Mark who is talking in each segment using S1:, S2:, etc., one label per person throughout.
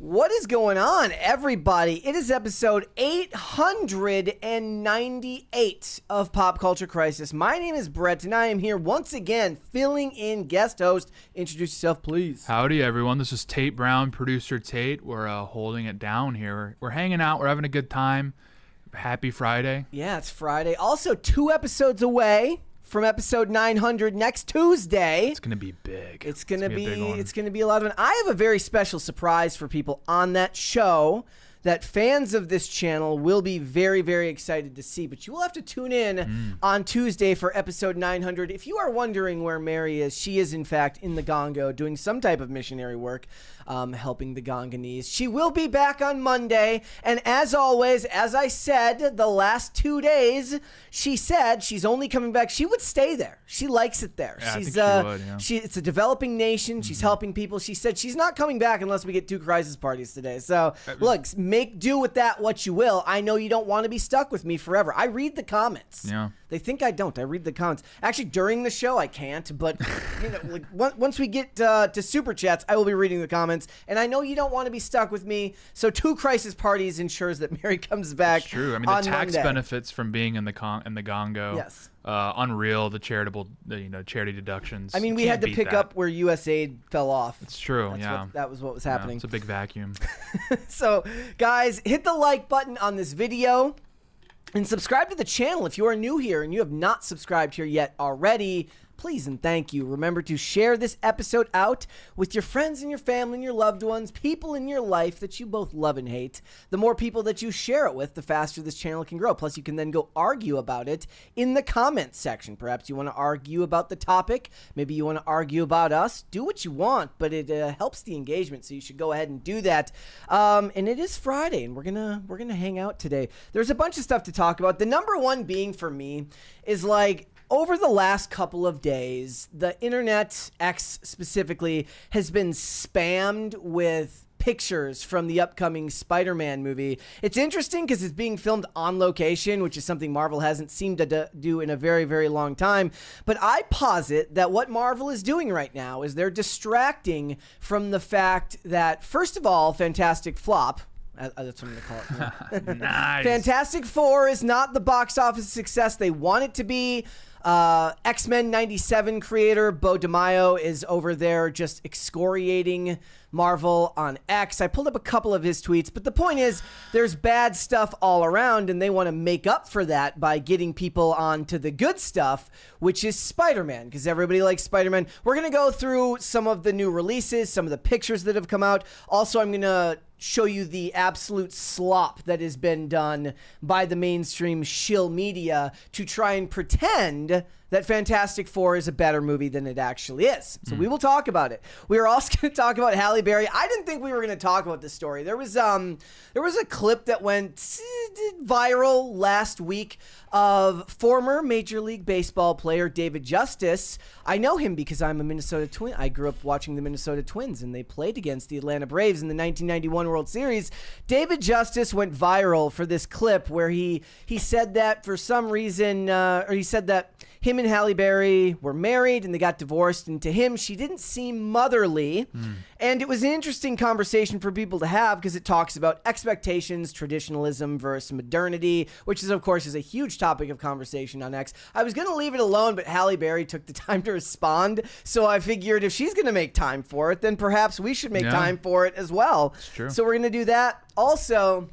S1: What is going on, everybody? It is episode 898 of Pop Culture Crisis. My name is Brett, and I am here once again filling in guest host. Introduce yourself, please.
S2: Howdy, everyone. This is Tate Brown, producer Tate. We're holding it down here. We're hanging out. We're having a good time. Happy Friday.
S1: Yeah, it's Friday. Also, 2 episodes away from episode 900 next Tuesday.
S2: It's going to be big.
S1: It's going to be a lot of fun. I have a very special surprise for people on that show that fans of this channel will be very, very excited to see. But you will have to tune in on Tuesday for episode 900. If you are wondering where Mary is, she is, in fact, in the Congo doing some type of missionary work, helping the Congolese. She will be back on Monday. And as always, as I said, the last 2 days, she said she's only coming back. She would stay there. She likes it there.
S2: Yeah,
S1: She's,
S2: I think she would,
S1: it's a developing nation. She's helping people. She said she's not coming back unless we get 2 crisis parties today. So, look, make do with that what you will. I know you don't want to be stuck with me forever. I read the comments.
S2: Yeah.
S1: They think I don't. I read the comments. Actually, during the show, I can't. But like once we get to super chats, I will be reading the comments. And I know you don't want to be stuck with me. So 2 crisis parties ensures that Mary comes back.
S2: It's true. I mean, the tax benefits from being in the Congo.
S1: Yes.
S2: Unreal. The charity deductions.
S1: I mean, we had to pick up where USAID fell off.
S2: It's true.
S1: That was what was happening.
S2: It's a big vacuum.
S1: So, guys, hit the like button on this video. And subscribe to the channel if you are new here and you have not subscribed here yet already. Please and thank you. Remember to share this episode out with your friends and your family and your loved ones, people in your life that you both love and hate. The more people that you share it with, the faster this channel can grow. Plus, you can then go argue about it in the comments section. Perhaps you want to argue about the topic. Maybe you want to argue about us. Do what you want, but it helps the engagement, so you should go ahead and do that. And it is Friday, and we're gonna hang out today. There's a bunch of stuff to talk about. The number one being for me is like, over the last couple of days, the internet, X specifically, has been spammed with pictures from the upcoming Spider-Man movie. It's interesting because it's being filmed on location, which is something Marvel hasn't seemed to do in a very, very long time. But I posit that what Marvel is doing right now is they're distracting from the fact that, first of all, Fantastic Flop, that's what I'm going to call it.
S2: Nice.
S1: Fantastic Four is not the box office success they want it to be. X-Men 97 creator Bo DeMaio is over there just excoriating Marvel on X. I pulled up a couple of his tweets, but the point is there's bad stuff all around, and they want to make up for that by getting people on to the good stuff, which is Spider-Man, because everybody likes Spider-Man. We're going to go through some of the new releases, some of the pictures that have come out. Also, I'm going to show you the absolute slop that has been done by the mainstream shill media to try and pretend that Fantastic Four is a better movie than it actually is. So we will talk about it. We are also going to talk about Halle Berry. I didn't think we were going to talk about this story. There was a clip that went viral last week of former Major League Baseball player David Justice. I know him because I'm a Minnesota Twin. I grew up watching the Minnesota Twins, and they played against the Atlanta Braves in the 1991 World Series. David Justice went viral for this clip where he said that for some reason, or he said that him and Halle Berry were married and they got divorced, and to him, she didn't seem motherly. And it was an interesting conversation for people to have because it talks about expectations, traditionalism versus modernity, which is, of course, is a huge topic of conversation on X. I was going to leave it alone, but Halle Berry took the time to respond. So I figured if she's going to make time for it, then perhaps we should make time for it as well.
S2: It's true.
S1: So we're going to do that. Also,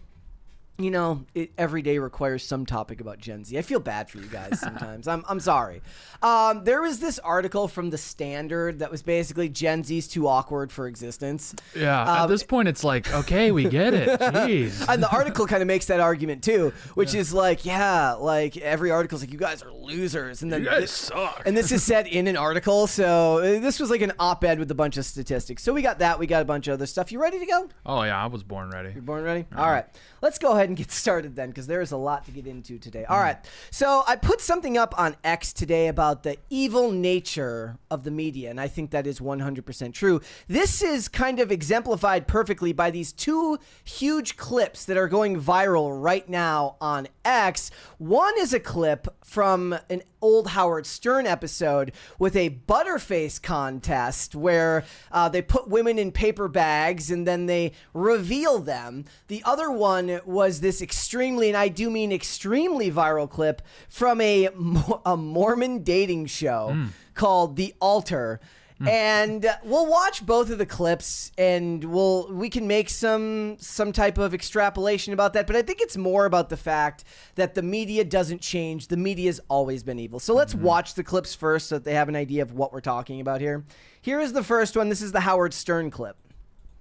S1: you know, every day requires some topic about Gen Z. I feel bad for you guys sometimes. I'm sorry. There was this article from The Standard that was basically Gen Z's too awkward for existence.
S2: Yeah, at this point, it's like, okay, we get it. Jeez.
S1: And the article kind of makes that argument, too, which is like, yeah, like every article's like, you guys are losers. And then
S2: you guys suck.
S1: And this is said in an article. So this was like an op-ed with a bunch of statistics. So we got that. We got a bunch of other stuff. You ready to go?
S2: Oh, yeah, I was born ready.
S1: You're born ready? All right. Let's go ahead and get started then, because there is a lot to get into today. All right. So I put something up on X today about the evil nature of the media, and I think that is 100% true. This is kind of exemplified perfectly by these 2 huge clips that are going viral right now on X. One is a clip from an old Howard Stern episode with a butterface contest where they put women in paper bags and then they reveal them. The other one was this extremely, and I do mean extremely viral clip from a Mormon dating show called The Altar. And we'll watch both of the clips and we can make some type of extrapolation about that. But I think it's more about the fact that the media doesn't change. The media's always been evil. So let's watch the clips first so that they have an idea of what we're talking about here. Here is the first one. This is the Howard Stern clip.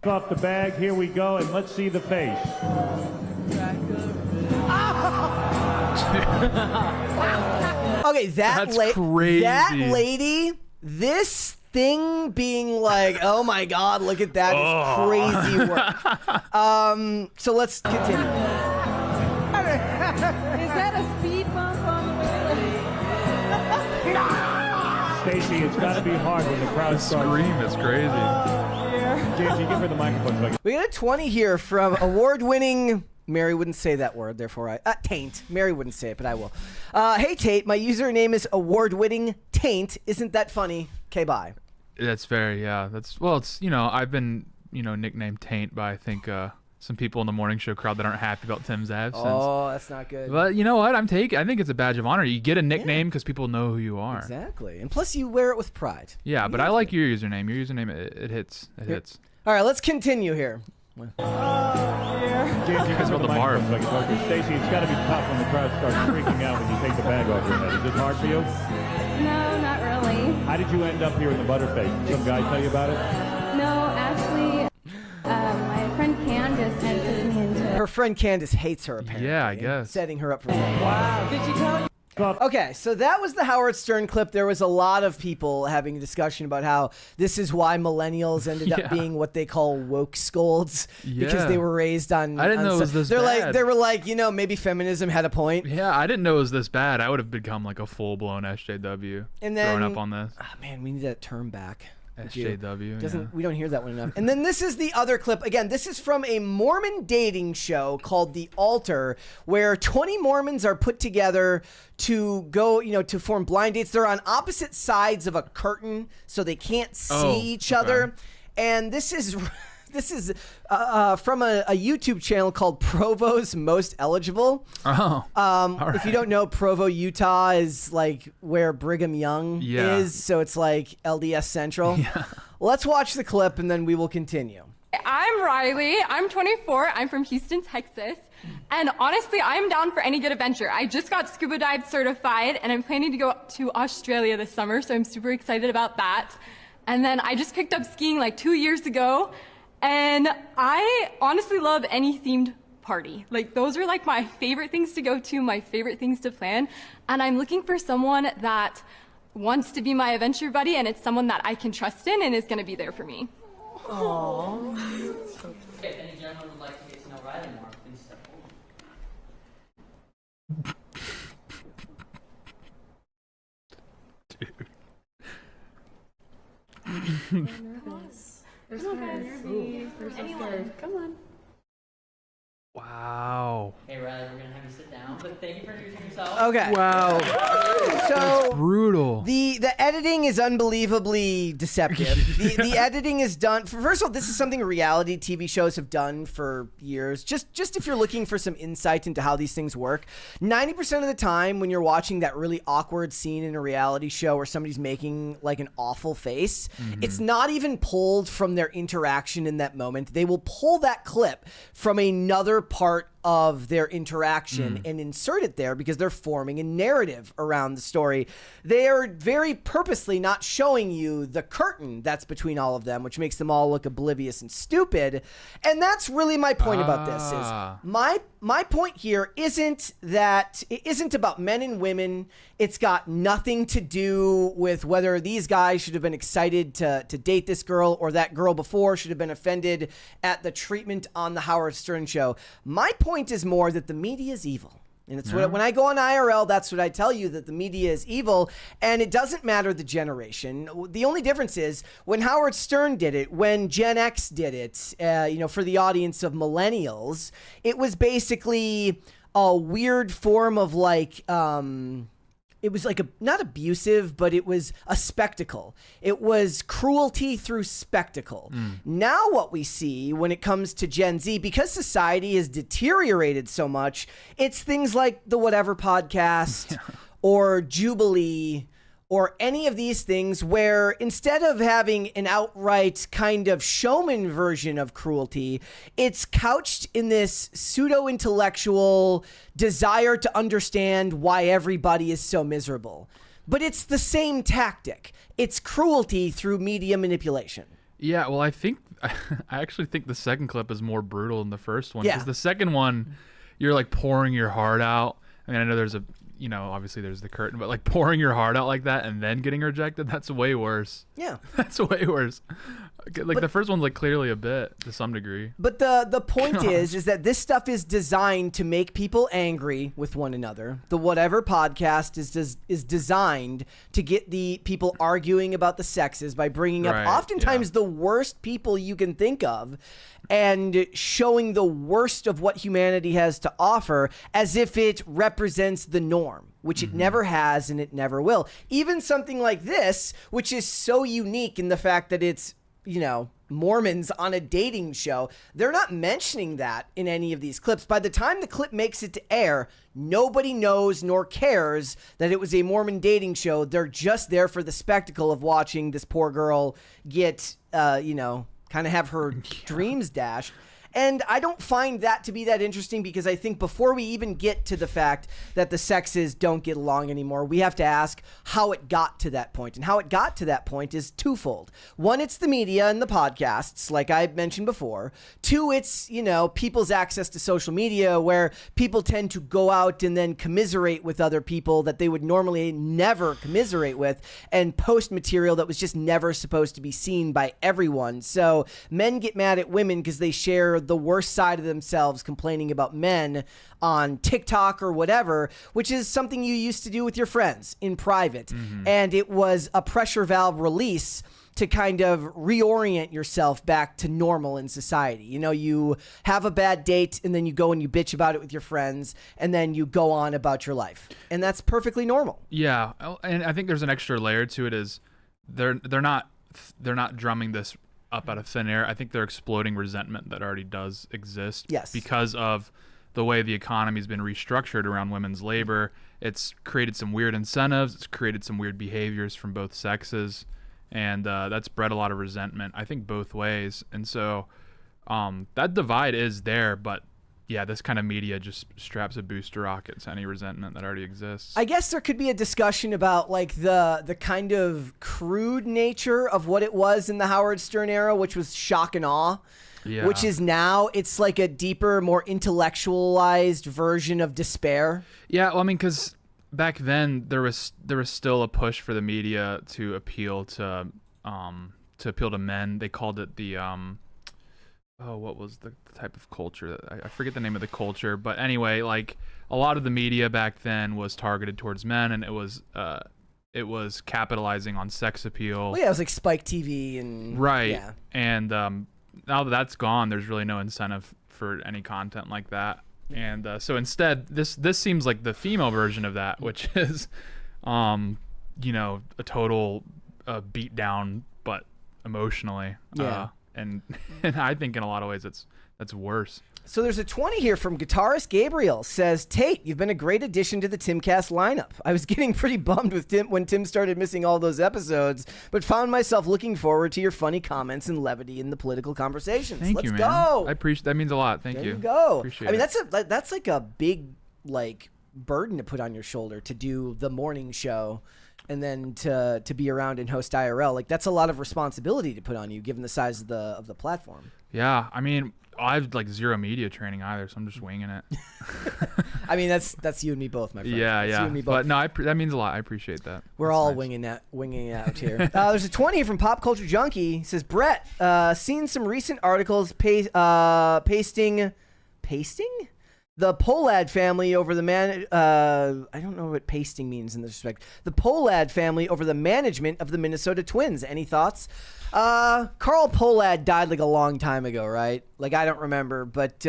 S3: Off the bag, here we go, and let's see the face.
S1: Okay,
S2: That's crazy.
S1: That lady, this thing being like, oh my God, look at that, is crazy work. So let's continue.
S4: Is that a speed bump on the way?
S3: Stacy, it's got to be hard when the crowd starts.
S2: Scream is crazy.
S3: James, you give her the microphone. So
S1: We got a 20 here from award-winning... Mary wouldn't say that word, therefore Taint. Mary wouldn't say it, but I will. Hey, Tate, my username is award-winning Taint. Isn't that funny? Okay, bye.
S2: That's very, yeah. It's, I've been, nicknamed Taint by, I think, some people in the morning show crowd that aren't happy about Tim's absence.
S1: Oh, that's not good.
S2: But you know what? I think it's a badge of honor. You get a nickname because people know who you are.
S1: Exactly. And plus, you wear it with pride.
S2: Yeah, but I like your username. Your username, it hits. It hits.
S1: All right, let's continue here.
S3: James, you give her the microphone. Stacy, it's got to be tough when the crowd starts freaking out when you take the bag off your head. Is it hard for you?
S4: No, not really.
S3: How did you end up here in the butterface? Some guy tell you about it?
S4: No, actually, my friend Candace had put me into it.
S1: Her friend Candace hates her, apparently.
S2: Yeah, I guess.
S1: Setting her up for...
S4: Wow. Did she tell you?
S1: Okay, so that was the Howard Stern clip. There was a lot of people having a discussion about how this is why millennials ended up being what they call woke scolds because they were raised on.
S2: I didn't know it was this bad.
S1: They were like, maybe feminism had a point.
S2: Yeah, I didn't know it was this bad. I would have become like a full-blown SJW
S1: And then,
S2: growing up on this.
S1: Oh, man, we need that term back.
S2: SJW.
S1: We don't hear that one enough. And then this is the other clip. Again, this is from a Mormon dating show called The Altar, where 20 Mormons are put together to go, to form blind dates. They're on opposite sides of a curtain, so they can't see each other. And this is from a YouTube channel called Provo's Most Eligible. If you don't know, Provo, Utah is like where Brigham Young is, so it's like LDS Central. Let's watch the clip and then we will continue.
S5: I'm Riley. I'm 24. I'm from Houston, Texas. And honestly, I'm down for any good adventure. I just got scuba dive certified and I'm planning to go to Australia this summer, so I'm super excited about that. And then I just picked up skiing like 2 years ago. And I honestly love any themed party. Like, those are like my favorite things to go to, my favorite things to plan. And I'm looking for someone that wants to be my adventure buddy, and it's someone that I can trust in and is going to be there for me.
S6: Aww. If any gentleman would like to get to know Riley more, please step forward.
S4: I'm nervous. There's Anyone. Come on.
S2: Wow.
S6: Hey Riley, we're gonna have you sit down, but thank you for introducing yourself.
S1: Okay.
S2: Wow.
S1: So
S2: brutal.
S1: The editing is unbelievably deceptive. the editing is done. First of all, this is something reality TV shows have done for years. Just if you're looking for some insight into how these things work, 90% of the time when you're watching that really awkward scene in a reality show where somebody's making like an awful face, it's not even pulled from their interaction in that moment. They will pull that clip from another part of their interaction and insert it there because they're forming a narrative around the story. They are very purposely not showing you the curtain that's between all of them, which makes them all look oblivious and stupid. And that's really my point about this is my point here isn't that it isn't about men and women. It's got nothing to do with whether these guys should have been excited to date this girl or that girl before should have been offended at the treatment on the Howard Stern show. My point is more that the media is evil. And it's what, when I go on IRL, that's what I tell you, that the media is evil. And it doesn't matter the generation. The only difference is when Howard Stern did it, when Gen X did it, for the audience of millennials, it was basically a weird form of like, it was like not abusive, but it was a spectacle. It was cruelty through spectacle. Now what we see when it comes to Gen Z, because society has deteriorated so much, it's things like the Whatever podcast or Jubilee or any of these things where instead of having an outright kind of showman version of cruelty, it's couched in this pseudo-intellectual desire to understand why everybody is so miserable. But it's the same tactic. It's cruelty through media manipulation.
S2: Yeah, well, I actually think the second clip is more brutal than the first one.
S1: Yeah.
S2: Because the second one, you're like pouring your heart out. I mean, I know there's obviously there's the curtain, but like pouring your heart out like that and then getting rejected, that's way worse.
S1: Yeah.
S2: That's way worse. Like the first one's like clearly a bit to some degree.
S1: But the point is that this stuff is designed to make people angry with one another. The Whatever podcast is designed to get the people arguing about the sexes by bringing up oftentimes the worst people you can think of and showing the worst of what humanity has to offer as if it represents the norm, which it never has and it never will. Even something like this, which is so unique in the fact that it's, Mormons on a dating show, they're not mentioning that in any of these clips. By the time the clip makes it to air, nobody knows nor cares that it was a Mormon dating show. They're just there for the spectacle of watching this poor girl get, kind of have her dreams dashed. And I don't find that to be that interesting because I think before we even get to the fact that the sexes don't get along anymore, we have to ask how it got to that point. And how it got to that point is twofold. One, it's the media and the podcasts, like I mentioned before. Two, it's, people's access to social media where people tend to go out and then commiserate with other people that they would normally never commiserate with and post material that was just never supposed to be seen by everyone. So men get mad at women because they share the worst side of themselves complaining about men on TikTok or whatever, which is something you used to do with your friends in private. And it was a pressure valve release to kind of reorient yourself back to normal in society. You have a bad date and then you go and you bitch about it with your friends and then you go on about your life. And that's perfectly normal.
S2: Yeah. And I think there's an extra layer to it is they're not drumming this up out of thin air. I think they're exploding resentment that already does exist.
S1: Yes.
S2: Because of the way the economy's been restructured around women's labor. It's created some weird incentives. It's created some weird behaviors from both sexes. And that's bred a lot of resentment, I think, both ways. And so that divide is there, but yeah, this kind of media just straps a booster rocket to any resentment that already exists.
S1: I guess there could be a discussion about like the kind of crude nature of what it was in the Howard Stern era, which was shock and awe. Yeah. Which is now it's like a deeper, more intellectualized version of despair. Yeah,
S2: well, I mean, because back then there was still a push for the media to appeal to men. They called it the what was the type of culture? I forget the name of the culture, but anyway, like a lot of the media back then was targeted towards men, and it was capitalizing on sex appeal.
S1: Well, yeah, it was like Spike TV and
S2: right.
S1: Yeah.
S2: And now that that's gone, there's really no incentive for any content like that. And so instead, this seems like the female version of that, which is, a total beat down, but emotionally.
S1: Yeah.
S2: And I think in a lot of ways that's worse.
S1: So there's a 20 here from guitarist Gabriel. Says, Tate, you've been a great addition to the Timcast lineup. I was getting pretty bummed with Tim when Tim started missing all those episodes, but found myself looking forward to your funny comments and levity in the political conversations.
S2: Thank you, man.
S1: Let's go.
S2: I appreciate that. Means a lot. Thank you.
S1: There you go.
S2: Appreciate
S1: I mean,
S2: it.
S1: that's like a big burden to put on your shoulder to do the morning show. And then to be around and host IRL, like that's a lot of responsibility to put on you, given the size of the platform.
S2: Yeah, I mean, I have like zero media training either, so I'm just winging it.
S1: I mean, that's you and me both, my friend.
S2: Yeah,
S1: that's
S2: yeah.
S1: You and me both.
S2: But no, that means a lot. I appreciate that.
S1: We're
S2: that's
S1: all
S2: nice.
S1: winging it out here. There's a 20 from Pop Culture Junkie. It says, Brett, seen some recent articles pasting the Polad family over the I don't know what pasting means in this respect. The Polad family over the management of the Minnesota Twins. Any thoughts? Carl Polad died like a long time ago, right? Like I don't remember, but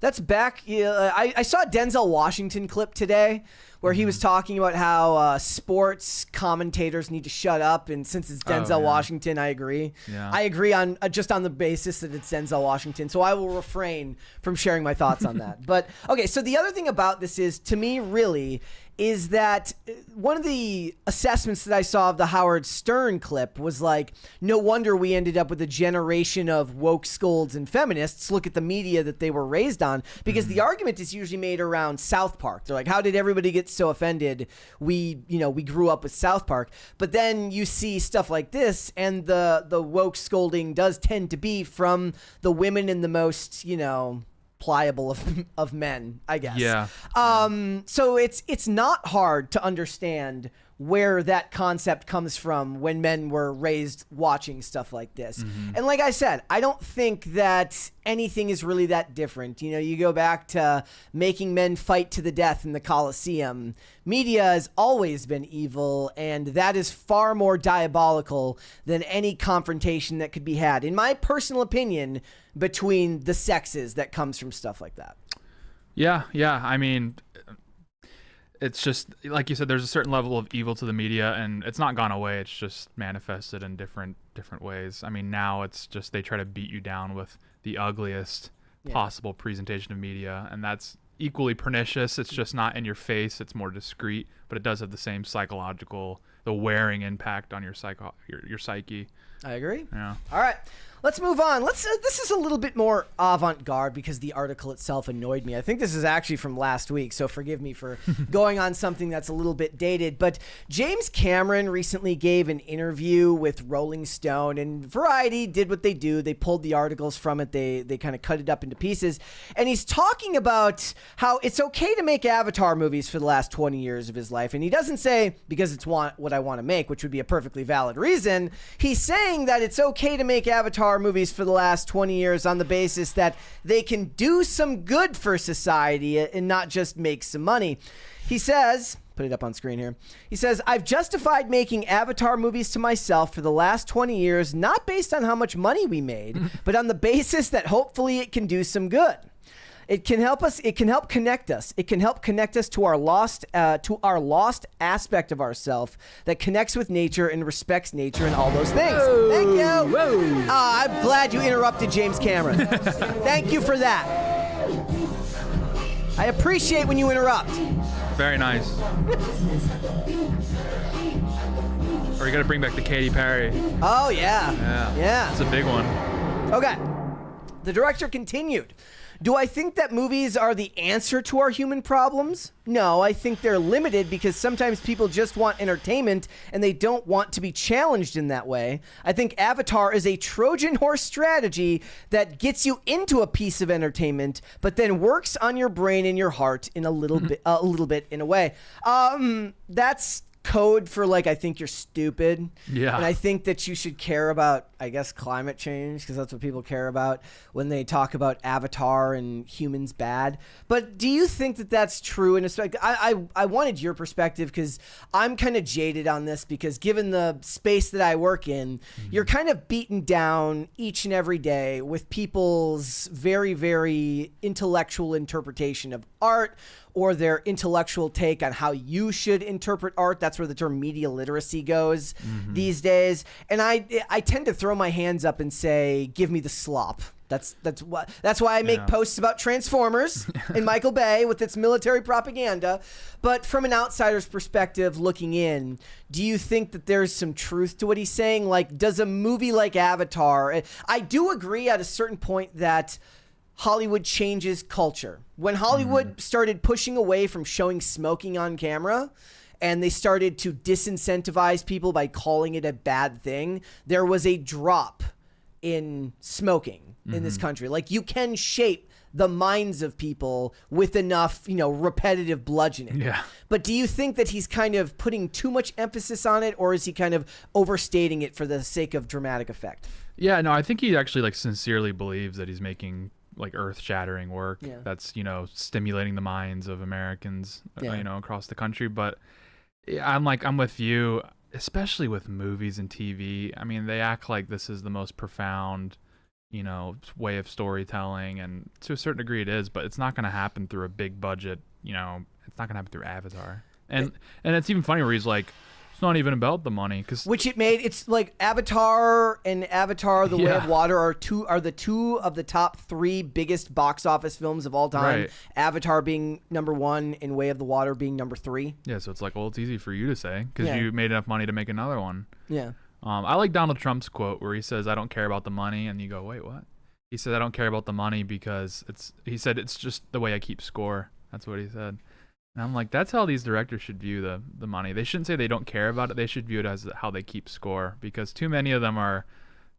S1: That's back. I saw a Denzel Washington clip today where he was talking about how sports commentators need to shut up. And since it's Denzel Washington, I agree.
S2: Yeah.
S1: I agree on just on the basis that it's Denzel Washington. So I will refrain from sharing my thoughts on that. But okay, so the other thing about this is, to me, really, is that one of the assessments that I saw of the Howard Stern clip was like, no wonder we ended up with a generation of woke scolds and feminists. Look at the media that they were raised on, because the argument is usually made around South Park. They're like, how did everybody get so offended? We grew up with South Park. But then you see stuff like this, and the woke scolding does tend to be from the women in the most, pliable of men, I guess.
S2: Yeah.
S1: So it's not hard to understand where that concept comes from when men were raised watching stuff like this. And like I said, I don't think that anything is really that different. You go back to making men fight to the death in the Colosseum. Media has always been evil, and that is far more diabolical than any confrontation that could be had, in my personal opinion, between the sexes that comes from stuff like that.
S2: Yeah. I mean, it's just like you said, there's a certain level of evil to the media, and it's not gone away. It's just manifested in different ways. I mean, now it's just they try to beat you down with the ugliest possible presentation of media, and that's equally pernicious. It's just not in your face. It's more discreet, but it does have the same the wearing impact on your psyche.
S1: I agree.
S2: Yeah.
S1: All right. Let's move on. This is a little bit more avant-garde because the article itself annoyed me. I think this is actually from last week, so forgive me for going on something that's a little bit dated. But James Cameron recently gave an interview with Rolling Stone, and Variety did what they do. They pulled the articles from it. They kind of cut it up into pieces. And he's talking about how it's okay to make Avatar movies for the last 20 years of his life. And he doesn't say because it's what I want to make, which would be a perfectly valid reason. He's saying that it's okay to make Avatar movies for the last 20 years on the basis that they can do some good for society and not just make some money. He says, put it up on screen here. He says, I've justified making Avatar movies to myself for the last 20 years, not based on how much money we made, but on the basis that hopefully it can do some good. It can help us. It can help connect us. It can help connect us to our lost aspect of ourself that connects with nature and respects nature and all those things. Whoa, thank you. Whoa. I'm glad you interrupted James Cameron. Thank you for that. I appreciate when you interrupt.
S2: Very nice. Or you got to bring back the Katy Perry.
S1: Oh yeah. Yeah.
S2: It's a big one.
S1: Okay. The director continued. Do I think that movies are the answer to our human problems? No, I think they're limited because sometimes people just want entertainment and they don't want to be challenged in that way. I think Avatar is a Trojan horse strategy that gets you into a piece of entertainment, but then works on your brain and your heart in a little bit in a way. That's code for like, I think you're stupid.
S2: Yeah.
S1: And I think that you should care about, I guess, climate change, because that's what people care about when they talk about Avatar and humans bad. But do you think that that's true? And I wanted your perspective because I'm kind of jaded on this, because given the space that I work in, you're kind of beaten down each and every day with people's very, very intellectual interpretation of art, or their intellectual take on how you should interpret art. That's where the term media literacy goes these days. And I tend to throw my hands up and say, give me the slop. That's why I make posts about Transformers and Michael Bay with its military propaganda. But from an outsider's perspective looking in, do you think that there's some truth to what he's saying? Like, does a movie like Avatar... I do agree at a certain point that Hollywood changes culture. When Hollywood started pushing away from showing smoking on camera, and they started to disincentivize people by calling it a bad thing, there was a drop in smoking in this country. Like, you can shape the minds of people with enough, repetitive bludgeoning. Yeah. But do you think that he's kind of putting too much emphasis on it, or is he kind of overstating it for the sake of dramatic effect?
S2: Yeah, no, I think he actually sincerely believes that he's making earth-shattering work that's stimulating the minds of Americans across the country. But I'm with you, especially with movies and TV. I mean, they act like this is the most profound way of storytelling, and to a certain degree it is, but it's not going to happen through a big budget. It's not going to happen through Avatar. And it's even funny where he's like, it's not even about the money, which
S1: it's like Avatar and Avatar: The Way of Water are the two of the top 3 biggest box office films of all time.
S2: Right.
S1: Avatar being number 1 and Way of the Water being number 3.
S2: Yeah, so it's like, well, it's easy for you to say because you made enough money to make another one.
S1: Yeah.
S2: I like Donald Trump's quote where he says, "I don't care about the money," and you go, "Wait, what?" He said, "I don't care about the money because it's just the way I keep score." That's what he said. And I'm like, that's how these directors should view the money. They shouldn't say they don't care about it. They should view it as how they keep score, because too many of them are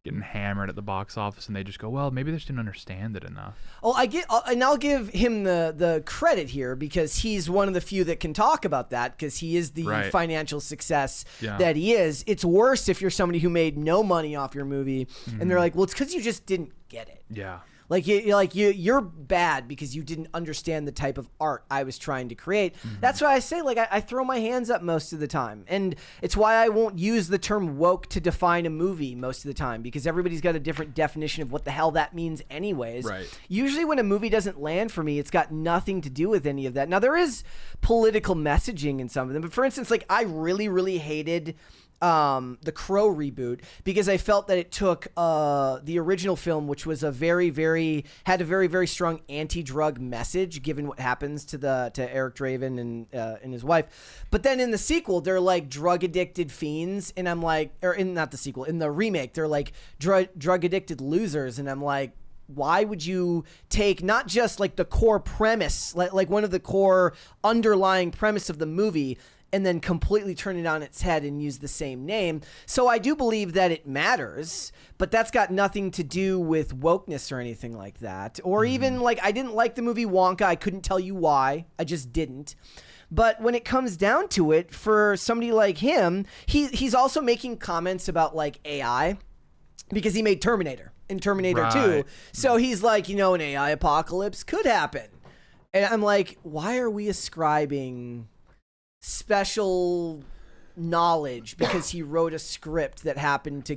S2: getting hammered at the box office and they just go, well, maybe they just didn't understand it enough.
S1: Oh, I'll give him the credit here, because he's one of the few that can talk about that, because he is the financial success that he is. It's worse if you're somebody who made no money off your movie and they're like, well, it's because you just didn't get it.
S2: Yeah.
S1: You're bad because you didn't understand the type of art I was trying to create. That's why I say, I throw my hands up most of the time. And it's why I won't use the term woke to define a movie most of the time, because everybody's got a different definition of what the hell that means anyways. Right. Usually when a movie doesn't land for me, it's got nothing to do with any of that. Now, there is political messaging in some of them. But for instance, I really, really hated the Crow reboot, because I felt that it took the original film, which was had a very, very strong anti-drug message, given what happens to Eric Draven and his wife. But then in the sequel, they're like drug addicted fiends, and I'm like, in the remake, they're like drug addicted losers, and I'm like, why would you take not just the core premise, like one of the core underlying premise of the movie, and then completely turn it on its head and use the same name? So I do believe that it matters, but that's got nothing to do with wokeness or anything like that. Or even I didn't like the movie Wonka. I couldn't tell you why. I just didn't. But when it comes down to it, for somebody like him, he's also making comments about AI, because he made Terminator in Terminator 2. So he's like, an AI apocalypse could happen. And I'm like, why are we ascribing special knowledge because he wrote a script that happened to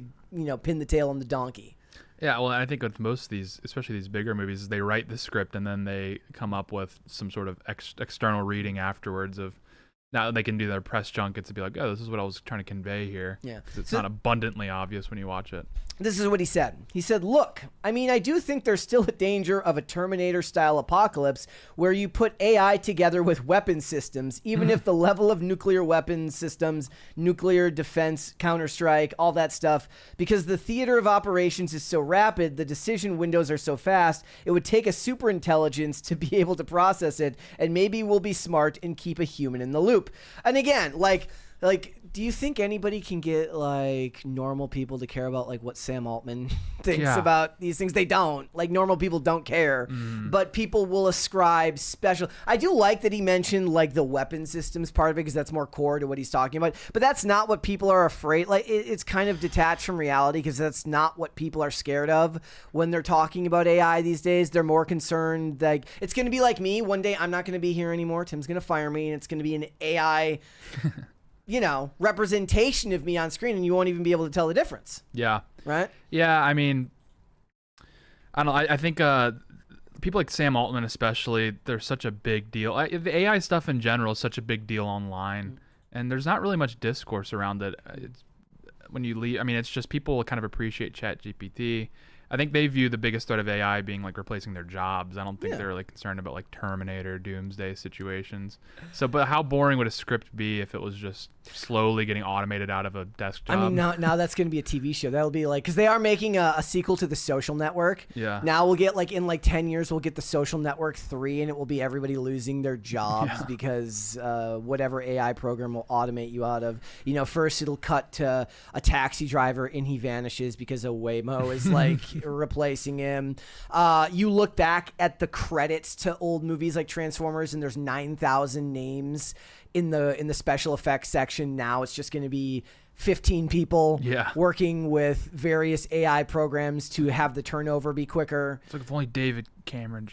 S1: pin the tail on the donkey?
S2: Yeah, well, I think with most of these, especially these bigger movies, they write the script and then they come up with some sort of external reading afterwards of, now they can do their press junkets to be like, oh, this is what I was trying to convey here. Yeah, it's not abundantly obvious when you watch it.
S1: This is what he said. He said, look, I do think there's still a danger of a Terminator-style apocalypse where you put AI together with weapon systems, even if the level of nuclear weapons systems, nuclear defense, Counter-Strike, all that stuff, because the theater of operations is so rapid, the decision windows are so fast, it would take a super intelligence to be able to process it, and maybe we'll be smart and keep a human in the loop. And again, do you think anybody can get normal people to care about what Sam Altman thinks about these things? They don't. Normal people don't care, but people will ascribe special. I do like that he mentioned the weapon systems part of it, because that's more core to what he's talking about. But that's not what people are afraid. It's kind of detached from reality, because that's not what people are scared of when they're talking about AI these days. They're more concerned it's going to be like me. One day I'm not going to be here anymore. Tim's going to fire me, and it's going to be an AI representation of me on screen, and you won't even be able to tell the difference.
S2: Yeah.
S1: Right?
S2: Yeah, I mean, I don't know. I think people like Sam Altman especially, they're such a big deal. The AI stuff in general is such a big deal online, and there's not really much discourse around it. When you leave, it's just people kind of appreciate ChatGPT. I think they view the biggest threat of AI being replacing their jobs. I don't think they're concerned about Terminator, doomsday situations. So, but how boring would a script be if it was just slowly getting automated out of a desk job?
S1: Now that's going to be a TV show. That'll be because they are making a sequel to The Social Network.
S2: Yeah.
S1: Now we'll get in 10 years, we'll get The Social Network 3, and it will be everybody losing their jobs because whatever AI program will automate you out of. First it'll cut to a taxi driver and he vanishes because a Waymo is replacing him. You look back at the credits to old movies like Transformers, and there's 9,000 names in the special effects section. Now it's just going to be 15 people working with various AI programs to have the turnover be quicker.
S2: It's if only James Cameron.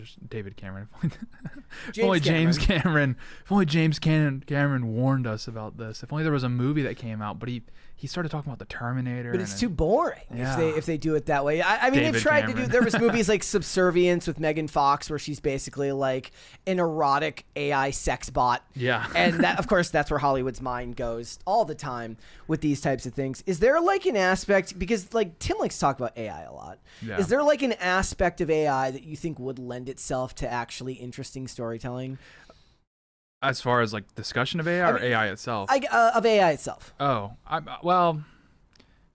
S2: If only James Cameron warned us about this. If only there was a movie that came out, but he he started talking about the Terminator.
S1: But it's too boring if they do it that way. I mean,
S2: David
S1: they've tried
S2: Cameron.
S1: to do. There was movies like Subservience with Megan Fox, where she's basically like an erotic AI sex bot.
S2: Yeah.
S1: And that, of course, that's where Hollywood's mind goes all the time with these types of things. Is there like an aspect, because like Tim likes to talk about AI a lot.
S2: Yeah.
S1: Is there like an aspect of AI that you think would lend itself to actually interesting storytelling?
S2: As far as like discussion of AI or AI itself?
S1: Of AI itself.
S2: Oh,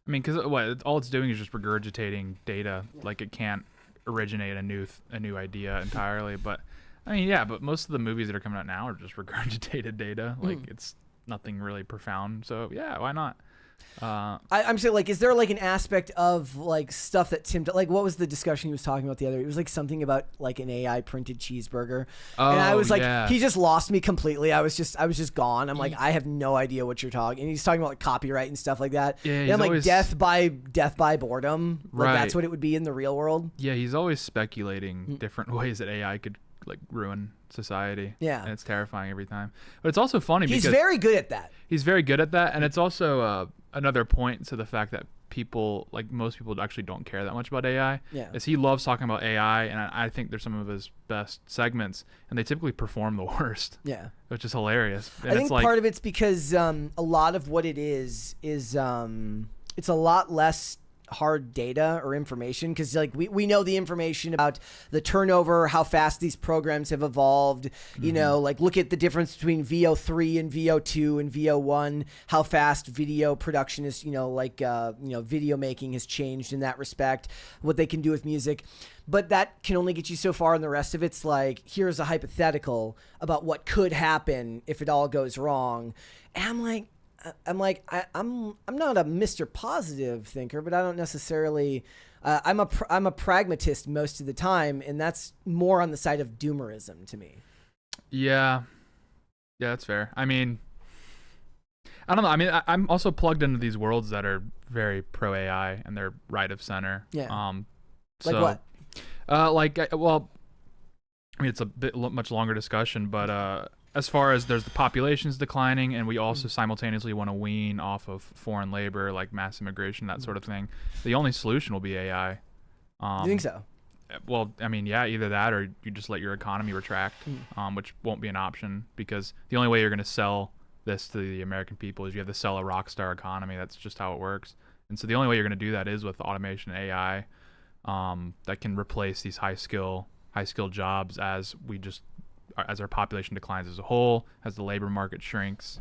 S2: because all it's doing is just regurgitating data. Like it can't originate a new idea entirely. But I mean, yeah. But most of the movies that are coming out now are just regurgitated data. Like it's nothing really profound. So yeah, why not?
S1: I'm saying, like, is there like an aspect of like stuff that Tim, like, what was the discussion he was talking about the other? It was like something about like an AI printed cheeseburger, and I was like, he just lost me completely. I was just gone. I'm like, I have no idea what you're talking. And he's talking about like copyright and stuff like that.
S2: Yeah,
S1: and I'm like,
S2: always,
S1: death by boredom. Like
S2: right.
S1: That's what it would be in the real world.
S2: Yeah, he's always speculating different ways that AI could like ruin society.
S1: Yeah,
S2: and it's terrifying every time. But it's also funny because
S1: he's very good at that.
S2: He's very good at that, and it's also another point to the fact that people, like most people, actually don't care that much about AI.
S1: Yeah,
S2: is he loves talking about AI, and I think they're some of his best segments, and they typically perform the worst.
S1: Yeah,
S2: which is hilarious. And
S1: I think part of it's because a lot of what it is it's a lot less hard data or information, because like we know the information about the turnover, how fast these programs have evolved, you know, like look at the difference between VO3 and VO2 and VO1, how fast video production is, video making has changed in that respect, what they can do with music. But that can only get you so far, and the rest of it's like, here's a hypothetical about what could happen if it all goes wrong. And I'm not a Mr. Positive thinker, but I don't necessarily. I'm a pragmatist most of the time, and that's more on the side of doomerism to me.
S2: Yeah, that's fair. I mean, I don't know. I mean, I'm also plugged into these worlds that are very pro AI, and they're right of center.
S1: Yeah.
S2: Like
S1: what?
S2: I mean, it's a much longer discussion, but as far as there's the population's declining, and we also simultaneously want to wean off of foreign labor, like mass immigration, that sort of thing. The only solution will be AI.
S1: You think so?
S2: Well, I mean, yeah, either that or you just let your economy retract, which won't be an option, because the only way you're going to sell this to the American people is you have to sell a rock star economy. That's just how it works. And so the only way you're going to do that is with automation and AI that can replace these high skill jobs as our population declines as a whole, as the labor market shrinks.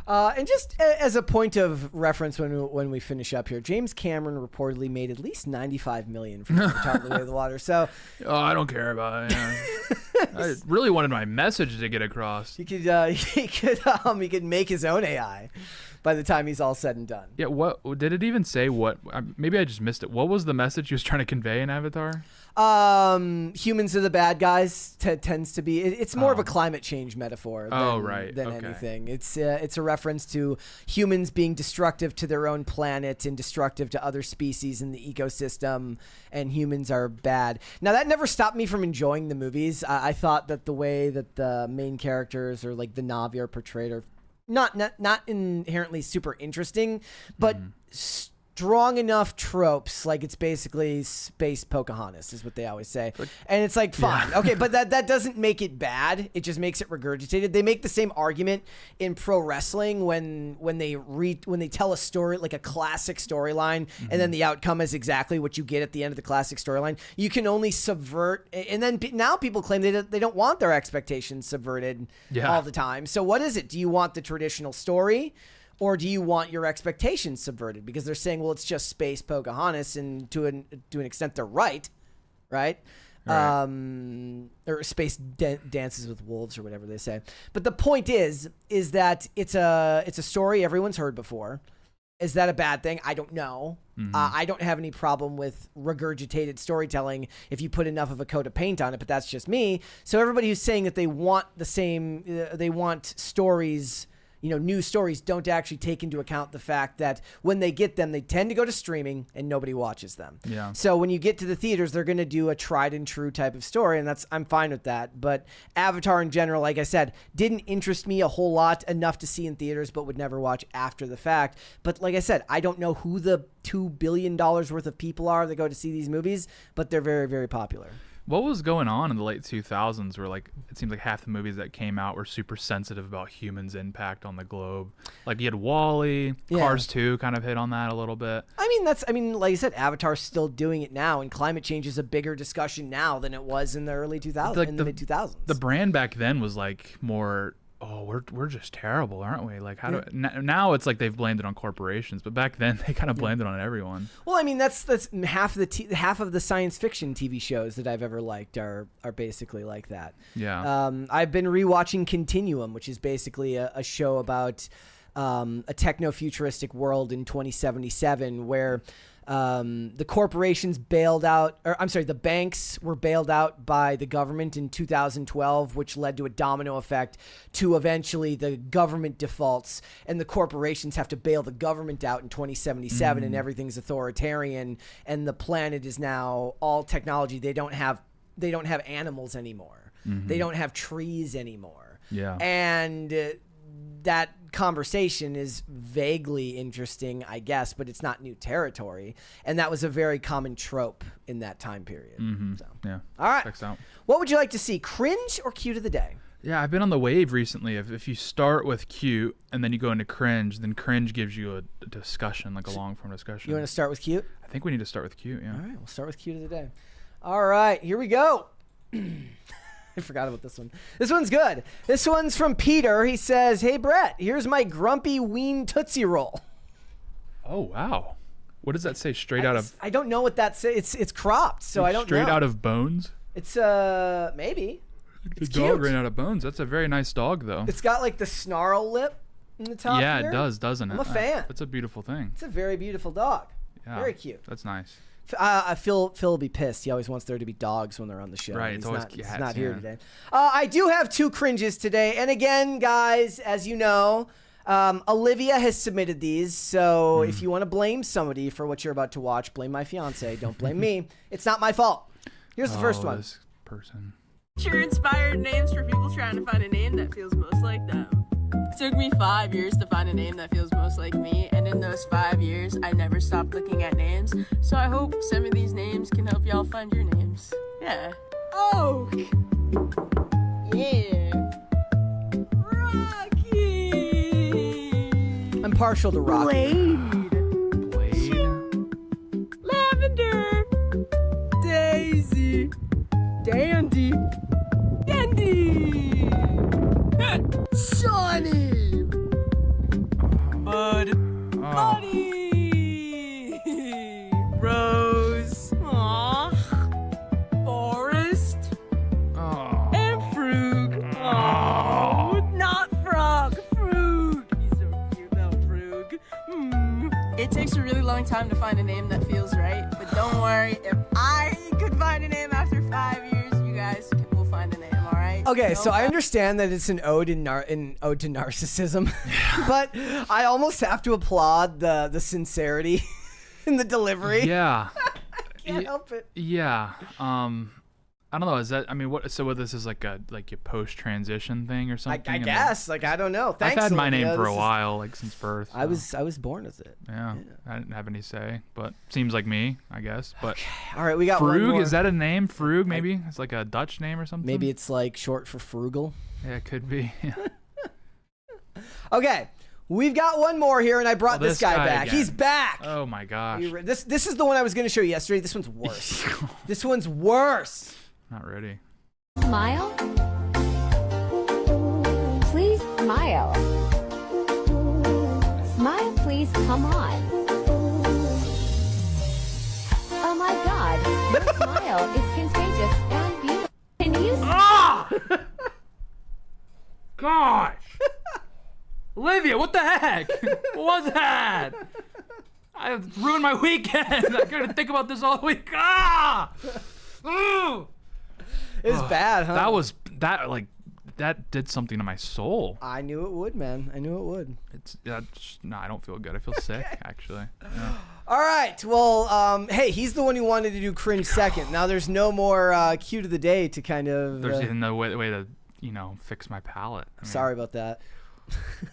S1: And just as a point of reference, when we finish up here, James Cameron reportedly made at least $95 million from Avatar: The Way of the Water. So,
S2: I don't care about it. I really wanted my message to get across.
S1: He could make his own AI by the time he's all said and done.
S2: Yeah. What did it even say? What? Maybe I just missed it. What was the message he was trying to convey in Avatar?
S1: Humans are the bad guys. Tends to be. It's more of a climate change metaphor than anything. It's a reference to humans being destructive to their own planet and destructive to other species in the ecosystem, and humans are bad. Now, that never stopped me from enjoying the movies. I thought that the way that the main characters, or like the Na'vi, are portrayed are not inherently super interesting, but strong enough tropes. Like, it's basically space Pocahontas is what they always say. And it's like, fine. Yeah. Okay, but that doesn't make it bad. It just makes it regurgitated. They make the same argument in pro wrestling when they tell a story, like a classic storyline, and then the outcome is exactly what you get at the end of the classic storyline. You can only subvert, and then now people claim they don't want their expectations subverted all the time. So what is it? Do you want the traditional story, or do you want your expectations subverted? Because they're saying, well, it's just space Pocahontas, and to an extent, they're right? Or space dances with wolves, or whatever they say. But the point is that it's a story everyone's heard before. Is that a bad thing? I don't know. I don't have any problem with regurgitated storytelling if you put enough of a coat of paint on it, but that's just me. So everybody who's saying that they want the same, they want stories, news stories don't actually take into account the fact that when they get them, they tend to go to streaming and nobody watches them.
S2: Yeah.
S1: So when you get to the theaters, they're going to do a tried and true type of story, and I'm fine with that. But Avatar in general, like I said, didn't interest me a whole lot, enough to see in theaters, but would never watch after the fact. But like I said, I don't know who the $2 billion worth of people are that go to see these movies, but they're very, very popular.
S2: What was going on in the late 2000s where like it seems like half the movies that came out were super sensitive about humans' impact on the globe? Like you had WALL-E, Cars 2 kind of hit on that a little bit.
S1: I mean, like I said, Avatar's still doing it now, and climate change is a bigger discussion now than it was in the early 2000s,
S2: Like
S1: in the mid 2000s.
S2: The brand back then was like more, we're just terrible, aren't we? Like now it's like they've blamed it on corporations, but back then they kind of blamed it on everyone.
S1: Well, I mean, that's half of the science fiction TV shows that I've ever liked are basically like that.
S2: Yeah.
S1: I've been rewatching Continuum, which is basically a show about a techno-futuristic world in 2077 where the corporations the banks were bailed out by the government in 2012, which led to a domino effect to eventually the government defaults and the corporations have to bail the government out in 2077 and everything's authoritarian and the planet is now all technology. They don't have animals anymore. They don't have trees anymore.
S2: Yeah.
S1: And that conversation is vaguely interesting, I guess, but it's not new territory. And that was a very common trope in that time period. So.
S2: Yeah.
S1: All right.
S2: Checks out.
S1: What would you like to see? Cringe or cute of the day?
S2: Yeah, I've been on the wave recently. If you start with cute and then you go into cringe, then cringe gives you a discussion, like a long form discussion.
S1: You want to start with cute?
S2: I think we need to start with cute, yeah.
S1: All right, we'll start with cute of the day. All right, here we go. I forgot about this one. This one's good. This one's from Peter. He says, "Hey, Brett, here's my grumpy ween Tootsie Roll."
S2: Oh, wow. What does that say? Straight out of...
S1: I don't know what that says. It's cropped, so I don't know.
S2: Straight out of Bones?
S1: It's, maybe.
S2: The
S1: It's
S2: dog
S1: cute.
S2: ran out of bones. That's a very nice dog, though.
S1: It's got like the snarl lip in the top
S2: Yeah,
S1: here.
S2: it does, doesn't it?
S1: I'm a fan.
S2: That's a beautiful thing.
S1: It's a very beautiful dog.
S2: Yeah,
S1: Very cute.
S2: That's nice.
S1: Phil will be pissed. He always wants there to be dogs when they're on the show.
S2: Right, it's always
S1: he's
S2: cats,
S1: not here
S2: yeah.
S1: today. I do have 2 cringes today. And again, guys, as you know, Olivia has submitted these. So if you want to blame somebody for what you're about to watch, blame my fiance. Don't blame me. It's not my fault. Here's the first one.
S2: This person.
S7: Your inspired names for people trying to find a name that feels most like them. It took me 5 years to find a name that feels most like me, and in those 5 years, I never stopped looking at names. So I hope some of these names can help y'all find your names. Yeah. Oak. Yeah. Rocky.
S1: I'm partial to Rocky.
S7: Blade. Lavender. Daisy. Dandy. Dandy. Shawnee. Bud. Buddy. Rose. Aww. Forest. And Frug. Oh, not Frog. Frug. He's so cute, though, Frug. It takes a really long time to find a name that feels right, but don't worry. If I could find a name after 5 years, you guys will find a name, all right?
S1: Okay, so I understand that it's an ode to narcissism, but I almost have to applaud the sincerity in the delivery.
S2: Yeah.
S1: Can't help it.
S2: Yeah. I don't know. Is that? I mean, what? So what? This is like a post transition thing or something?
S1: I guess. Like I don't know. Thanks,
S2: I've had my
S1: Olivia.
S2: name for
S1: This
S2: a
S1: is-
S2: while, like since birth.
S1: I
S2: so.
S1: was born with it.
S2: Yeah, I didn't have any say, but seems like me, I guess. But
S1: All right, we got one
S2: Frug,
S1: more.
S2: is that a name? Frug, maybe? It's like a Dutch name or something?
S1: Maybe it's like short for frugal.
S2: Yeah, it could be. Yeah.
S1: Okay, we've got one more here, and I brought
S2: Oh,
S1: this guy back.
S2: again.
S1: He's back.
S2: Oh my gosh.
S1: This is the one I was going to show you yesterday. This one's worse. This one's worse.
S2: Not ready.
S8: Smile? Please smile. Smile, please, come on. Oh my god, your smile is contagious and beautiful. Can you
S2: Gosh! Olivia, what the heck? What was that? I ruined my weekend. I gotta think about this all week. Ah! Ooh!
S1: It's bad, huh?
S2: That that did something to my soul.
S1: I knew it would, man. I knew it would.
S2: No, I don't feel good. I feel sick, actually. Yeah.
S1: All right. Well, hey, he's the one who wanted to do Cringe second. Now there's no more cue to the day to kind of.
S2: There's even no way to, fix my palate.
S1: Sorry about that.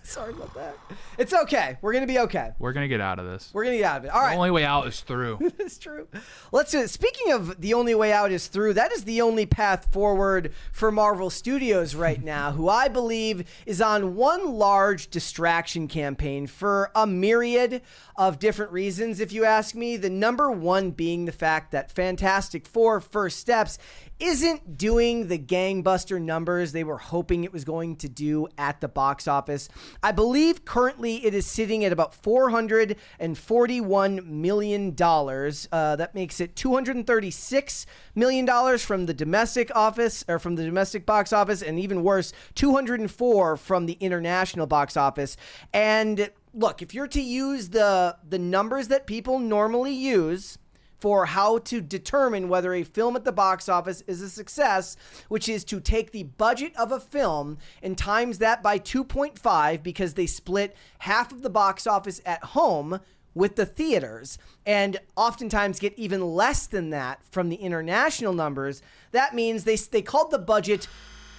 S1: Sorry about that. It's okay. We're going to be okay.
S2: We're going to get out of this.
S1: We're going to get out of it. All right.
S2: The only way out is through.
S1: It's true. Let's do it. Speaking of the only way out is through, that is the only path forward for Marvel Studios right now, who I believe is on one large distraction campaign for a myriad of different reasons, if you ask me. The number one being the fact that Fantastic Four First Steps isn't doing the gangbuster numbers they were hoping it was going to do at the box office. I believe currently it is sitting at about $441 million. That makes it $236 million from the domestic office, or from the domestic box office, and even worse, $204 from the international box office. And look, if you're to use the numbers that people normally use for how to determine whether a film at the box office is a success, which is to take the budget of a film and times that by 2.5, because they split half of the box office at home with the theaters, and oftentimes get even less than that from the international numbers. That means they called the budget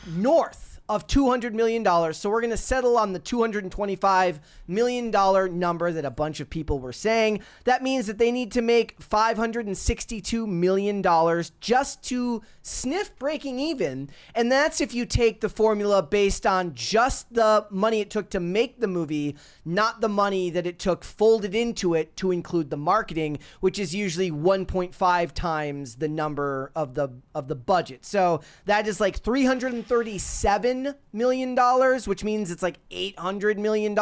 S1: north of $200 million. So we're going to settle on the $225 million number that a bunch of people were saying. That means that they need to make $562 million just to sniff breaking even. And that's if you take the formula based on just the money it took to make the movie, not the money that it took folded into it to include the marketing, which is usually 1.5 times the number of the budget. So that is like $337 million, which means it's like $800 million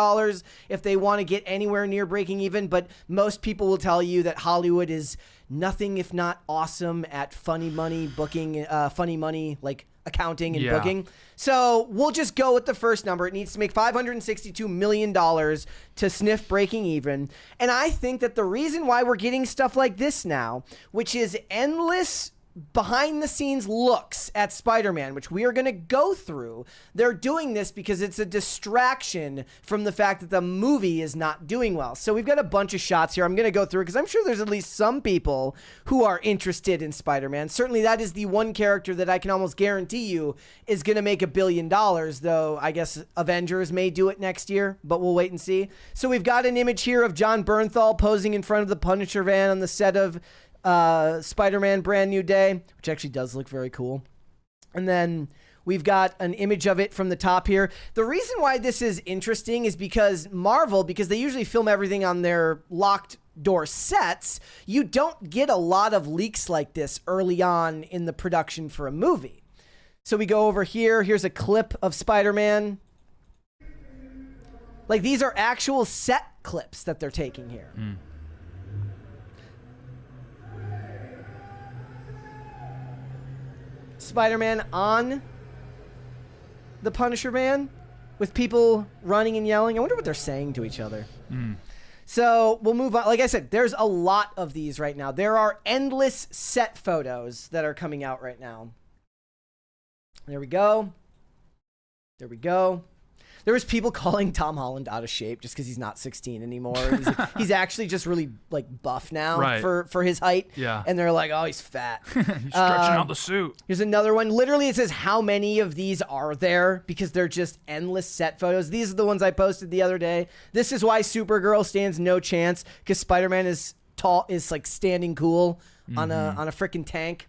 S1: if they want to get anywhere near breaking even. But most people will tell you that Hollywood is nothing if not awesome at funny money booking, funny money like accounting and booking. So we'll just go with the first number. It needs to make $562 million to sniff breaking even. And I think that the reason why we're getting stuff like this now, which is endless behind the scenes looks at Spider-Man, which we are going to go through, they're doing this because it's a distraction from the fact that the movie is not doing well. So we've got a bunch of shots here. I'm going to go through because I'm sure there's at least some people who are interested in Spider-Man. Certainly that is the one character that I can almost guarantee you is going to make $1 billion, though I guess Avengers may do it next year, but we'll wait and see. So we've got an image here of John Bernthal posing in front of the Punisher van on the set of Spider-Man Brand New Day, which actually does look very cool. And then we've got an image of it from the top here. The reason why this is interesting is because Marvel, because they usually film everything on their locked door sets, you don't get a lot of leaks like this early on in the production for a movie. So we go over here. Here's a clip of Spider-Man. Like, these are actual set clips that they're taking here. Spider-Man on the Punisher van with people running and yelling. I wonder what they're saying to each other. So we'll move on. Like I said, there's a lot of these right now. There are endless set photos that are coming out right now. There we go. There we go. There was people calling Tom Holland out of shape just because he's not 16 anymore. He's actually just really like buff now for his height.
S2: Yeah.
S1: And they're like, oh, he's fat.
S2: He's stretching out the suit.
S1: Here's another one. Literally, it says how many of these are there because they're just endless set photos. These are the ones I posted the other day. This is why Supergirl stands no chance because Spider-Man is like standing cool on a freaking tank.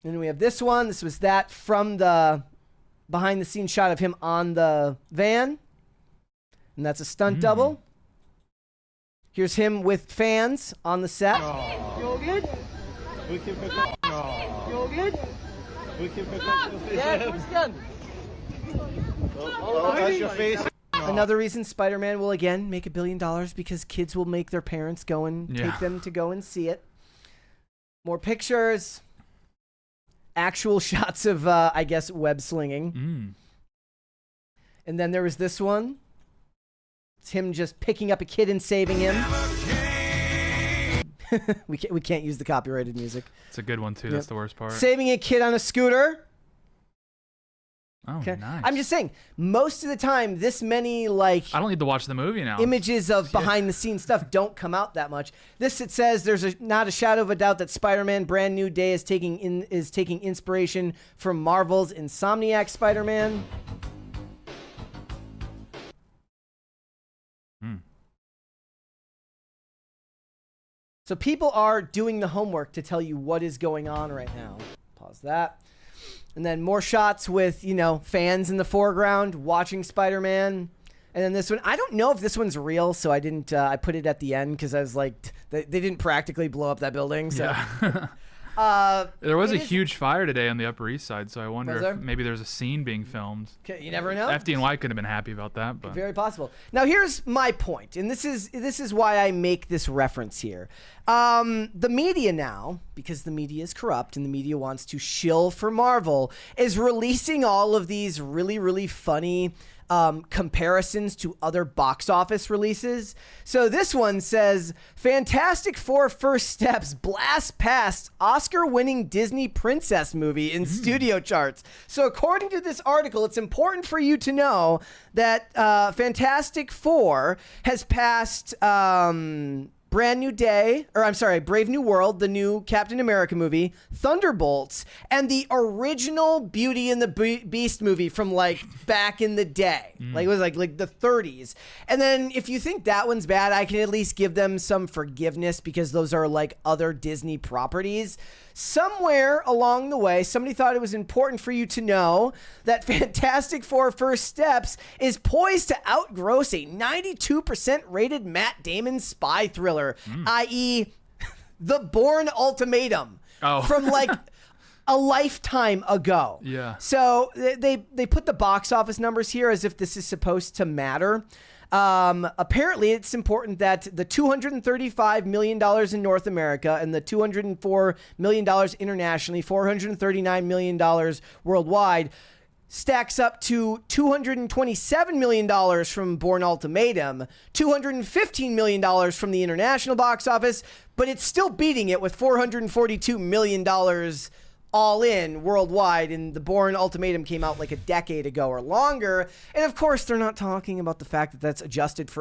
S1: And then we have this one. This was that from the behind the scenes shot of him on the van. And that's a stunt double. Here's him with fans on the set.
S7: You all good?
S3: We can pick up.
S7: You all good?
S3: We can pick up your face.
S7: Yeah, what's good?
S3: How's your face?
S1: Another reason Spider-Man will again make $1 billion because kids will make their parents go and take them to go and see it. More pictures. Actual shots of, I guess, web slinging. And then there was this one. It's him just picking up a kid and saving him. we can't use the copyrighted music.
S2: It's a good one, too. That's the worst part.
S1: Saving a kid on a scooter.
S2: Oh,
S1: Okay?
S2: nice.
S1: I'm just saying, most of the time, this many like
S2: I don't need to watch the movie now.
S1: images of behind the scenes stuff don't come out that much. This, it says, there's not a shadow of a doubt that Spider-Man Brand New Day is taking inspiration from Marvel's Insomniac Spider-Man. So people are doing the homework to tell you what is going on right now. Pause that. And then more shots with, fans in the foreground watching Spider-Man. And then this one, I don't know if this one's real, so I didn't, I put it at the end because I was like, they didn't practically blow up that building. So.
S2: Yeah. There was a huge fire today on the Upper East Side, so I wonder if maybe there's a scene being filmed.
S1: Okay, you never know.
S2: FDNY could have been happy about that, but
S1: very possible. Now here's my point, and this is why I make this reference here. The media now, because the media is corrupt and the media wants to shill for Marvel, is releasing all of these really, really funny comparisons to other box office releases. So this one says, Fantastic Four First Steps blasts past Oscar-winning Disney princess movie in studio charts. So according to this article, it's important for you to know that Fantastic Four has passed Brave New World, the new Captain America movie, Thunderbolts, and the original Beauty and the Beast movie from like back in the day. Like it was like the 30s. And then if you think that one's bad, I can at least give them some forgiveness because those are like other Disney properties. Somewhere along the way, somebody thought it was important for you to know that Fantastic Four First Steps is poised to outgross a 92% rated Matt Damon spy thriller, i.e. The Bourne Ultimatum from like a lifetime ago.
S2: Yeah.
S1: So they put the box office numbers here as if this is supposed to matter. Apparently it's important that the $235 million in North America and the $204 million internationally, $439 million worldwide, stacks up to $227 million from Bourne Ultimatum, $215 million from the international box office, but it's still beating it with $442 million all in worldwide, and the Bourne Ultimatum came out like a decade ago or longer. And of course, they're not talking about the fact that that's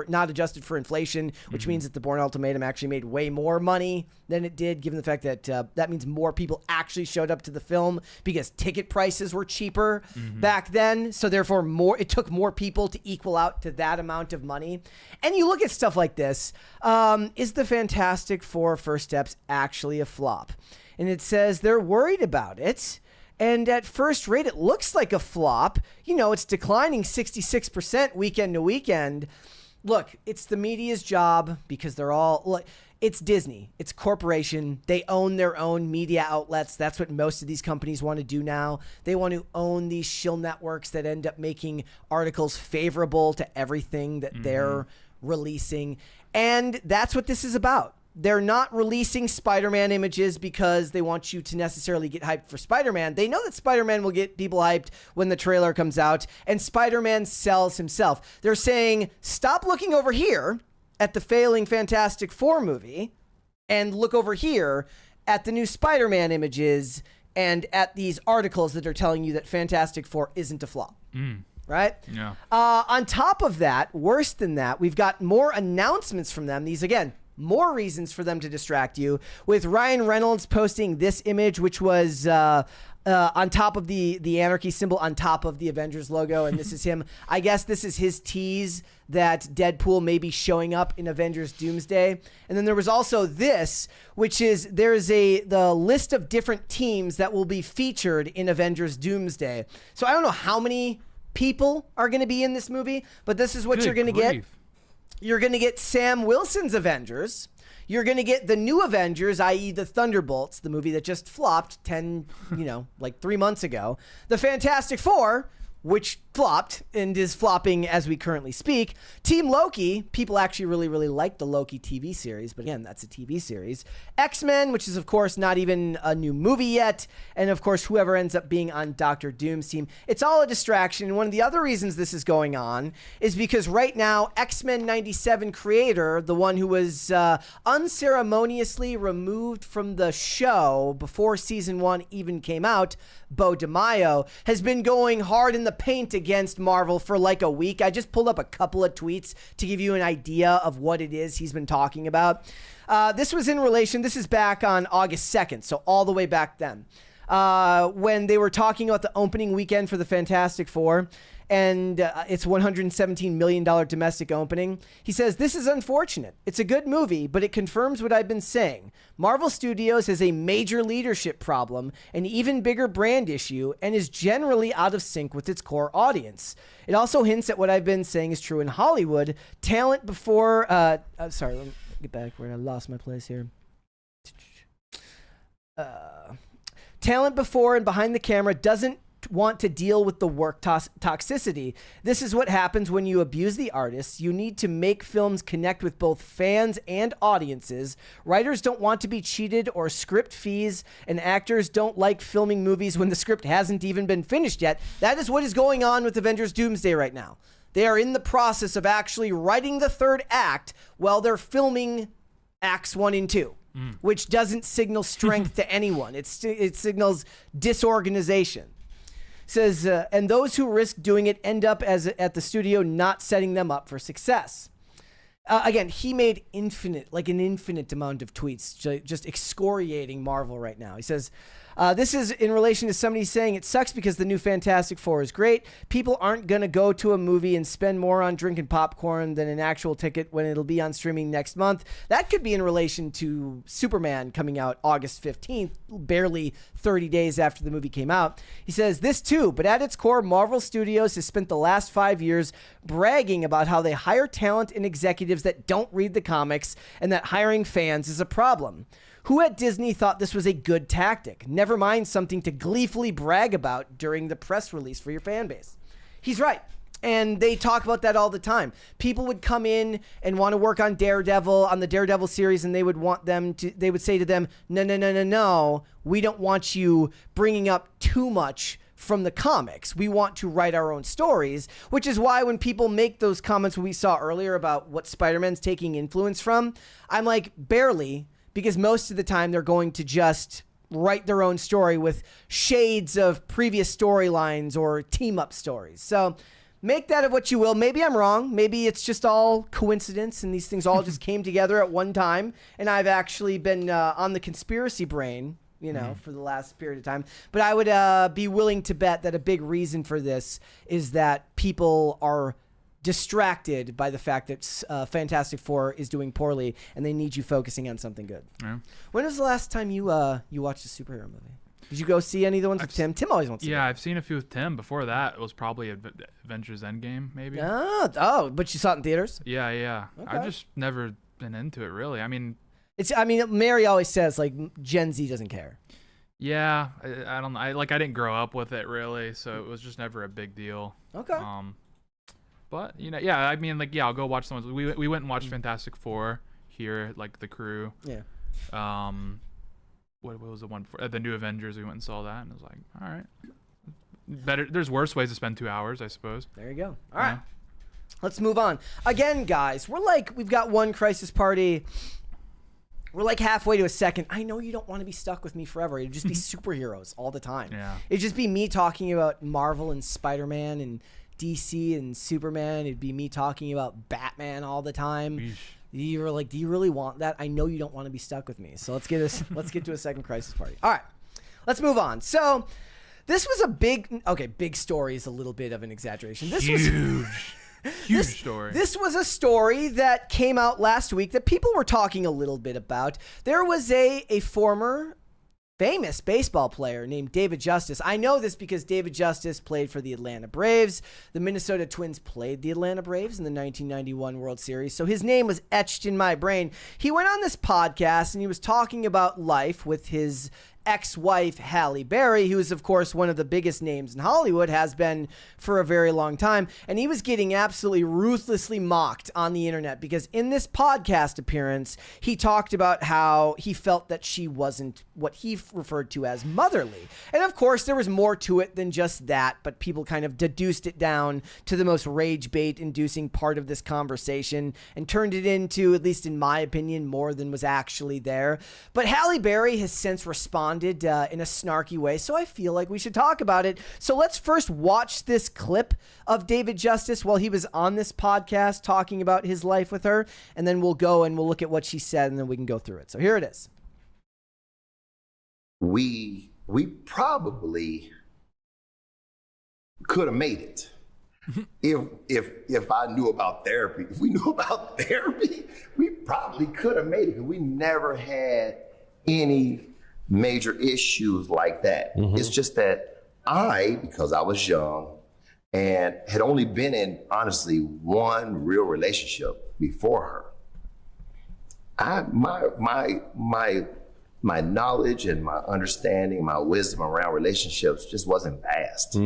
S1: not adjusted for inflation, which means that the Bourne Ultimatum actually made way more money than it did, given the fact that that means more people actually showed up to the film because ticket prices were cheaper back then. So therefore, it took more people to equal out to that amount of money. And you look at stuff like this. Is the Fantastic Four First Steps actually a flop? And it says they're worried about it. And at first rate, it looks like a flop. It's declining 66% weekend to weekend. Look, it's the media's job because it's Disney. It's a corporation. They own their own media outlets. That's what most of these companies want to do now. They want to own these shill networks that end up making articles favorable to everything that they're releasing. And that's what this is about. They're not releasing Spider-Man images because they want you to necessarily get hyped for Spider-Man. They know that Spider-Man will get people hyped when the trailer comes out, and Spider-Man sells himself. They're saying, stop looking over here at the failing Fantastic Four movie and look over here at the new Spider-Man images and at these articles that are telling you that Fantastic Four isn't a flop. Right?
S2: Yeah.
S1: On top of that, worse than that, we've got more announcements from them. These, again, more reasons for them to distract you, with Ryan Reynolds posting this image, which was on top of the anarchy symbol on top of the Avengers logo. And this is him. I guess this is his tease that Deadpool may be showing up in Avengers Doomsday. And then there was also this, which is there's the list of different teams that will be featured in Avengers Doomsday. So I don't know how many people are going to be in this movie, but this is what you're going to get. You're going to get Sam Wilson's Avengers. You're going to get the new Avengers, i.e. the Thunderbolts, the movie that just flopped 3 months ago. The Fantastic Four, which flopped and is flopping as we currently speak. Team Loki, people actually really, really like the Loki TV series, but again, that's a TV series. X-Men, which is, of course, not even a new movie yet. And, of course, whoever ends up being on Dr. Doom's team. It's all a distraction. And one of the other reasons this is going on is because right now, X-Men 97 creator, the one who was unceremoniously removed from the show before season 1 even came out, Bo DeMaio, has been going hard in the paint against Marvel for like a week. I just pulled up a couple of tweets to give you an idea of what it is he's been talking about. This is back on August 2nd, so all the way back then, when they were talking about the opening weekend for the Fantastic Four, and it's $117 million domestic opening. He says, "This is unfortunate. It's a good movie, but it confirms what I've been saying. Marvel Studios has a major leadership problem, an even bigger brand issue, and is generally out of sync with its core audience. It also hints at what I've been saying is true in Hollywood. Talent before..." sorry, let me get back where I lost my place here. Talent before and behind the camera doesn't want to deal with the work toxicity. This is what happens when you abuse the artists. You need to make films connect with both fans and audiences. Writers don't want to be cheated or script fees, and actors don't like filming movies when the script hasn't even been finished yet. That is what is going on with Avengers Doomsday right now. They are in the process of actually writing the third act while they're filming acts 1 and 2. Which doesn't signal strength to anyone. It signals disorganization. Says, and those who risk doing it end up at the studio not setting them up for success. Again, he made an infinite amount of tweets just excoriating Marvel right now. He says, this is in relation to somebody saying it sucks because the new Fantastic Four is great. People aren't going to go to a movie and spend more on drinking popcorn than an actual ticket when it'll be on streaming next month. That could be in relation to Superman coming out August 15th, barely 30 days after the movie came out. He says, this too, but at its core, Marvel Studios has spent the last 5 years bragging about how they hire talent and executives that don't read the comics and that hiring fans is a problem. Who at Disney thought this was a good tactic? Never mind something to gleefully brag about during the press release for your fan base. He's right. And they talk about that all the time. People would come in and want to work on the Daredevil series, and they would say to them, no, we don't want you bringing up too much from the comics. We want to write our own stories, which is why when people make those comments we saw earlier about what Spider-Man's taking influence from, I'm like, barely, because most of the time they're going to just write their own story with shades of previous storylines or team-up stories. So make that of what you will. Maybe I'm wrong. Maybe it's just all coincidence and these things all just came together at one time, and I've actually been on the conspiracy brain, for the last period of time. But I would be willing to bet that a big reason for this is that people are distracted by the fact that Fantastic Four is doing poorly, and they need you focusing on something good. Yeah. When was the last time you watched a superhero movie? Did you go see any of the ones with Tim? Tim always wants to.
S2: Yeah, I've seen a few with Tim. Before that, it was probably Avengers Endgame, maybe.
S1: Oh, but you saw it in theaters?
S2: Yeah.
S1: Okay.
S2: I've just never been into it, really. I mean,
S1: Mary always says, like, Gen Z doesn't care.
S2: Yeah, I don't know. I didn't grow up with it, really, so it was just never a big deal.
S1: Okay.
S2: But, I'll go watch someone. We went and watched Fantastic Four here, like, the crew.
S1: Yeah.
S2: What was the one for the new Avengers? We went and saw that, and it was like, all right, better. There's worse ways to spend 2 hours, I suppose.
S1: There you go. All right, let's move on. Again, guys, we've got one crisis party. We're like halfway to a second. I know you don't want to be stuck with me forever. It'd just be superheroes all the time. Yeah. It'd just be me talking about Marvel and Spider-Man and DC and Superman. It'd be me talking about Batman all the time. Eesh. You were like, do you really want that? I know you don't want to be stuck with me. So let's get to a second crisis party. All right, let's move on. So this was big story is a little bit of an exaggeration. This was huge story. This was a story that came out last week that people were talking a little bit about. There was a former famous baseball player named David Justice. I know this because David Justice played for the Atlanta Braves. The Minnesota Twins played the Atlanta Braves in the 1991 World Series, so his name was etched in my brain. He went on this podcast and he was talking about life with his ex-wife Halle Berry, who is of course one of the biggest names in Hollywood, has been for a very long time, and he was getting absolutely ruthlessly mocked on the internet because in this podcast appearance he talked about how he felt that she wasn't what he referred to as motherly, and of course there was more to it than just that, but people kind of deduced it down to the most rage bait inducing part of this conversation and turned it into, at least in my opinion, more than was actually there. But Halle Berry has since responded responded in a snarky way, so I feel like we should talk about it. So let's first watch this clip of David Justice while he was on this podcast talking about his life with her, and then we'll go and we'll look at what she said, and then we can go through it. So here it is.
S9: We probably could have made it if I knew about therapy. If we knew about therapy, we probably could have made it, because we never had any major issues like that. It's just that because I was young and had only been in, honestly, one real relationship before her, my knowledge and my understanding, my wisdom around relationships just wasn't vast.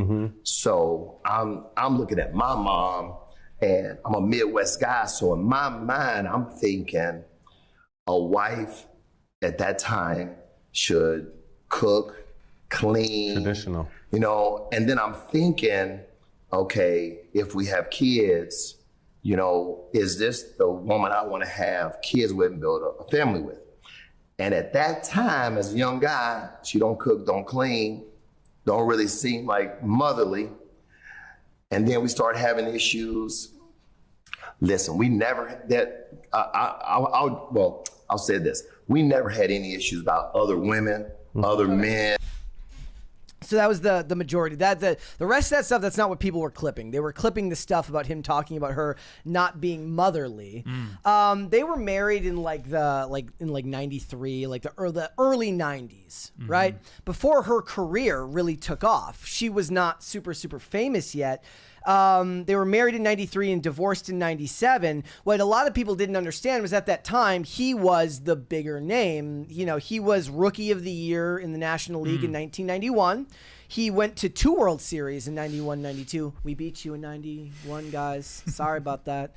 S9: So I'm looking at my mom, and I'm a Midwest guy. So in my mind, I'm thinking a wife at that time should cook, clean,
S10: traditional,
S9: and then I'm thinking, okay, if we have kids, is this the woman I want to have kids with and build a family with? And at that time, as a young guy, she don't cook, don't clean, don't really seem like motherly. And then we start having issues. Listen, we never, I'll say this. We never had any issues about other women, other men.
S1: So that was the majority. The rest of that stuff, that's not what people were clipping. They were clipping the stuff about him talking about her not being motherly. They were married in like 93, like the early 90s, right? Before her career really took off. She was not super famous yet. They were married in 93 and divorced in 97. What a lot of people didn't understand was at that time, he was the bigger name. He was Rookie of the Year in the National League in 1991. He went to 2 World Series in 91, 92. We beat you in 91, guys. Sorry about that.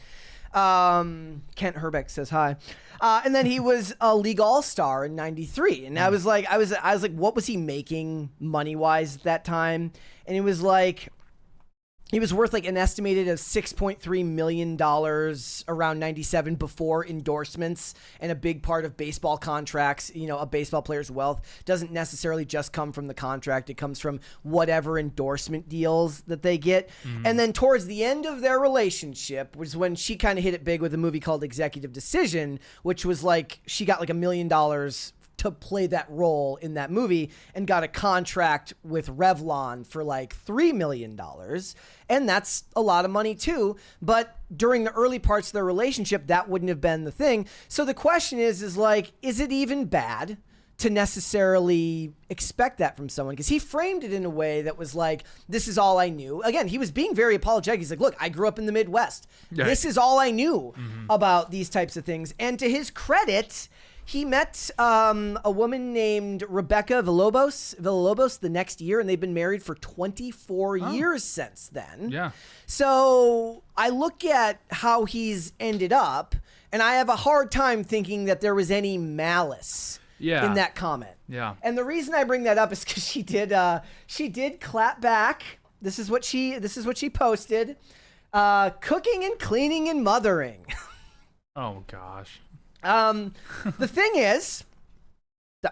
S1: Kent Herbeck says hi. And then he was a league all-star in 93. And I was like, what was he making money-wise at that time? And it was like, he was worth like an estimated of $6.3 million around 97 before endorsements, and a big part of baseball contracts, a baseball player's wealth doesn't necessarily just come from the contract. It comes from whatever endorsement deals that they get. And then towards the end of their relationship was when she kind of hit it big with a movie called Executive Decision, which was like, she got like $1 million to play that role in that movie, and got a contract with Revlon for like $3 million. And that's a lot of money too. But during the early parts of their relationship, that wouldn't have been the thing. So the question is it even bad to necessarily expect that from someone? Because he framed it in a way that was like, this is all I knew. Again, he was being very apologetic. He's like, look, I grew up in the Midwest. Yeah. This is all I knew about these types of things. And to his credit, he met a woman named Rebecca Villalobos the next year, and they've been married for 24 years since then. Yeah. So I look at how he's ended up, and I have a hard time thinking that there was any malice in that comment. Yeah. And the reason I bring that up is because she did clap back. This is what she posted. Cooking and cleaning and mothering.
S2: Oh gosh.
S1: The thing is,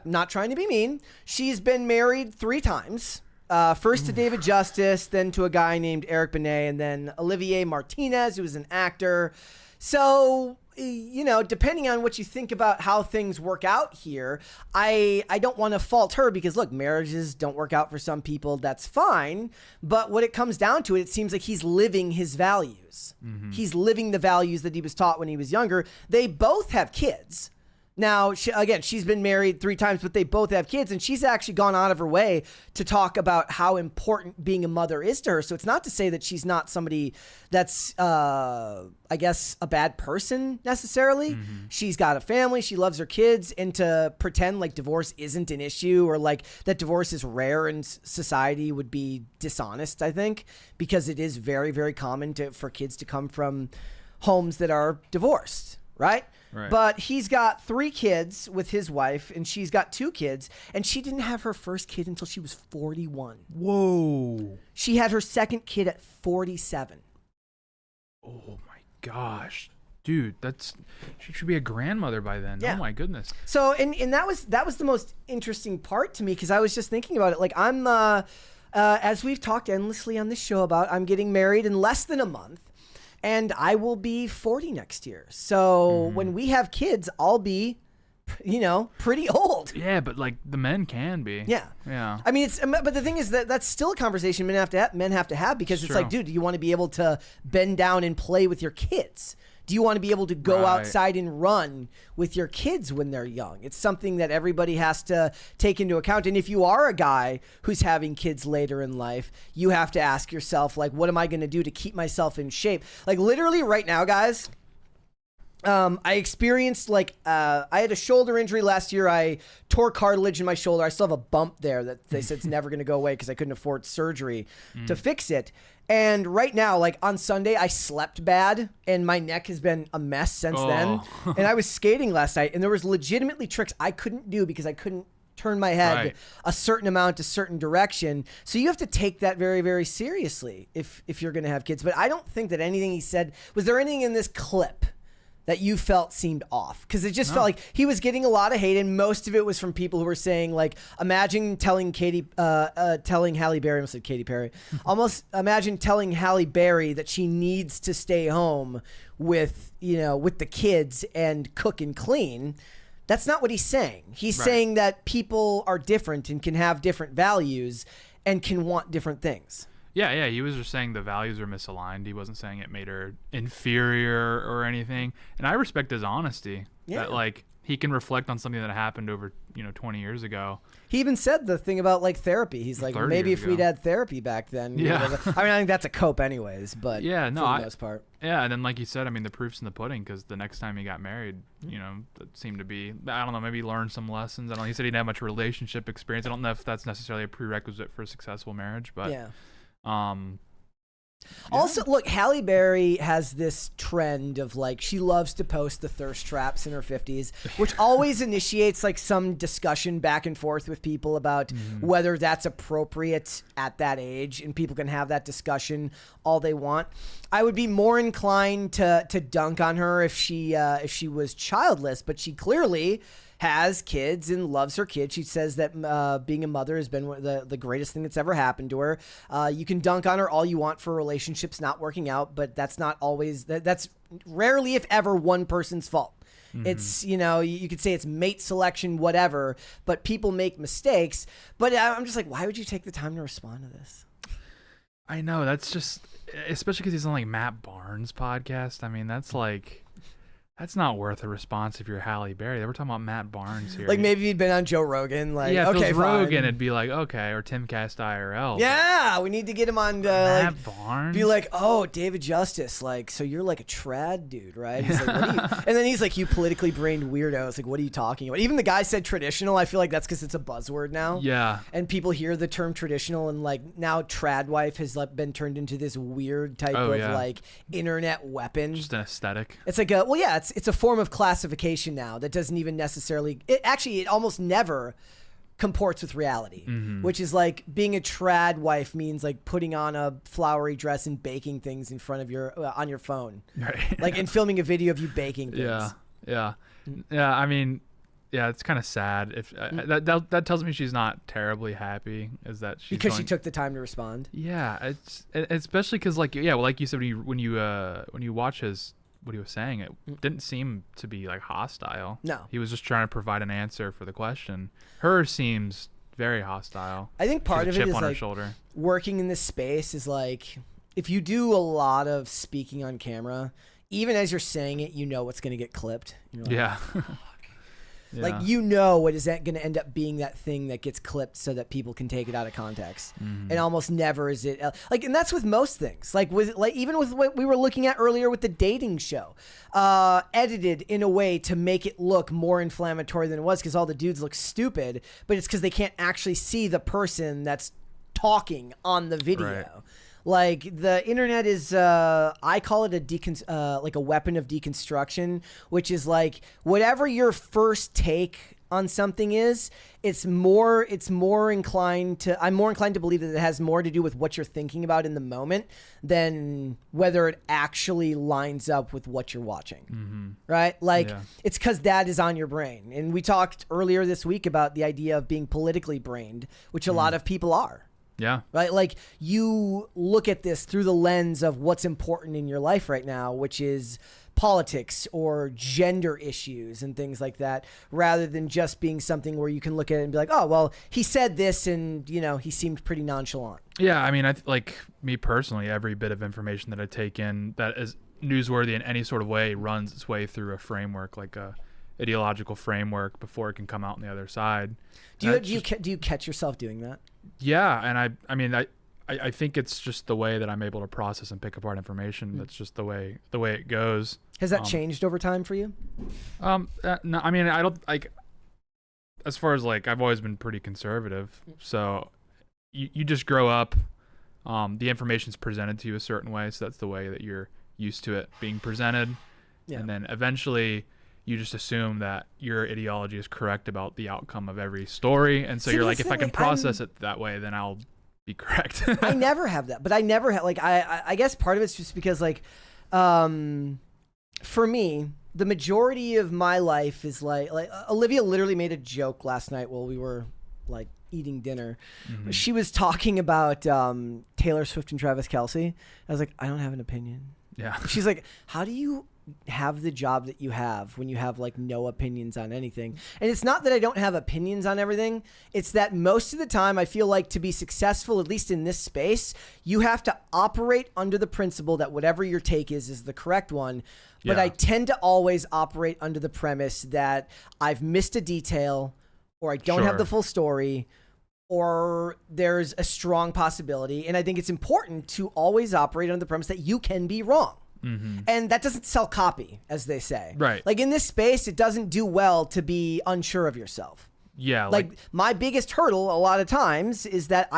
S1: not trying to be mean, she's been married 3 times. First to David Justice, then to a guy named Eric Benet, and then Olivier Martinez, who was an actor. So, depending on what you think about how things work out here, I don't want to fault her, because look, marriages don't work out for some people. That's fine. But what it comes down to, it seems like he's living his values. He's living the values that he was taught when he was younger. They both have kids. Now, she's been married 3 times, but they both have kids, and she's actually gone out of her way to talk about how important being a mother is to her. So it's not to say that she's not somebody that's, I guess, a bad person necessarily. She's got a family. She loves her kids. And to pretend like divorce isn't an issue, or like that divorce is rare in society, would be dishonest, I think, because it is very, very common for kids to come from homes that are divorced, right? Right. But he's got 3 kids with his wife, and she's got 2 kids, and she didn't have her first kid until she was 41.
S2: Whoa.
S1: She had her second kid at 47.
S2: Oh my gosh. Dude, she should be a grandmother by then.
S1: Yeah.
S2: Oh my goodness.
S1: So and that was the most interesting part to me, because I was just thinking about it. Like, I'm as we've talked endlessly on this show about, I'm getting married in less than a month, and I will be 40 next year. So when we have kids, I'll be, pretty old.
S2: Yeah, but like the men can be.
S1: Yeah.
S2: Yeah.
S1: I mean, but the thing is that's still a conversation men have to have, because it's like, dude, do you want to be able to bend down and play with your kids? Do you want to be able to go outside and run with your kids when they're young? It's something that everybody has to take into account. And if you are a guy who's having kids later in life, you have to ask yourself, like, what am I going to do to keep myself in shape? Like, literally right now, guys, I experienced I had a shoulder injury last year. I tore cartilage in my shoulder. I still have a bump there that they said it's never going to go away because I couldn't afford surgery to fix it. And right now, like on Sunday, I slept bad and my neck has been a mess since then. And I was skating last night and there was legitimately tricks I couldn't do because I couldn't turn my head a certain amount, a certain direction. So you have to take that very, very seriously if you're going to have kids. But I don't think that anything he said, was there anything in this clip that you felt seemed off? Because it just felt like he was getting a lot of hate, and most of it was from people who were saying, like, imagine telling Halle Berry, I almost said Katy Perry, almost imagine telling Halle Berry that she needs to stay home with the kids and cook and clean. That's not what he's saying. He's saying that people are different and can have different values and can want different things.
S2: Yeah, he was just saying the values are misaligned. He wasn't saying it made her inferior or anything. And I respect his honesty. Yeah. That, like, he can reflect on something that happened over, 20 years ago.
S1: He even said the thing about, like, therapy. He's like, maybe if we'd had therapy back then.
S2: Yeah.
S1: I mean, I think that's a cope anyways, but for the most part.
S2: Yeah, and then like you said, I mean, the proof's in the pudding, because the next time he got married, it seemed to be, I don't know, maybe he learned some lessons. I don't know. He said he didn't have much relationship experience. I don't know if that's necessarily a prerequisite for a successful marriage, but... Yeah.
S1: Also, look, Halle Berry has this trend of, like, she loves to post the thirst traps in her 50s, which always initiates, like, some discussion back and forth with people about whether that's appropriate at that age, and people can have that discussion all they want. I would be more inclined to dunk on her if she was childless, but she clearly has kids and loves her kids. She says that being a mother has been the greatest thing that's ever happened to her. You can dunk on her all you want for relationships not working out, but that's not always, that's rarely, if ever, one person's fault. It's, you could say it's mate selection, whatever, but people make mistakes. But I'm just like, why would you take the time to respond to this?
S2: I know, that's just, especially because he's on, like, Matt Barnes' podcast. I mean, that's like... That's not worth a response if you're Halle Berry. We're talking about Matt Barnes here.
S1: Like, maybe he'd been on Joe Rogan. Like,
S2: yeah, if
S1: okay,
S2: it was Rogan, it'd be like, okay, or Timcast IRL.
S1: Yeah, we need to get him on.
S2: Matt Barnes.
S1: Be like, oh, David Justice. Like, so you're like a trad dude, right? He's like, what are you? And then he's like, you politically brained weirdo. It's like, what are you talking about? Even the guy said traditional. I feel like that's because it's a buzzword now.
S2: Yeah.
S1: And people hear the term traditional, and like now trad wife has been turned into this weird type of like internet weapon.
S2: Just an aesthetic.
S1: It's like it's a form of classification now that doesn't even necessarily, it almost never comports with reality, which is like being a trad wife means like putting on a flowery dress and baking things in front of your on your phone, right? Like, and filming a video of you baking things.
S2: Yeah. I mean, yeah, it's kind of sad. If that tells me she's not terribly happy, is that she's
S1: because she took the time to respond.
S2: Yeah, it's especially because like like you said, when you watch what he was saying, it didn't seem to be like hostile.
S1: No,
S2: he was just trying to provide an answer for the question. Her seems very hostile.
S1: I think part of it is
S2: on
S1: like
S2: her shoulder. Working
S1: in this space is like, if you do a lot of speaking on camera, even as you're saying it, you know what's going to get clipped. You're like,
S2: yeah.
S1: Yeah. Like, what is that going to end up being, that thing that gets clipped so that people can take it out of context. And almost never is it like, and that's with most things, even with what we were looking at earlier with the dating show, edited in a way to make it look more inflammatory than it was, because all the dudes look stupid, but it's because they can't actually see the person that's talking on the video. Right. Like, the internet is, I call it like a weapon of deconstruction, which is like whatever your first take on something is, I'm more inclined to believe that it has more to do with what you're thinking about in the moment than whether it actually lines up with what you're watching. Right? Like, it's because that is on your brain. And we talked earlier this week about the idea of being politically brained, which a lot of people are.
S2: Yeah.
S1: Right? Like, you look at this through the lens of what's important in your life right now, which is politics or gender issues and things like that, rather than just being something where you can look at it and be like, oh, well, he said this and, he seemed pretty nonchalant.
S2: Yeah, I mean, like me personally, every bit of information that I take in that is newsworthy in any sort of way runs its way through a framework, like a ideological framework, before it can come out on the other side.
S1: Do you catch yourself doing that?
S2: Yeah, and I think it's just the way that I'm able to process and pick apart information. That's just the way it goes.
S1: Has that changed over time for you?
S2: No, I mean, I don't like. As far as like, I've always been pretty conservative, so you just grow up. The information's presented to you a certain way, so that's the way that you're used to it being presented, and then eventually you just assume that your ideology is correct about the outcome of every story, and so you're like, if I can process it that way, then I'll be correct.
S1: I never have that, but I never have, like, I guess part of it's just because, like, for me, the majority of my life is like Olivia literally made a joke last night while we were like eating dinner. She was talking about Taylor Swift and Travis Kelce. I was like, I don't have an opinion.
S2: Yeah.
S1: She's like, how do you have the job that you have when you have like no opinions on anything? And it's not that I don't have opinions on everything. It's that most of the time I feel like to be successful, at least in this space, you have to operate under the principle that whatever your take is the correct one. But I tend to always operate under the premise that I've missed a detail, or I don't have the full story, or there's a strong possibility. And I think it's important to always operate under the premise that you can be wrong. And that doesn't sell copy, as they say.
S2: Right.
S1: Like in this space, it doesn't do well to be unsure of yourself.
S2: Yeah.
S1: Like my biggest hurdle a lot of times is that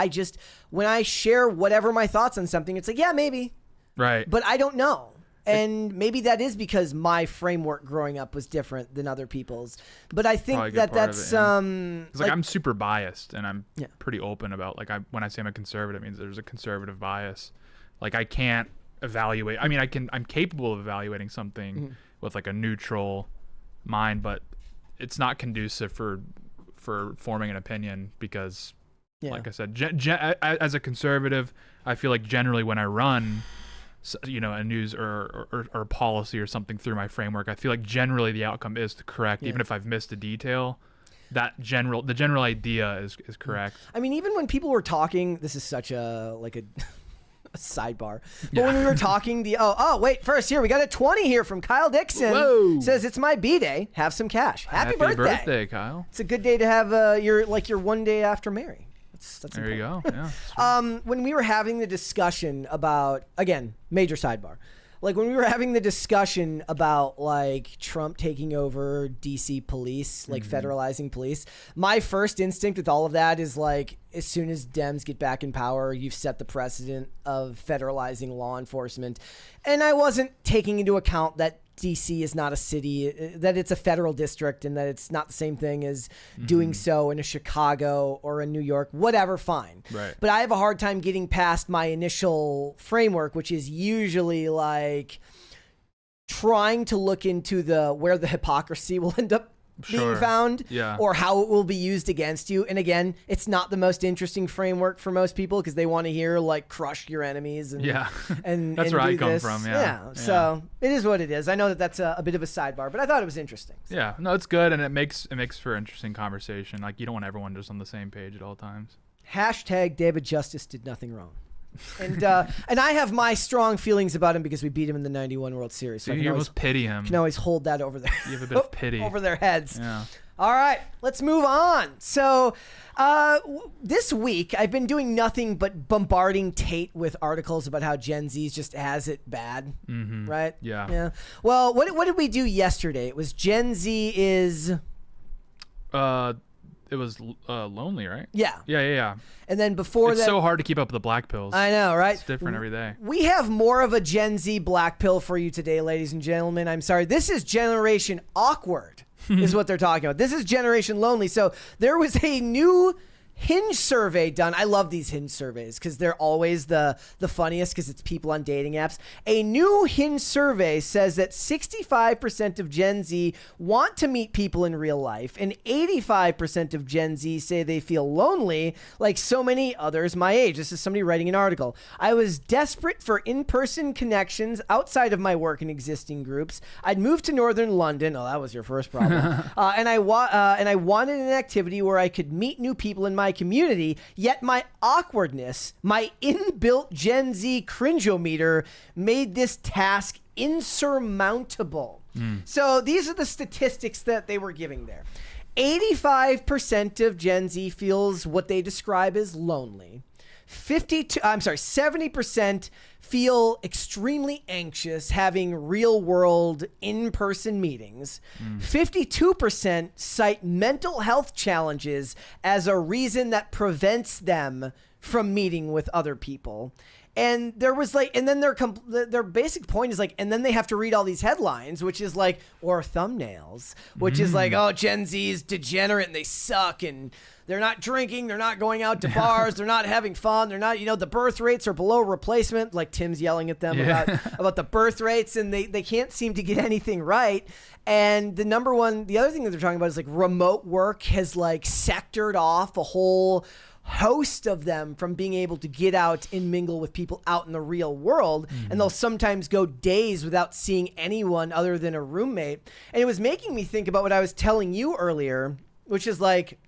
S1: when I share whatever my thoughts on something, it's like, yeah, maybe.
S2: Right.
S1: But I don't know. And maybe that is because my framework growing up was different than other people's. But I think that's
S2: like I'm super biased, and I'm pretty open about, like, when I say I'm a conservative, it means there's a conservative bias. Like, I can't evaluate. I mean, I'm capable of evaluating something with like a neutral mind, but it's not conducive for forming an opinion because, like I said, as a conservative, I feel like generally when I run, a news or policy or something through my framework, I feel like generally the outcome is correct, even if I've missed a detail. The general idea is correct.
S1: I mean, even when people were talking, this is such a sidebar. But when we were talking, wait, first here, we got a 20 here from Kyle Dixon.
S2: Whoa.
S1: Says, it's my B-day. Have some cash. Happy birthday,
S2: Kyle.
S1: It's a good day to have your one day after Mary. That's
S2: there
S1: important.
S2: You go. Yeah.
S1: When we were having the discussion about, again, major sidebar, like when we were having the discussion about like Trump taking over DC police, like federalizing police, my first instinct with all of that is like, as soon as Dems get back in power, you've set the precedent of federalizing law enforcement. And I wasn't taking into account that DC is not a city, that it's a federal district, and that it's not the same thing as doing so in a Chicago or a New York, whatever, fine.
S2: Right.
S1: But I have a hard time getting past my initial framework, which is usually like trying to look into where the hypocrisy will end up being found, or how it will be used against you. And again, it's not the most interesting framework for most people because they want to hear like crush your enemies and and
S2: that's
S1: and
S2: where
S1: do
S2: I come
S1: this.
S2: from.
S1: So it is what it is. I know that that's a bit of a sidebar, but I thought it was interesting. So.
S2: Yeah, no, it's good, and it makes for interesting conversation. Like, you don't want everyone just on the same page at all times.
S1: # David Justice did nothing wrong. And I have my strong feelings about him because we beat him in the '91 World Series. So
S2: you almost pity him.
S1: Can always hold that over there.
S2: You have a bit of pity
S1: over their heads.
S2: Yeah.
S1: All right, let's move on. So this week I've been doing nothing but bombarding Tate with articles about how Gen Z just has it bad, right?
S2: Yeah.
S1: Well, what did we do yesterday? It was Gen Z is.
S2: It was lonely, right?
S1: Yeah.
S2: Yeah.
S1: And then before
S2: it's
S1: that,
S2: so hard to keep up with the black pills.
S1: I know, right?
S2: It's different every day.
S1: We have more of a Gen Z black pill for you today, ladies and gentlemen. I'm sorry. This is Generation Awkward. is what they're talking about. This is Generation Lonely. So there was a new Hinge survey done. I love these Hinge surveys because they're always the funniest because it's people on dating apps. A new Hinge survey says that 65% of Gen Z want to meet people in real life, and 85% of Gen Z say they feel lonely like so many others my age. This is somebody writing an article. I was desperate for in-person connections outside of my work and existing groups. I'd moved to northern London. Oh, that was your first problem. And I wanted an activity where I could meet new people in my community, yet my awkwardness, my inbuilt Gen Z cringeometer made this task insurmountable. So these are the statistics that they were giving there. 85% of Gen Z feels what they describe as lonely. 70% feel extremely anxious having real world in-person meetings. 52% cite mental health challenges as a reason that prevents them from meeting with other people. And there was like, and then their basic point is like, and then they have to read all these headlines, which is like, or thumbnails, which is like, oh, Gen Z is degenerate and they suck and they're not drinking, they're not going out to bars, they're not having fun, they're not, the birth rates are below replacement. Like Tim's yelling at them about the birth rates, and they can't seem to get anything right. And the other thing that they're talking about is like remote work has like sectored off a whole host of them from being able to get out and mingle with people out in the real world. And they'll sometimes go days without seeing anyone other than a roommate. And it was making me think about what I was telling you earlier, which is like,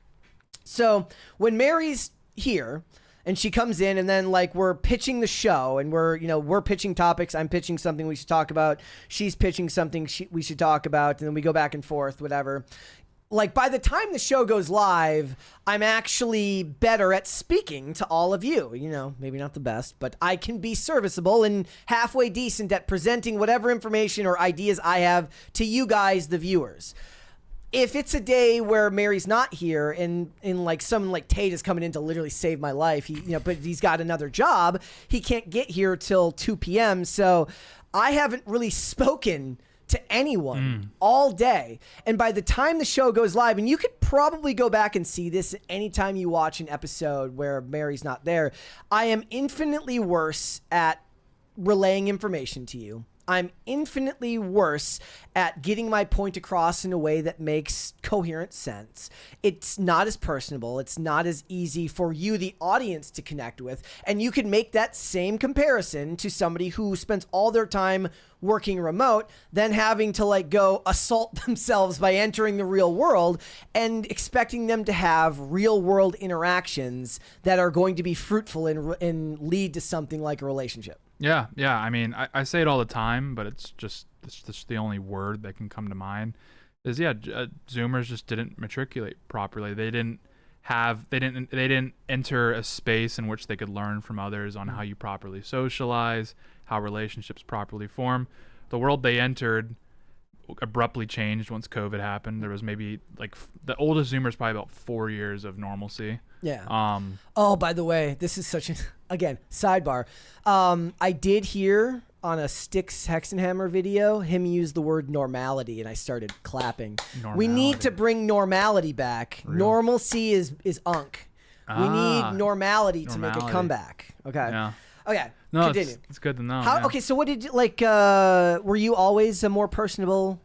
S1: so when Mary's here and she comes in and then like we're pitching the show and we're pitching topics. I'm pitching something we should talk about. She's pitching something we should talk about. And then we go back and forth, whatever. Like by the time the show goes live, I'm actually better at speaking to all of you. Maybe not the best, but I can be serviceable and halfway decent at presenting whatever information or ideas I have to you guys, the viewers. If it's a day where Mary's not here and like someone like Tate is coming in to literally save my life, but he's got another job, he can't get here till 2 p.m. So I haven't really spoken to anyone all day. And by the time the show goes live, and you could probably go back and see this anytime you watch an episode where Mary's not there, I am infinitely worse at relaying information to you. I'm infinitely worse at getting my point across in a way that makes coherent sense. It's not as personable. It's not as easy for you, the audience, to connect with. And you can make that same comparison to somebody who spends all their time working remote, then having to like go assault themselves by entering the real world and expecting them to have real world interactions that are going to be fruitful and lead to something like a relationship.
S2: Yeah. I mean, I say it all the time, but it's just the only word that can come to mind. Is Zoomers just didn't matriculate properly. They didn't enter a space in which they could learn from others on how you properly socialize, how relationships properly form. The world they entered abruptly changed once COVID happened. There was maybe like the oldest Zoomers probably about 4 years of normalcy.
S1: Yeah. Oh, by the way, this is such again, sidebar. I did hear on a Styx Hexenhammer video him use the word normality, and I started clapping. We need to bring normality back. Normalcy is unk. We need normality to make a comeback. Okay.
S2: Yeah.
S1: Okay.
S2: No,
S1: continue.
S2: it's good to know.
S1: Okay, so what did you like? Were you always a more personable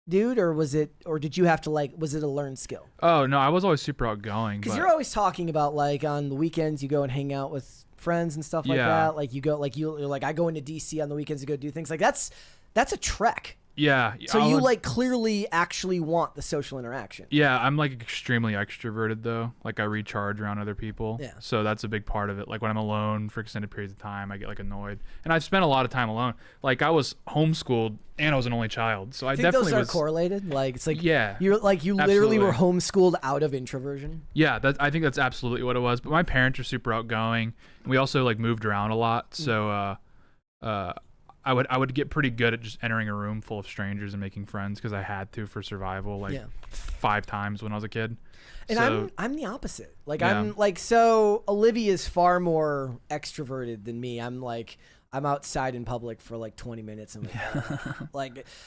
S1: dude, or did you have to was it a learned skill?
S2: Oh no, I was always super outgoing.
S1: Because you're always talking about like on the weekends you go and hang out with friends and stuff like that. Like you go, you're like, I go into DC on the weekends to go do things like that's a trek.
S2: Yeah.
S1: So you like clearly actually want the social interaction.
S2: Yeah, I'm like extremely extroverted though. Like I recharge around other people.
S1: Yeah.
S2: So that's a big part of it. Like when I'm alone for extended periods of time, I get like annoyed. And I've spent a lot of time alone. Like I was homeschooled and I was an only child. So I definitely
S1: those are correlated. Like it's like
S2: yeah,
S1: you literally were homeschooled out of introversion.
S2: Yeah, I think that's absolutely what it was. But my parents are super outgoing. And we also like moved around a lot. So I would get pretty good at just entering a room full of strangers and making friends because I had to for survival, like 5 times when I was a kid.
S1: And
S2: so,
S1: I'm the opposite. Like
S2: Yeah.
S1: I'm like, so Olivia's far more extroverted than me. I'm outside in public for like 20 minutes and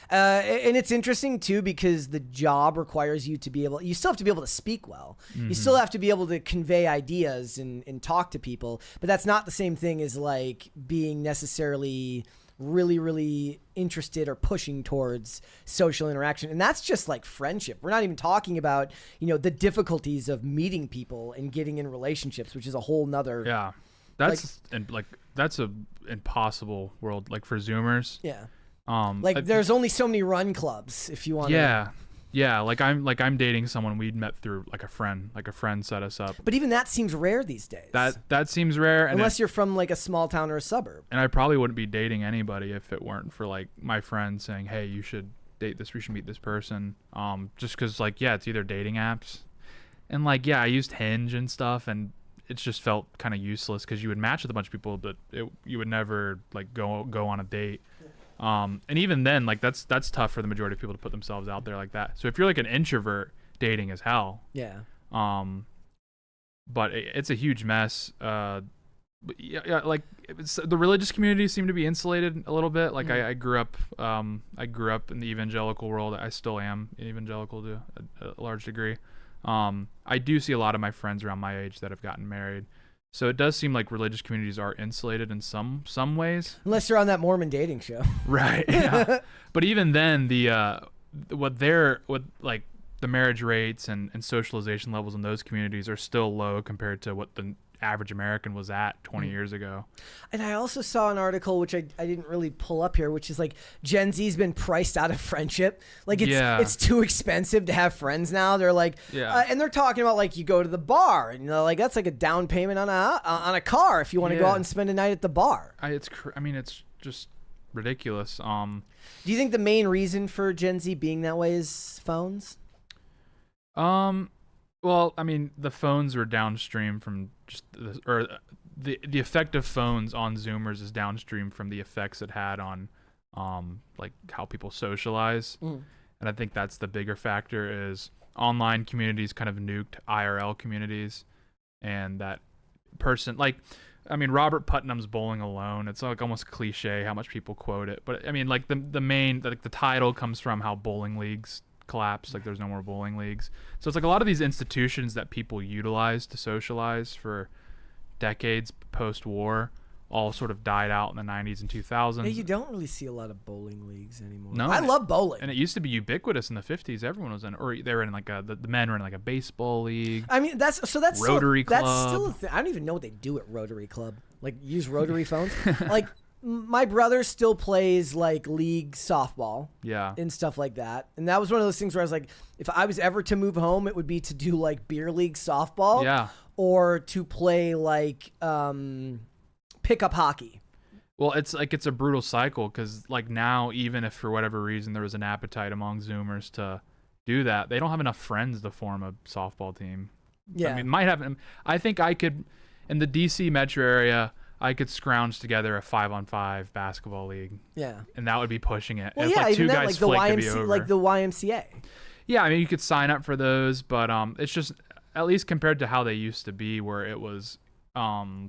S1: and it's interesting too because the job requires you you still have to be able to speak well. You still have to be able to convey ideas and talk to people, but that's not the same thing as like being necessarily really, really interested or pushing towards social interaction. And that's just like friendship. We're not even talking about, the difficulties of meeting people and getting in relationships, which is a whole nother.
S2: Yeah. That's that's a impossible world, like for Zoomers.
S1: Yeah.
S2: Like
S1: there's only so many run clubs if you want to.
S2: Yeah, like I'm dating someone we'd met through like a friend set us up.
S1: But even that seems rare these days.
S2: That seems rare,
S1: unless you're from like a small town or a suburb.
S2: And I probably wouldn't be dating anybody if it weren't for like my friend saying, "Hey, you should date this. We should meet this person." Just because like it's either dating apps, and like I used Hinge and stuff, and it just felt kind of useless because you would match with a bunch of people, but you would never like go on a date. And even then, like that's tough for the majority of people to put themselves out there like that. So if you're like an introvert, dating is hell.
S1: Yeah.
S2: But it's a huge mess. Like the religious communities seem to be insulated a little bit. Like I grew up in the evangelical world. I still am evangelical to a large degree. I do see a lot of my friends around my age that have gotten married. So it does seem like religious communities are insulated in some ways.
S1: Unless you're on that Mormon dating show.
S2: Right. Yeah. But even then, what the marriage rates and socialization levels in those communities are still low compared to what the average American was at 20 years ago. And
S1: I also saw an article, which I didn't really pull up here, which is like Gen Z's been priced out of friendship. Like it's too expensive to have friends now. They're like, and they're talking about like you go to the bar and like that's like a down payment on a car if you want to go out and spend a night at the bar.
S2: It's just ridiculous.
S1: Do you think the main reason for Gen Z being that way is phones?
S2: Well, I mean, the phones were downstream from just the effect of phones on Zoomers is downstream from the effects it had on like how people socialize. And I think that's the bigger factor is online communities kind of nuked IRL communities, and that person like I mean Robert Putnam's Bowling Alone. It's like almost cliche how much people quote it, but I mean like the main like the title comes from how bowling leagues collapse, like there's no more bowling leagues. So it's like a lot of these institutions that people utilize to socialize for decades post-war all sort of died out in the 90s and 2000s.
S1: Yeah, you don't really see a lot of bowling leagues anymore.
S2: No,
S1: I love bowling.
S2: And it used to be ubiquitous in the 50s. Everyone was in, or they were in like the men were in like a baseball league.
S1: I mean, that's
S2: Rotary Club.
S1: That's still a thing. I don't even know what they do at Rotary Club. Like use rotary phones. Like my brother still plays like league softball, and stuff like that. And that was one of those things where I was like, if I was ever to move home, it would be to do like beer league softball, or to play like pickup hockey.
S2: Well, it's a brutal cycle because like now, even if for whatever reason there was an appetite among Zoomers to do that, they don't have enough friends to form a softball team.
S1: Yeah,
S2: I mean, might have. I think I could in the DC metro area. I could scrounge together a 5-on-5 basketball league. Yeah. And that would be pushing it.
S1: Well,
S2: if like two guys
S1: like
S2: flick, it'd be over.
S1: Like the YMCA.
S2: Yeah, I mean, you could sign up for those, but it's just, at least compared to how they used to be, where it was, a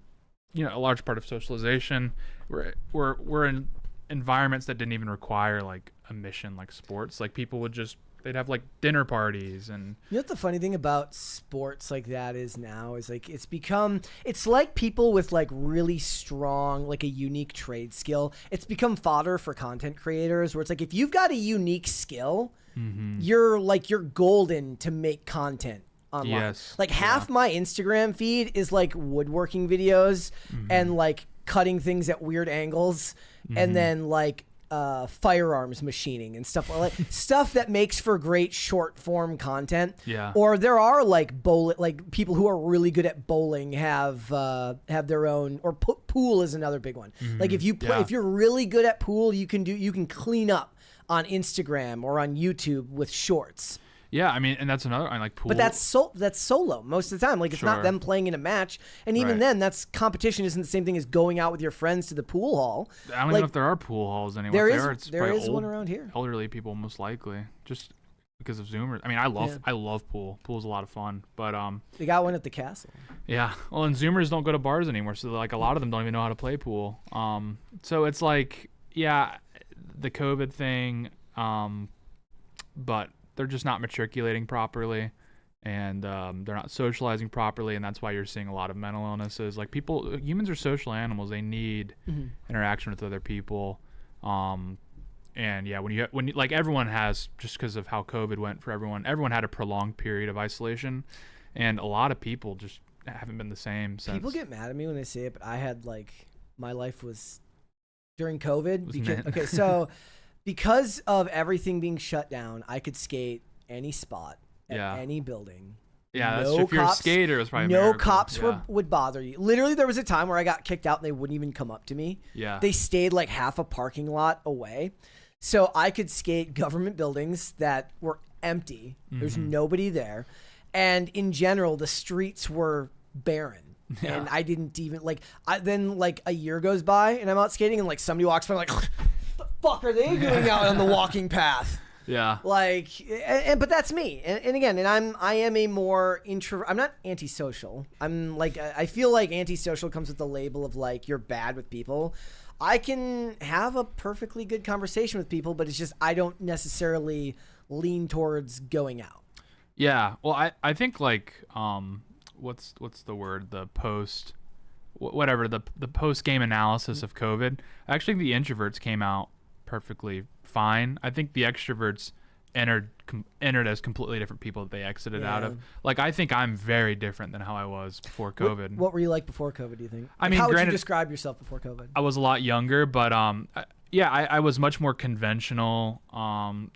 S2: large part of socialization, we're in environments that didn't even require, like, a mission, like sports. Like, people would just, they'd have like dinner parties and
S1: you know what the funny thing about sports like that is now is like it's like people with like really strong like a unique trade skill. It's become fodder for content creators where it's like if you've got a unique skill, you're golden to make content online.
S2: Yes.
S1: Like half my Instagram feed is like woodworking videos and like cutting things at weird angles and then like firearms machining and stuff like stuff that makes for great short form content.
S2: Yeah.
S1: Or there are like people who are really good at bowling have their own, or pool is another big one. Like if you play, if you're really good at pool, you can clean up on Instagram or on YouTube with shorts.
S2: Yeah, I mean, and that's another. I like pool.
S1: But that's solo most of the time. Like it's not
S2: Sure.
S1: them playing in a match, and even
S2: Right.
S1: then, that's competition. Isn't the same thing as going out with your friends to the pool hall.
S2: I don't even know if there are pool halls anymore.
S1: There
S2: If
S1: is.
S2: it's
S1: There
S2: probably
S1: is one around here.
S2: Elderly people, most likely, just because of Zoomers. I mean, I love pool. Pool's a lot of fun, but
S1: They got one at the castle.
S2: yeah. Well, and Zoomers don't go to bars anymore, so like a lot of them don't even know how to play pool. So it's like, yeah, the COVID thing, but they're just not matriculating properly, and they're not socializing properly, and that's why you're seeing a lot of mental illnesses. Like humans are social animals. They need interaction with other people. And yeah, when you like everyone has, just because of how COVID went for everyone had a prolonged period of isolation, and a lot of people just haven't been the same since.
S1: People get mad at me when they say it, but I had my life was during COVID. So because of everything being shut down, I could skate any spot at any building.
S2: Yeah,
S1: no
S2: if you're a
S1: cops,
S2: skater, it's probably a
S1: no
S2: miracle.
S1: cops would bother you. Literally, there was a time where I got kicked out and they wouldn't even come up to me.
S2: Yeah,
S1: they stayed like half a parking lot away, so I could skate government buildings that were empty. There's nobody there, and in general, the streets were barren.
S2: Yeah.
S1: And I didn't even then a year goes by and I'm out skating and somebody walks by, I'm like, what the fuck are they doing out on the walking path?
S2: Yeah.
S1: But that's me. And again, I am a more introvert. I'm not antisocial. I'm I feel like antisocial comes with the label of you're bad with people. I can have a perfectly good conversation with people, but it's just I don't necessarily lean towards going out.
S2: Yeah. Well, I think what's the word? The post game analysis of COVID. I actually think the introverts came out perfectly fine. I think the extroverts entered as completely different people that they exited out of. I think I'm very different than how I was before COVID.
S1: What were you like before COVID, do you think?
S2: I mean,
S1: how would
S2: granted,
S1: you describe yourself before COVID?
S2: I was a lot younger, but I was much more conventional. I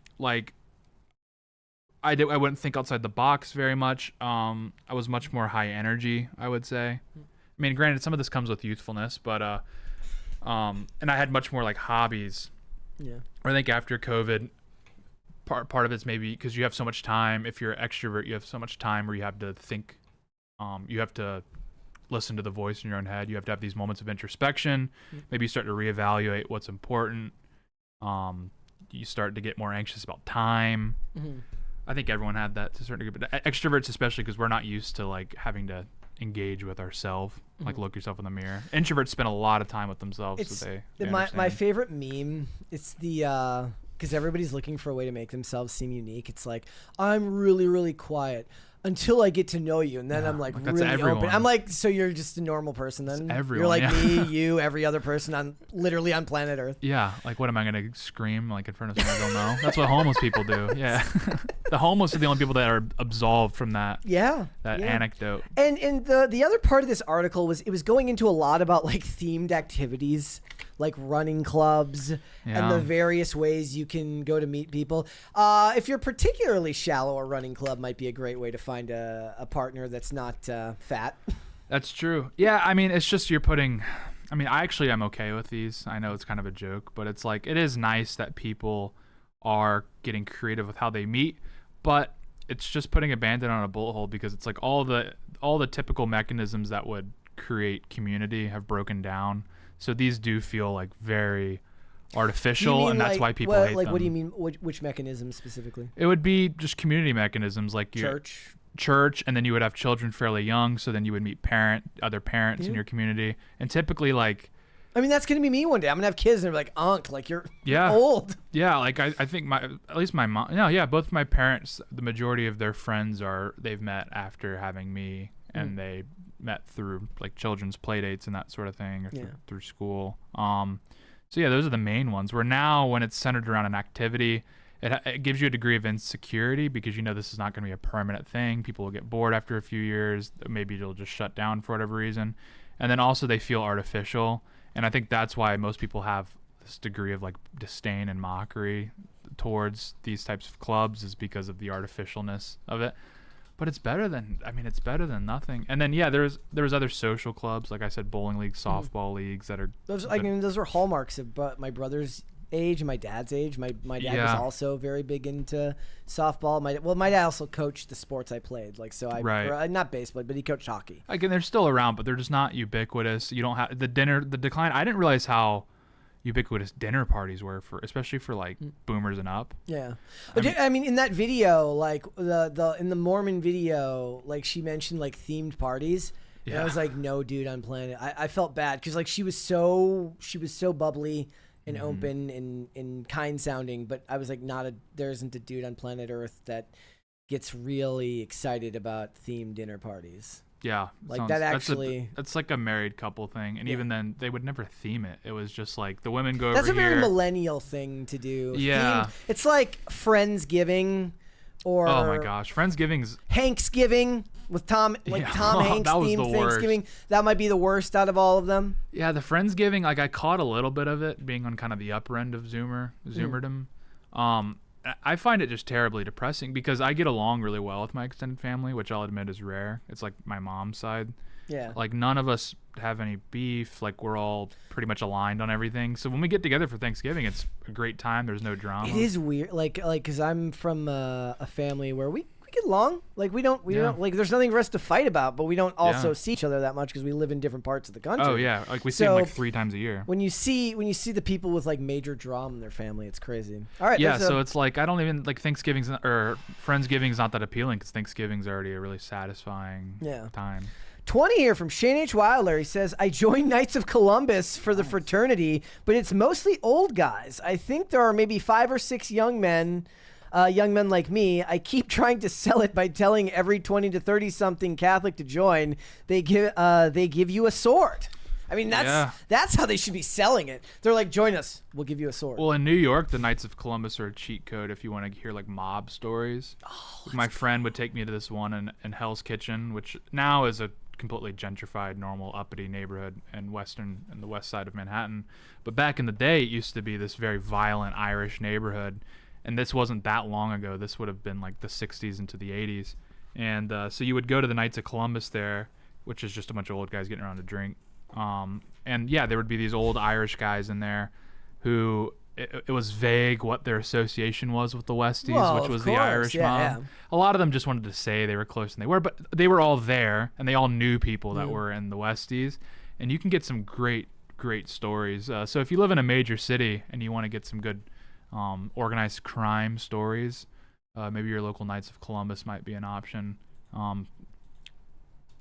S2: wouldn't think outside the box very much. I was much more high energy, I would say. I mean, granted, some of this comes with youthfulness, but and I had much more hobbies.
S1: Yeah.
S2: I think after COVID, part of it's maybe because you have so much time. If you're an extrovert, you have so much time where you have to think. You have to listen to the voice in your own head. You have to have these moments of introspection. Maybe you start to reevaluate what's important. You start to get more anxious about time. I think everyone had that to a certain degree, but extroverts especially, because we're not used to having to engage with ourselves, look yourself in the mirror. Introverts spend a lot of time with themselves.
S1: My favorite meme. It's the because everybody's looking for a way to make themselves seem unique. It's I'm really, really quiet until I get to know you, and then I'm really
S2: everyone.
S1: open. I'm so you're just a normal person then?
S2: It's everyone,
S1: You're me, you, every other person on planet Earth.
S2: Yeah, what am I gonna scream in front of someone I don't know? That's what homeless people do. Yeah, the homeless are the only people that are absolved from that. Anecdote.
S1: And the other part of this article was it was going into a lot about themed activities, like running clubs and the various ways you can go to meet people. If you're particularly shallow, a running club might be a great way to find a partner that's not fat.
S2: That's true. Yeah, I mean, it's just you're putting... I mean, I'm okay with these. I know it's kind of a joke, but it's it is nice that people are getting creative with how they meet, but it's just putting a Band-Aid on a bullet hole, because it's all the typical mechanisms that would create community have broken down. So these do feel very artificial, and that's why people hate them.
S1: What do you mean? Which mechanisms specifically?
S2: It would be just community mechanisms, church, and then you would have children fairly young, so then you would meet other parents in your community, and typically
S1: I mean, that's gonna be me one day. I'm gonna have kids, and they're like, "Unc, you're old."
S2: Yeah, I think at least my mom. Yeah, both my parents. The majority of their friends they've met after having me, and they met through children's play dates and that sort of thing, or through school. So yeah, those are the main ones. Where now, when it's centered around an activity, it gives you a degree of insecurity, because this is not going to be a permanent thing. People will get bored after a few years. Maybe it'll just shut down for whatever reason. And then also they feel artificial. And I think that's why most people have this degree of disdain and mockery towards these types of clubs, is because of the artificialness of it. But it's better than nothing. And then there was other social clubs, like I said, bowling leagues, softball leagues that are
S1: those. Those were hallmarks of my brother's age and my dad's age. My dad was
S2: Yeah.
S1: also very big into softball. My dad also coached the sports I played. Like so,
S2: Right.
S1: or, not baseball, but he coached hockey.
S2: Again, they're still around, but they're just not ubiquitous. You don't have the decline. I didn't realize how ubiquitous dinner parties were especially for like boomers and up.
S1: Yeah, I mean, in that video, like in the Mormon video, like she mentioned like themed parties. And I was like, no, dude, I'm planning. I felt bad because like she was so bubbly and open and kind sounding, but I was like, there isn't a dude on planet Earth that gets really excited about themed dinner parties.
S2: Yeah,
S1: Like that actually.
S2: That's like a married couple thing, and even then they would never theme it. It was just like the women go
S1: That's
S2: over
S1: a very
S2: here.
S1: millennial thing to do.
S2: Yeah.
S1: Themed. It's like Friendsgiving or
S2: Oh my gosh, Friendsgiving's
S1: Hanksgiving with Tom
S2: Yeah.
S1: Hanks
S2: That was
S1: themed
S2: the worst.
S1: Thanksgiving. That might be the worst out of all of them.
S2: Yeah, the Friendsgiving, like I caught a little bit of it being on kind of the upper end of Zoomerdom. I find it just terribly depressing because I get along really well with my extended family, which I'll admit is rare. It's like my mom's side.
S1: Yeah.
S2: Like none of us have any beef. Like we're all pretty much aligned on everything. So when we get together for Thanksgiving, it's a great time. There's no drama.
S1: It is weird, like, because I'm from a family where we get along. Like we don't like. There's nothing for us to fight about, but we don't also see each other that much because we live in different parts of the country.
S2: Oh yeah, like we see them like 3 times a year.
S1: When you see the people with like major drama in their family, it's crazy. All right.
S2: Yeah, so it's like I don't even like Thanksgiving's or Friendsgiving's not that appealing because Thanksgiving's already a really satisfying time.
S1: 20 here from Shane H. Wilder. He says, I joined Knights of Columbus for the fraternity, but it's mostly old guys. I think there are maybe 5 or 6 young men like me. I keep trying to sell it by telling every 20 to 30 something Catholic to join. They give you a sword. I mean, that's how they should be selling it. They're like, join us. We'll give you a sword.
S2: Well, in New York, the Knights of Columbus are a cheat code if you want to hear like mob stories. My friend would take me to this one in Hell's Kitchen, which now is a completely gentrified, normal, uppity neighborhood in the west side of Manhattan. But back in the day, it used to be this very violent Irish neighborhood. And this wasn't that long ago. This would have been like the 60s into the 80s. And so you would go to the Knights of Columbus there, which is just a bunch of old guys getting around to drink. And yeah, there would be these old Irish guys in there who it was vague what their association was with the Westies, which was the Irish mob.
S1: Yeah.
S2: A lot of them just wanted to say they were closer than they were, but they were all there, and they all knew people that were in the Westies. And you can get some great stories. So if you live in a major city and you want to get some good organized crime stories, maybe your local Knights of Columbus might be an option.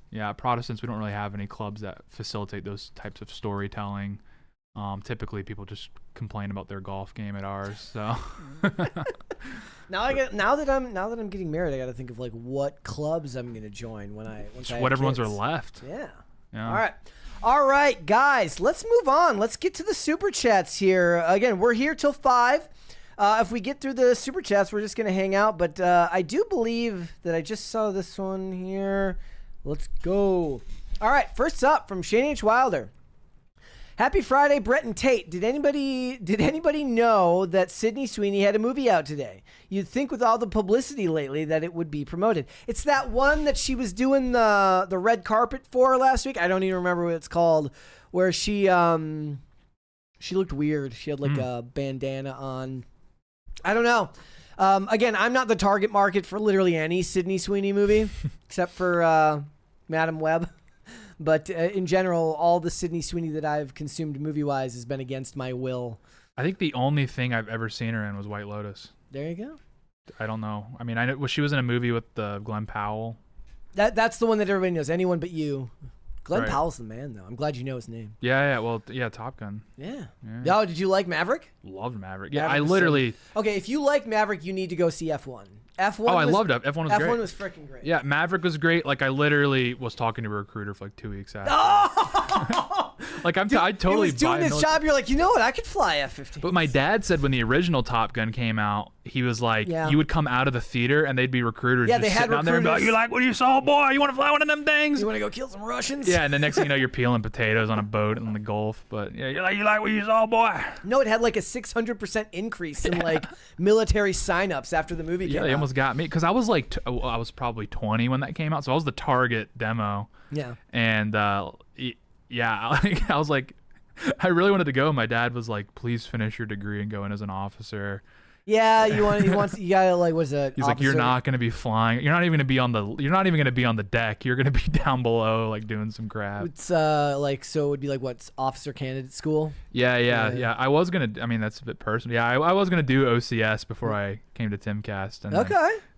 S2: Yeah, Protestants, we don't really have any clubs that facilitate those types of storytelling. Typically, people just complain about their golf game at ours. So
S1: now that I'm getting married, I got to think of like what clubs I'm gonna join once I have
S2: whatever ones are
S1: kids.
S2: left.
S1: Yeah. All right, guys, let's move on. Let's get to the super chats here. Again, we're here till 5. If we get through the super chats, we're just gonna hang out. But I do believe that I just saw this one here. Let's go. All right, first up from Shane H. Wilder. Happy Friday, Brett and Tate. Did anybody know that Sydney Sweeney had a movie out today? You'd think with all the publicity lately that it would be promoted. It's that one that she was doing the red carpet for last week. I don't even remember what it's called. Where she looked weird. She had like a bandana on. I don't know. Again, I'm not the target market for literally any Sydney Sweeney movie except for Madam Web. But in general, all the Sydney Sweeney that I've consumed movie-wise has been against my will.
S2: I think the only thing I've ever seen her in was White Lotus.
S1: There you go.
S2: I don't know. I mean, I know she was in a movie with Glenn Powell.
S1: That's the one that everybody knows. Anyone but you. Glenn
S2: Right.
S1: Powell's the man, though. I'm glad you know his name.
S2: Yeah. Well, yeah, Top Gun.
S1: Yeah. Oh, did you like Maverick?
S2: Loved Maverick. Yeah,
S1: Maverick
S2: I
S1: was
S2: literally.
S1: Okay, if you like Maverick, you need to go see F1. F1.
S2: I loved it. F1 was great.
S1: F1 was freaking great.
S2: Yeah, Maverick was great. Like I literally was talking to a recruiter for like 2 weeks after. Like I totally
S1: He was doing his job. You're like, you know what? I could fly F-15.
S2: But my dad said when the original Top Gun came out, he was like, you would come out of the theater and they'd be recruiters just sitting out there and be like, you like what you saw, boy? You want to fly one of them things?
S1: You want to go kill some Russians?
S2: Yeah, and the next thing you know, you're peeling potatoes on a boat in the Gulf. But yeah, you like what you saw, boy?
S1: No, it had like a 600% increase in like military signups after the movie came out.
S2: Yeah, they almost got me because I was like, I was probably 20 when that came out, so I was the target demo.
S1: Yeah.
S2: And yeah, I was like, I really wanted to go. My dad was like, "Please finish your degree and go in as an officer."
S1: Yeah, you gotta like was a.
S2: He's like, "You're not gonna be flying. You're not even gonna be on the. You're not even gonna be on the deck. You're gonna be down below, like doing some crap."
S1: It's like so it would be like what's officer candidate school.
S2: Yeah. I was gonna. I mean, that's a bit personal. Yeah, I was gonna do OCS before I came to Timcast, and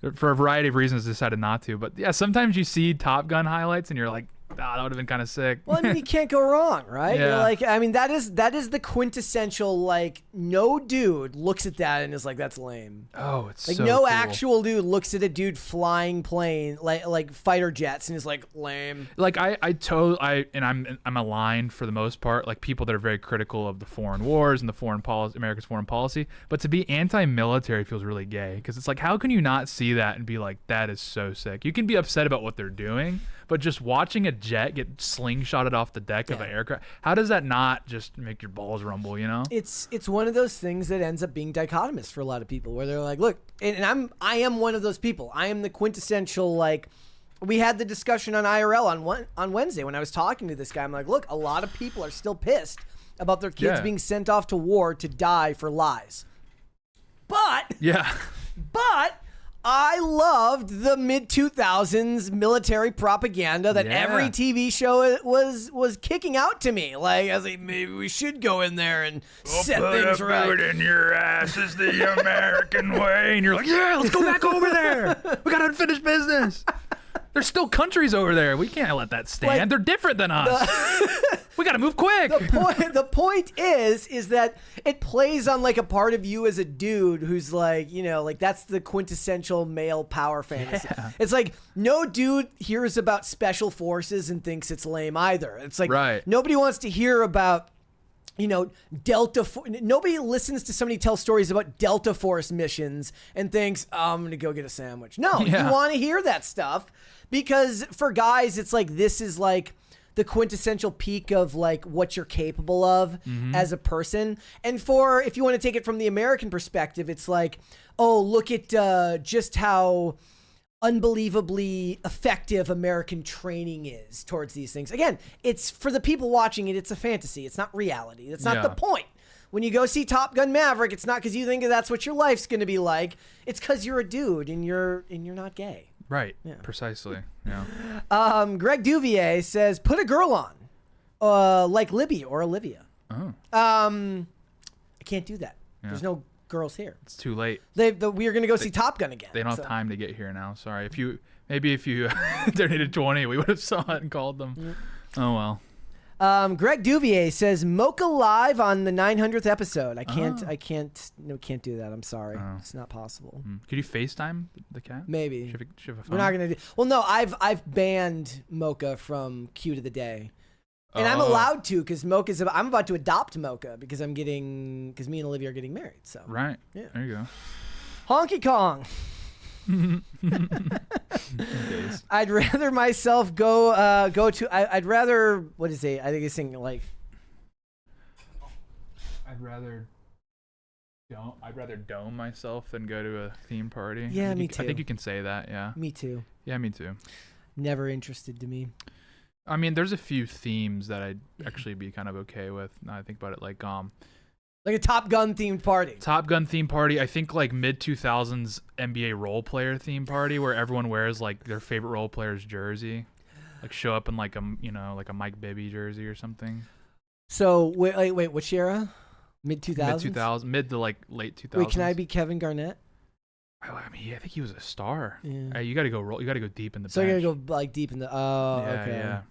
S2: then, for a variety of reasons, decided not to. But yeah, sometimes you see Top Gun highlights, and you're like, that would have been kind of sick.
S1: Well, I mean, you can't go wrong, right?
S2: Yeah.
S1: You're like, I mean, that is the quintessential, like, no dude looks at that and is like, that's lame.
S2: Oh, it's
S1: like
S2: so
S1: no
S2: cool.
S1: actual dude looks at a dude flying plane like fighter jets and is like, lame.
S2: Like I'm aligned for the most part. Like people that are very critical of the foreign wars and the foreign policy, America's foreign policy. But to be anti-military feels really gay because it's like, how can you not see that and be like, that is so sick? You can be upset about what they're doing, but just watching a jet get slingshotted off the deck of an aircraft, how does that not just make your balls rumble, you know?
S1: It's one of those things that ends up being dichotomous for a lot of people where they're like, look, and I am one of those people. I am the quintessential, like, we had the discussion on IRL on Wednesday when I was talking to this guy. I'm like, look, a lot of people are still pissed about their kids being sent off to war to die for lies. But I loved the mid-2000s military propaganda that every TV show was kicking out to me. Like, I was like, maybe we should go in there and set things right.
S2: Put in your ass is the American way. And you're like, yeah, let's go back over there. We got unfinished business. There's still countries over there. We can't let that stand.
S1: Like,
S2: they're different than us. We got to move quick.
S1: The point is that it plays on like a part of you as a dude who's like, you know, like that's the quintessential male power fantasy. Yeah. It's like no dude hears about special forces and thinks it's lame either. It's like nobody wants to hear about, you know, nobody listens to somebody tell stories about Delta Force missions and thinks, oh, I'm going to go get a sandwich. No, you want to hear that stuff because for guys, it's like, this is like the quintessential peak of like what you're capable of as a person. And for, if you want to take it from the American perspective, it's like, oh, look at just how unbelievably effective American training is towards these things. Again, it's for the people watching it, it's a fantasy. It's not reality. That's not the point. When you go see Top Gun Maverick, it's not because you think that's what your life's going to be like. It's because you're a dude and you're not gay.
S2: Right. Yeah. Precisely. Yeah.
S1: Greg Duvier says, put a girl on, like Libby or Olivia.
S2: Oh.
S1: I can't do that.
S2: Yeah.
S1: There's no girls here.
S2: It's too late.
S1: We are going to go see Top Gun again.
S2: They don't have time to get here now. Sorry. If you donated 20, we would have saw it and called them. Oh well.
S1: Greg Duvier says Mocha live on the 900th episode. I can't do that. I'm sorry. It's not possible.
S2: Could you FaceTime the cat?
S1: Maybe.
S2: Should have a phone?
S1: We're not gonna do. Well, no. I've banned Mocha from Q to the Day, and I'm allowed to because Mocha's. I'm about to adopt Mocha because me and Olivia are getting married. So
S2: right. Yeah. There you go.
S1: Honky Kong. I'd rather myself go to. I'd rather. What is it? I think he's saying like.
S2: I'd rather dome myself than go to a theme party.
S1: Yeah, me too.
S2: I think you can say that. Yeah.
S1: Me too.
S2: Yeah, me too.
S1: Never interested to me.
S2: I mean, there's a few themes that I'd actually be kind of okay with. Now I think about it, like
S1: a Top Gun themed party.
S2: Top Gun themed party. I think like mid 2000s NBA role player themed party where everyone wears like their favorite role player's jersey, like show up in like a Mike Bibby jersey or something.
S1: So wait, which era? Mid 2000s.
S2: Mid to like late 2000s.
S1: Wait, can I be Kevin Garnett?
S2: I mean, yeah, I think he was a star. Yeah. You got to go deep in the.
S1: So you got to go like deep in the. Oh,
S2: yeah,
S1: okay.
S2: Yeah.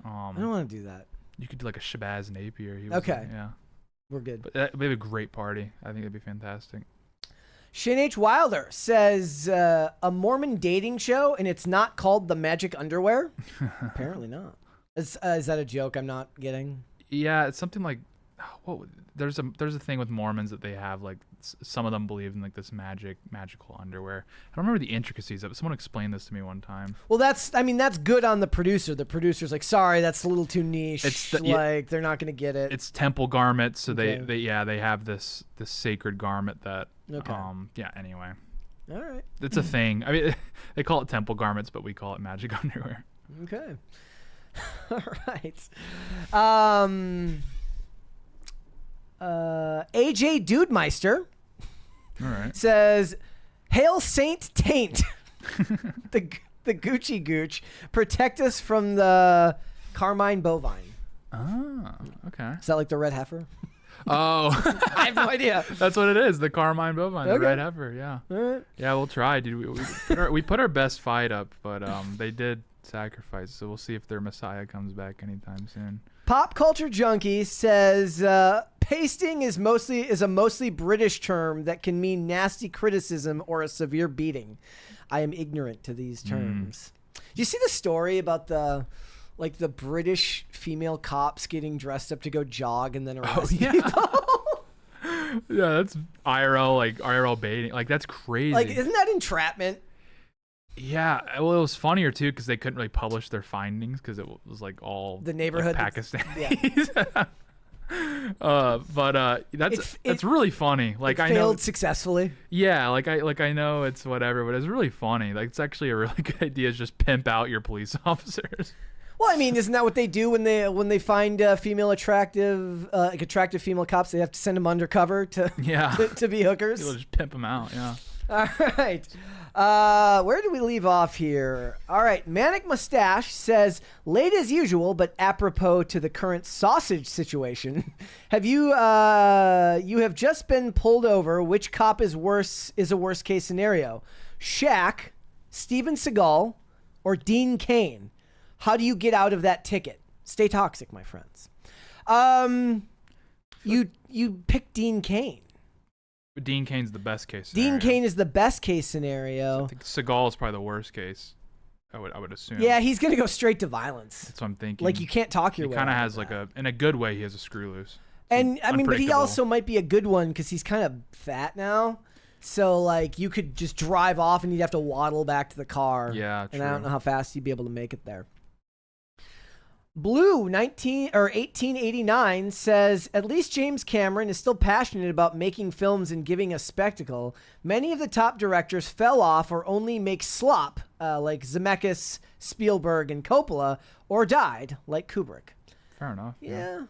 S1: I don't want to do that.
S2: You could do like a Shabazz Napier.
S1: Okay.
S2: Yeah.
S1: We're good.
S2: But that'd be a great party. I think it'd be fantastic.
S1: Shane H. Wilder says a Mormon dating show and it's not called The Magic Underwear. Apparently not. Is that a joke I'm not getting?
S2: Yeah, it's something like. There's a thing with Mormons that they have like some of them believe in like this magical underwear. I don't remember the intricacies of it. Someone explained this to me one time.
S1: Well, that's good on the producer. The producer's like, sorry, that's a little too niche. They're not gonna get it.
S2: It's temple garments, so they have this sacred garment that anyway.
S1: All right.
S2: It's a thing. I mean, they call it temple garments, but we call it magic underwear.
S1: Okay. All right. AJ Dudemeister
S2: All right.
S1: says, "Hail Saint Taint, the Gucci Gooch, protect us from the Carmine bovine."
S2: Oh, okay.
S1: Is that like the red heifer?
S2: Oh,
S1: I have no idea.
S2: that's what it is. The Carmine bovine, the
S1: Okay.
S2: red heifer. Yeah.
S1: All right.
S2: Yeah, we'll try, dude. We put our best fight up, but they did sacrifice. So we'll see if their Messiah comes back anytime soon.
S1: Pop Culture Junkie says, pasting is a mostly British term that can mean nasty criticism or a severe beating. I am ignorant to these terms. Do you see the story about the British female cops getting dressed up to go jog and then arrest people?
S2: Yeah, that's IRL baiting. Like, that's crazy.
S1: Like, isn't that entrapment?
S2: Yeah, well, it was funnier too because they couldn't really publish their findings because it was like all
S1: The neighborhood
S2: like,
S1: that's-
S2: Pakistanis. That's really funny. Like, I know
S1: Failed successfully.
S2: Yeah, like I know it's whatever, but it's really funny. Like, it's actually a really good idea is just pimp out your police officers.
S1: Well, I mean, isn't that what they do when they find attractive female cops? They have to send them undercover to to be hookers.
S2: People just pimp them out. Yeah.
S1: All right. Where do we leave off here? All right. Manic Mustache says, late as usual, but apropos to the current sausage situation, you have just been pulled over. Which cop is a worst case scenario? Shaq, Steven Seagal, or Dean Cain? How do you get out of that ticket? Stay toxic, my friends. You pick Dean Cain.
S2: But Dean Cain's the best case scenario.
S1: Dean Cain is the best case scenario.
S2: I think Seagal is probably the worst case. I would assume.
S1: Yeah, he's gonna go straight to violence.
S2: That's what I'm thinking.
S1: Like, you can't talk your way.
S2: He kind of
S1: out
S2: has like in a good way, he has a screw loose.
S1: And I mean, but he
S2: Unpredictable.
S1: also might be a good one because he's kind of fat now. So like, you could just drive off and you'd have to waddle back to the car.
S2: Yeah,
S1: And I don't
S2: true.
S1: know how fast you'd be able to make it there. Blue 1889 says, at least James Cameron is still passionate about making films and giving a spectacle. Many of the top directors fell off or only make slop, like Zemeckis, Spielberg, and Coppola, or died, like Kubrick.
S2: Fair enough.
S1: Yeah.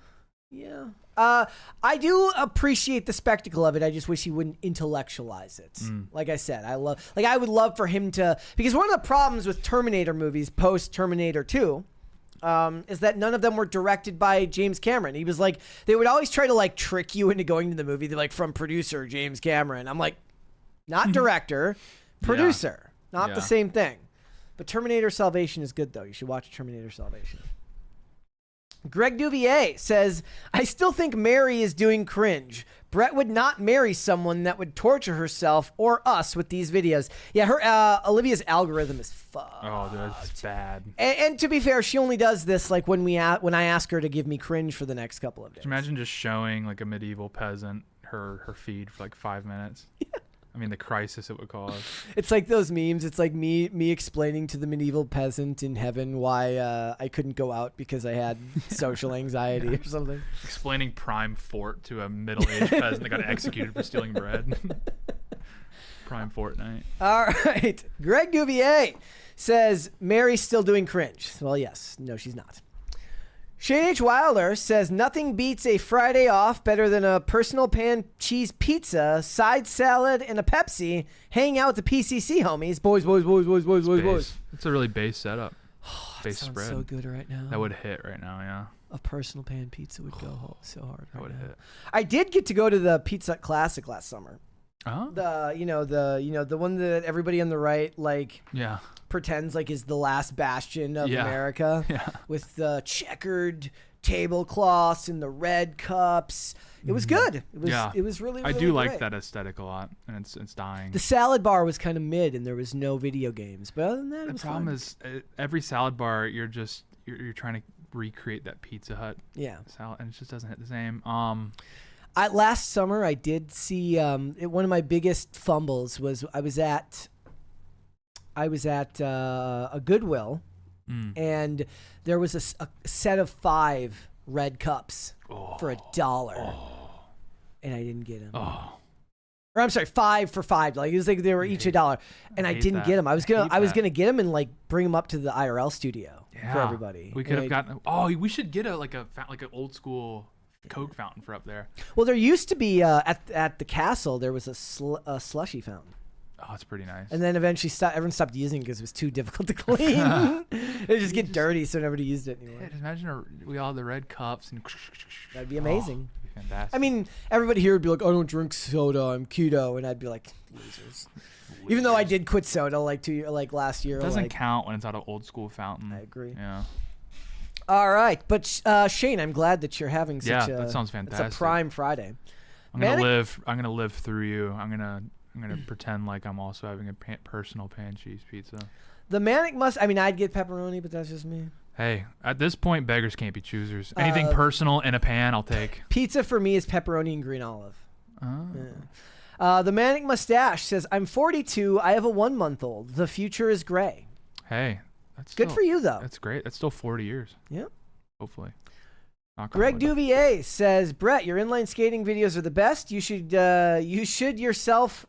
S1: I do appreciate the spectacle of it. I just wish he wouldn't intellectualize it. Like I said, I would love for him to, because one of the problems with Terminator movies post Terminator 2 is that none of them were directed by James Cameron. He was like, they would always try to like trick you into going to the movie. They're like, from producer James Cameron. I'm like, not director, producer, not the same thing. But Terminator Salvation is good though. You should watch Terminator Salvation. Greg Duvier says, I still think Mary is doing cringe. Brett would not marry someone that would torture herself or us with these videos. Yeah, her Olivia's algorithm is fucked.
S2: Oh, dude, that's bad.
S1: And to be fair, she only does this like when I ask her to give me cringe for the next couple of days.
S2: Imagine just showing like a medieval peasant her feed for like 5 minutes. Yeah. I mean, the crisis it would cause.
S1: It's like those memes. It's like me explaining to the medieval peasant in heaven why I couldn't go out because I had social anxiety or something.
S2: Explaining Prime Fort to a middle-aged peasant that got executed for stealing bread. Prime Fortnite.
S1: All right. Greg Duvier says, Mary's still doing cringe. Well, yes. No, she's not. Shane H. Wilder says, nothing beats a Friday off better than a personal pan cheese pizza, side salad, and a Pepsi. Hang out with the PCC homies. Boys.
S2: It's a really base setup. Base
S1: Sounds
S2: spread.
S1: so good right now.
S2: That would hit right now, yeah.
S1: A personal pan pizza would go so hard.
S2: That would hit.
S1: I did get to go to the Pizza Classic last summer.
S2: Oh.
S1: The one that everybody on the right
S2: yeah.
S1: pretends like is the last bastion of America.
S2: Yeah.
S1: With the checkered tablecloths and the red cups. It was good. It was really, really
S2: I do like
S1: great.
S2: that aesthetic a lot, and it's dying.
S1: The salad bar was kind of mid, and there was no video games. But other than that, it was
S2: The problem
S1: fun.
S2: is every salad bar you're trying to recreate that Pizza Hut salad, and it just doesn't hit the same.
S1: Last summer I did see one of my biggest fumbles was I was at a Goodwill, and there was a set of 5 red cups for $1, and I didn't get them. Or I'm sorry, 5 for $5. Like, it was like they were each $1, and I didn't get them. I was gonna get them and like bring them up to the IRL studio for everybody.
S2: We could have gotten. Oh, we should get an old school Coke fountain for up there.
S1: Well, there used to be at the castle. There was a slushy fountain.
S2: Oh, it's pretty nice.
S1: And then eventually everyone stopped using it because it was too difficult to clean. It would just get dirty, so nobody used it anymore.
S2: Yeah, just imagine we all had the red cups and.
S1: That'd be amazing.
S2: Oh, that'd be fantastic.
S1: I mean, everybody here would be like, "I don't drink soda. I'm keto," and I'd be like, "Losers." Even though I did quit soda like last year.
S2: It doesn't count when it's out of old school fountain.
S1: I agree.
S2: Yeah.
S1: All right, but Shane, I'm glad that you're having such a.
S2: That sounds fantastic.
S1: It's a prime Friday.
S2: I'm gonna live through you. I'm gonna pretend like I'm also having a personal pan cheese pizza.
S1: The Manic must. I mean, I'd get pepperoni, but that's just me.
S2: Hey, at this point, beggars can't be choosers. Anything personal in a pan, I'll take.
S1: Pizza for me is pepperoni and green olive.
S2: Oh.
S1: Yeah. The Manic Mustache says, "I'm 42. I have a 1-month-old. The future is gray."
S2: Hey, that's
S1: good for you though.
S2: That's great. That's still 40 years.
S1: Yep.
S2: Hopefully.
S1: Greg Duvier says, "Brett, your inline skating videos are the best. You should yourself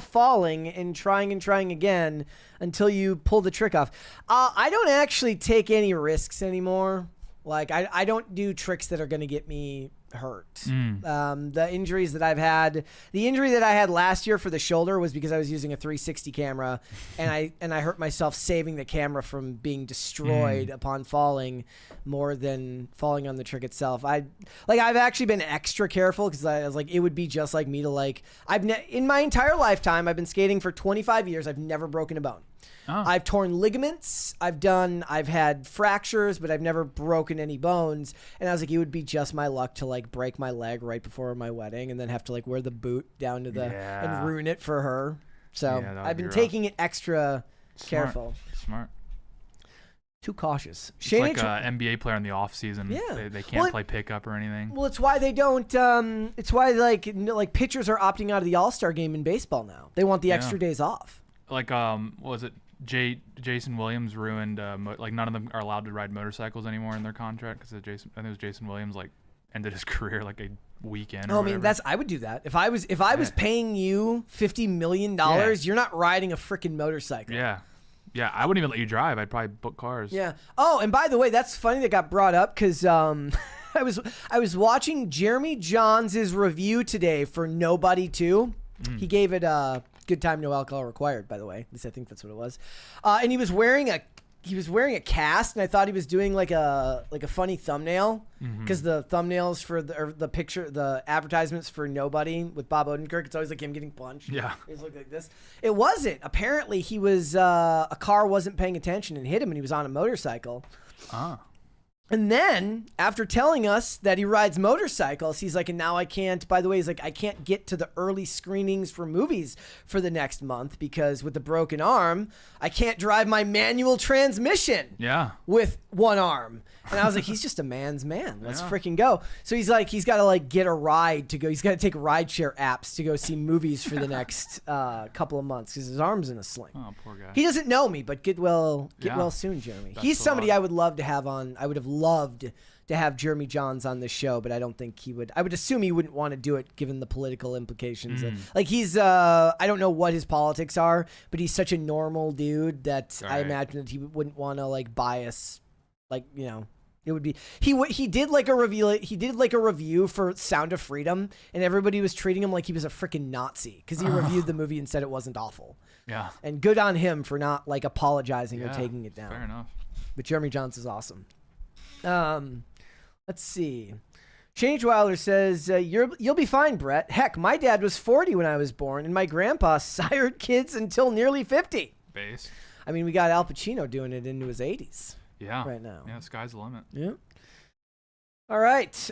S1: falling and trying again until you pull the trick off." I don't actually take any risks anymore. Like I don't do tricks that are going to get me hurt. The injuries that I've had, the injury that I had last year for the shoulder was because I was using a 360 camera and I hurt myself saving the camera from being destroyed upon falling more than falling on the trick itself. I've actually been extra careful because I was like, it would be just like me to like, in my entire lifetime, I've been skating for 25 years. I've never broken a bone. Oh. I've torn ligaments. I've had fractures, but I've never broken any bones. And I was like, it would be just my luck to like break my leg right before my wedding and then have to like wear the boot down to the and ruin it for her. So I've been taking it extra careful.
S2: Smart.
S1: Too cautious.
S2: It's like an NBA player in the off season. Yeah. They can't play pickup or anything.
S1: Well, it's why they don't. It's why like pitchers are opting out of the All-Star game in baseball now. They want the extra days off.
S2: Like what was it? Jason Williams ruined like none of them are allowed to ride motorcycles anymore in their contract because I think it was Jason Williams like ended his career like a weekend.
S1: I mean, I would do that if I was paying you $50 million. You're not riding a freaking motorcycle.
S2: Yeah, I wouldn't even let you drive. I'd probably book cars.
S1: Yeah. Oh, and by the way, that's funny that got brought up because I was watching Jeremy Johns' review today for Nobody 2. He gave it Good Time, No Alcohol Required, by the way. At least I think that's what it was. And he was wearing a cast, and I thought he was doing like a funny thumbnail because the thumbnails for the advertisements for Nobody with Bob Odenkirk, it's always like him getting punched.
S2: Yeah,
S1: he's looking like this. It wasn't. Apparently, he was a car wasn't paying attention and hit him, and he was on a motorcycle. And then, after telling us that he rides motorcycles, he's like, and now I can't, by the way, he's like, I can't get to the early screenings for movies for the next month because with the broken arm, I can't drive my manual transmission with one arm. And I was like, he's just a man's man. Let's freaking go. So he's like, he's got to like get a ride to go. He's got to take rideshare apps to go see movies for the next couple of months because his arm's in a sling. Oh, poor guy. He doesn't know me, but get well soon, Jeremy. He's somebody I would love to have on. I would have loved to have Jeremy Johns on this show, but I don't think he would. I would assume he wouldn't want to do it given the political implications. Like he's, I don't know what his politics are, but he's such a normal dude that I imagine that he wouldn't want to like bias, like, you know. It would be he did like a review for Sound of Freedom, and everybody was treating him like he was a freaking Nazi because he reviewed the movie and said it wasn't awful. Yeah, and good on him for not like apologizing or taking it down.
S2: Fair enough.
S1: But Jeremy Johns is awesome. Let's see. Shane H. Wilder says you'll be fine, Brett. Heck, my dad was 40 when I was born, and my grandpa sired kids until nearly 50.
S2: Base.
S1: I mean, we got Al Pacino doing it into his 80s.
S2: Yeah.
S1: Right now.
S2: Yeah, sky's the limit.
S1: Yeah. All right.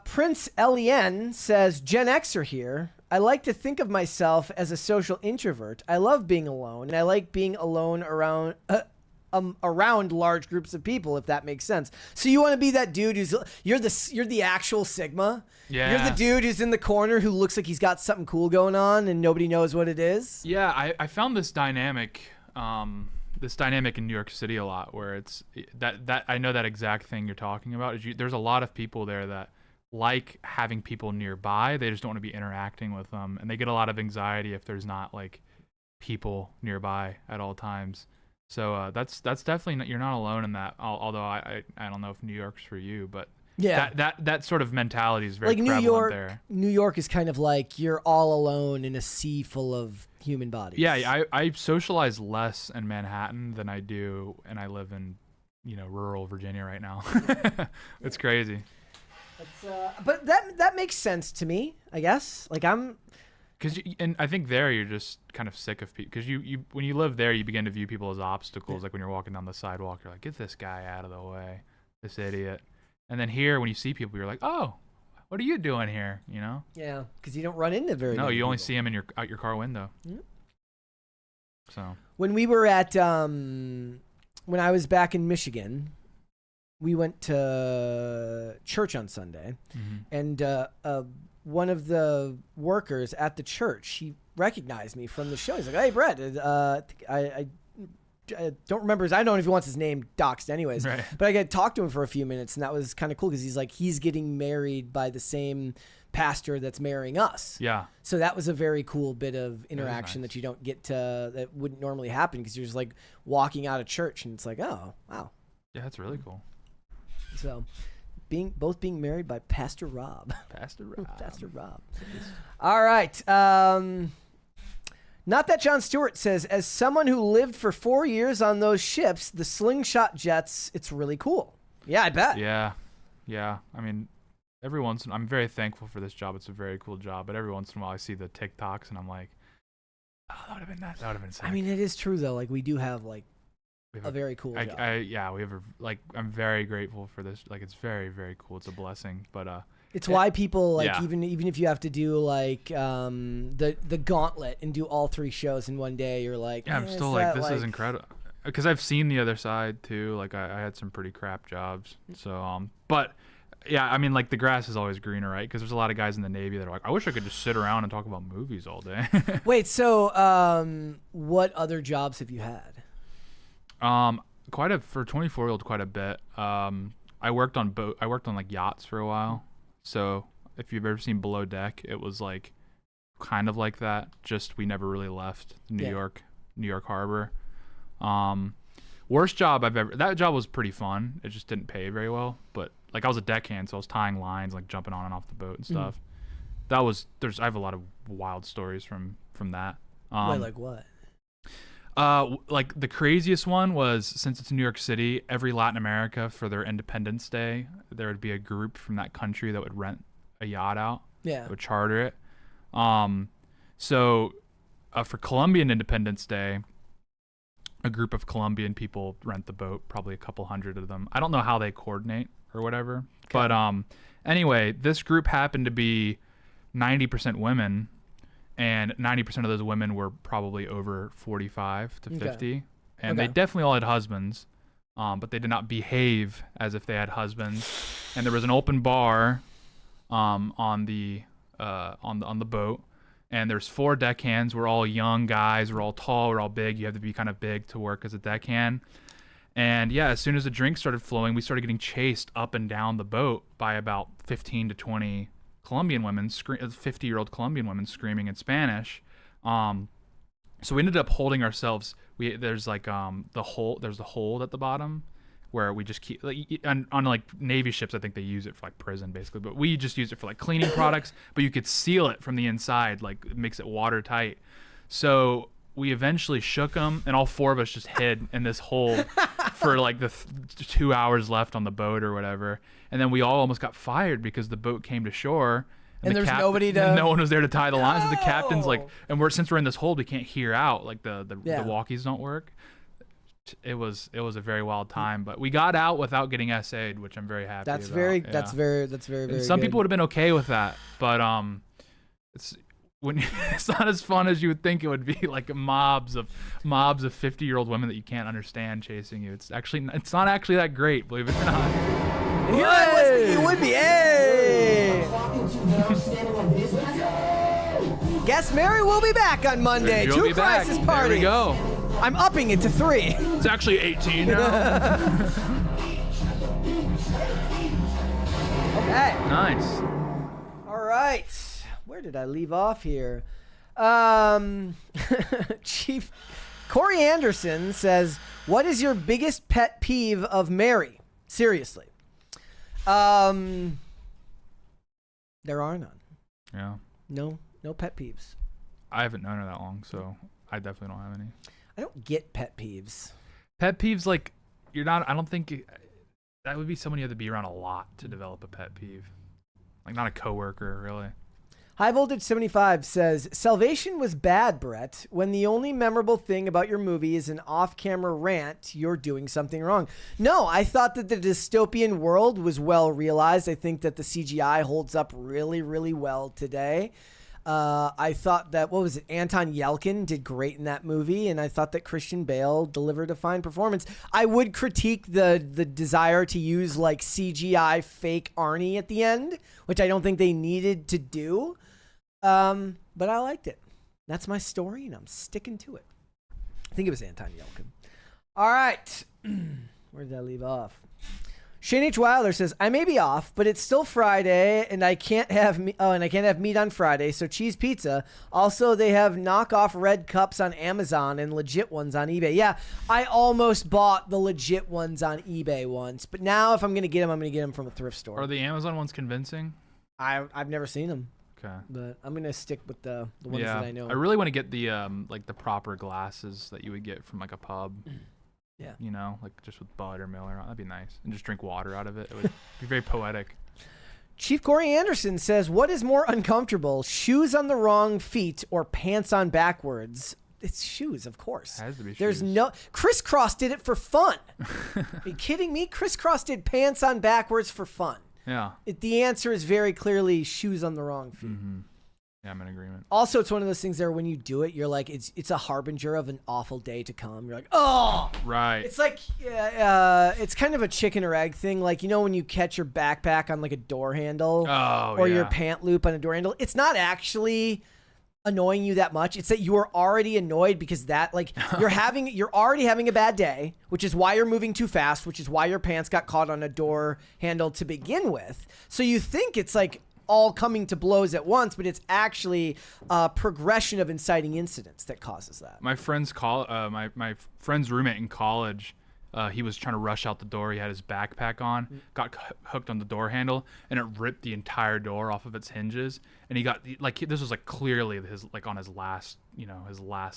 S1: Prince Lien says, Gen Xer here. I like to think of myself as a social introvert. I love being alone, and I like being alone around large groups of people, if that makes sense. So you want to be that dude you're the actual Sigma. Yeah. You're the dude who's in the corner who looks like he's got something cool going on and nobody knows what it is.
S2: Yeah, I found this dynamic in New York City a lot, where it's that I know that exact thing you're talking about. There's a lot of people there that like having people nearby. They just don't want to be interacting with them, and they get a lot of anxiety if there's not like people nearby at all times. So that's definitely you're not alone in that. Although I don't know if New York's for you, but
S1: Yeah.
S2: That sort of mentality is very
S1: Like
S2: prevalent there.
S1: New York is kind of like you're all alone in a sea full of human bodies.
S2: Yeah, I socialize less in Manhattan than I do, and I live in, rural Virginia right now. It's crazy.
S1: But that makes sense to me, I guess. Like
S2: and I think there you're just kind of sick of people because you when you live there you begin to view people as obstacles. Like when you're walking down the sidewalk, you're like, get this guy out of the way, this idiot. And then here, when you see people, you're like, oh, what are you doing here?
S1: Yeah, because you don't run into very.
S2: No,
S1: many
S2: you only
S1: people.
S2: see them out your car window.
S1: Yeah.
S2: So
S1: when we were at when I was back in Michigan, we went to church on Sunday, and one of the workers at the church, he recognized me from the show. He's like, "Hey, Brett, I don't remember I don't know if he wants his name doxed anyways,
S2: right.
S1: But I got to talk to him for a few minutes, and that was kind of cool because he's getting married by the same pastor that's marrying us.
S2: Yeah.
S1: So that was a very cool bit of interaction
S2: nice.
S1: That you don't get to, that wouldn't normally happen because you're just like walking out of church and it's like, oh, wow.
S2: Yeah, that's really cool.
S1: So both being married by Pastor Rob.
S2: Pastor Rob.
S1: Pastor Rob. All right. Not That John Stewart says, as someone who lived for 4 years on those ships, the slingshot jets, it's really cool. Yeah, I bet.
S2: Yeah. I mean, I'm very thankful for this job. It's a very cool job. But every once in a while I see the TikToks and I'm like, oh, that would have been nice. That would have been sick.
S1: I mean, it is true though. Like we do have like a very cool job.
S2: We have I'm very grateful for this. Like it's very, very cool. It's a blessing. But
S1: it's why people like
S2: yeah.
S1: even if you have to do like the gauntlet and do all 3 shows in one day, you're like,
S2: yeah, I'm still like, this is incredible. Because I've seen the other side too. Like I had some pretty crap jobs. So but yeah, I mean, like the grass is always greener, right? Because there's a lot of guys in the Navy that are like, I wish I could just sit around and talk about movies all day.
S1: Wait, so what other jobs have you had?
S2: For a 24-year-old, quite a bit. I worked on like yachts for a while. So if you've ever seen Below Deck, it was like kind of like that. Just we never really left New York Harbor. Worst job I've ever. That job was pretty fun. It just didn't pay very well. But like I was a deckhand, so I was tying lines, like jumping on and off the boat and stuff. I have a lot of wild stories from that.
S1: Wait, like what?
S2: Like the craziest one was, since it's New York City, every Latin America for their Independence Day, there would be a group from that country that would rent a yacht out.
S1: Yeah.
S2: That would charter it. So for Colombian Independence Day, a group of Colombian people rent the boat, probably a couple hundred of them. I don't know how they coordinate or whatever. Okay. But anyway, this group happened to be 90% women. And 90% of those women were probably over 45 to 50. And they definitely all had husbands, but they did not behave as if they had husbands. And there was an open bar on the boat. And there's 4 deckhands. We're all young guys. We're all tall. We're all big. You have to be kind of big to work as a deckhand. And yeah, as soon as the drinks started flowing, we started getting chased up and down the boat by about 15 to 20 Colombian women, 50-year-old Colombian women screaming in Spanish. So we ended up holding ourselves. There's like the hold at the bottom where we just keep, like, on like Navy ships, I think they use it for like prison basically, but we just use it for like cleaning products, but you could seal it from the inside, like it makes it watertight. So we eventually shook them, and all 4 of us just hid in this hole for like the 2 hours left on the boat or whatever. And then we all almost got fired because the boat came to shore.
S1: And there's nobody to...
S2: No one was there to tie the lines. So the captain's like, and since we're in this hold, we can't hear out. Like the walkies don't work. It was a very wild time, but we got out without getting SA'd, which I'm very happy about.
S1: That's very
S2: some
S1: good.
S2: people would have been okay with that, but it's not as fun as you would think it would be. Like mobs of 50-year-old women that you can't understand chasing you. It's not actually that great, believe it or not.
S1: Hey! It would be. Hey! Guess Mary will be back on Monday. 2 crisis parties.
S2: There we go.
S1: I'm upping it to 3.
S2: It's actually 18 now.
S1: Okay.
S2: Nice.
S1: All right. Where did I leave off here? Chief Corey Anderson says, what is your biggest pet peeve of Mary? Seriously. There are none.
S2: Yeah.
S1: No pet peeves.
S2: I haven't known her that long, so I definitely don't have any.
S1: I don't get pet peeves.
S2: Pet peeves, like, you're not, I don't think, that would be someone you have to be around a lot to develop a pet peeve. Like, not a coworker, really.
S1: High Voltage 75 says, Salvation was bad, Brett. When the only memorable thing about your movie is an off-camera rant, you're doing something wrong. No, I thought that the dystopian world was well realized. I think that the CGI holds up really, really well today. I thought that, what was it, Anton Yelkin did great in that movie, and I thought that Christian Bale delivered a fine performance. I would critique the desire to use like CGI fake Arnie at the end, which I don't think they needed to do. But I liked it. That's my story, and I'm sticking to it. I think it was Anton Yelkin. All right. Where did I leave off? Shane H. Wilder says, I may be off, but it's still Friday, and I can't have meat on Friday, so cheese pizza. Also, they have knockoff red cups on Amazon and legit ones on eBay. Yeah, I almost bought the legit ones on eBay once, but now if I'm going to get them, I'm going to get them from a thrift store.
S2: Are the Amazon ones convincing?
S1: I've never seen them.
S2: Okay.
S1: But I'm going to stick with the ones that I know.
S2: I really want to get the like the proper glasses that you would get from like a pub.
S1: Yeah.
S2: You know, like just with Bud or Miller. That'd be nice. And just drink water out of it. It would be very poetic.
S1: Chief Corey Anderson says, what is more uncomfortable, shoes on the wrong feet or pants on backwards? It's shoes, of course.
S2: It has to be
S1: There's
S2: shoes.
S1: no... Crisscross did it for fun. Are you kidding me? Crisscross did pants on backwards for fun.
S2: Yeah.
S1: The answer is very clearly shoes on the wrong feet.
S2: Mm-hmm. Yeah, I'm in agreement.
S1: Also, it's one of those things there when you do it, you're like, it's a harbinger of an awful day to come. You're like, oh!
S2: Right.
S1: It's like, it's kind of a chicken or egg thing. Like, you know when you catch your backpack on like a door handle? Or your pant loop on a door handle? It's not actually annoying you that much. It's that you are already annoyed because that, like, you're already having a bad day, which is why you're moving too fast, which is why your pants got caught on a door handle to begin with. So you think it's like all coming to blows at once, but it's actually a progression of inciting incidents that causes that.
S2: My friend's my friend's roommate in college, he was trying to rush out the door. He had his backpack on, got hooked on the door handle, and it ripped the entire door off of its hinges. And he got like, this was like clearly his like on his last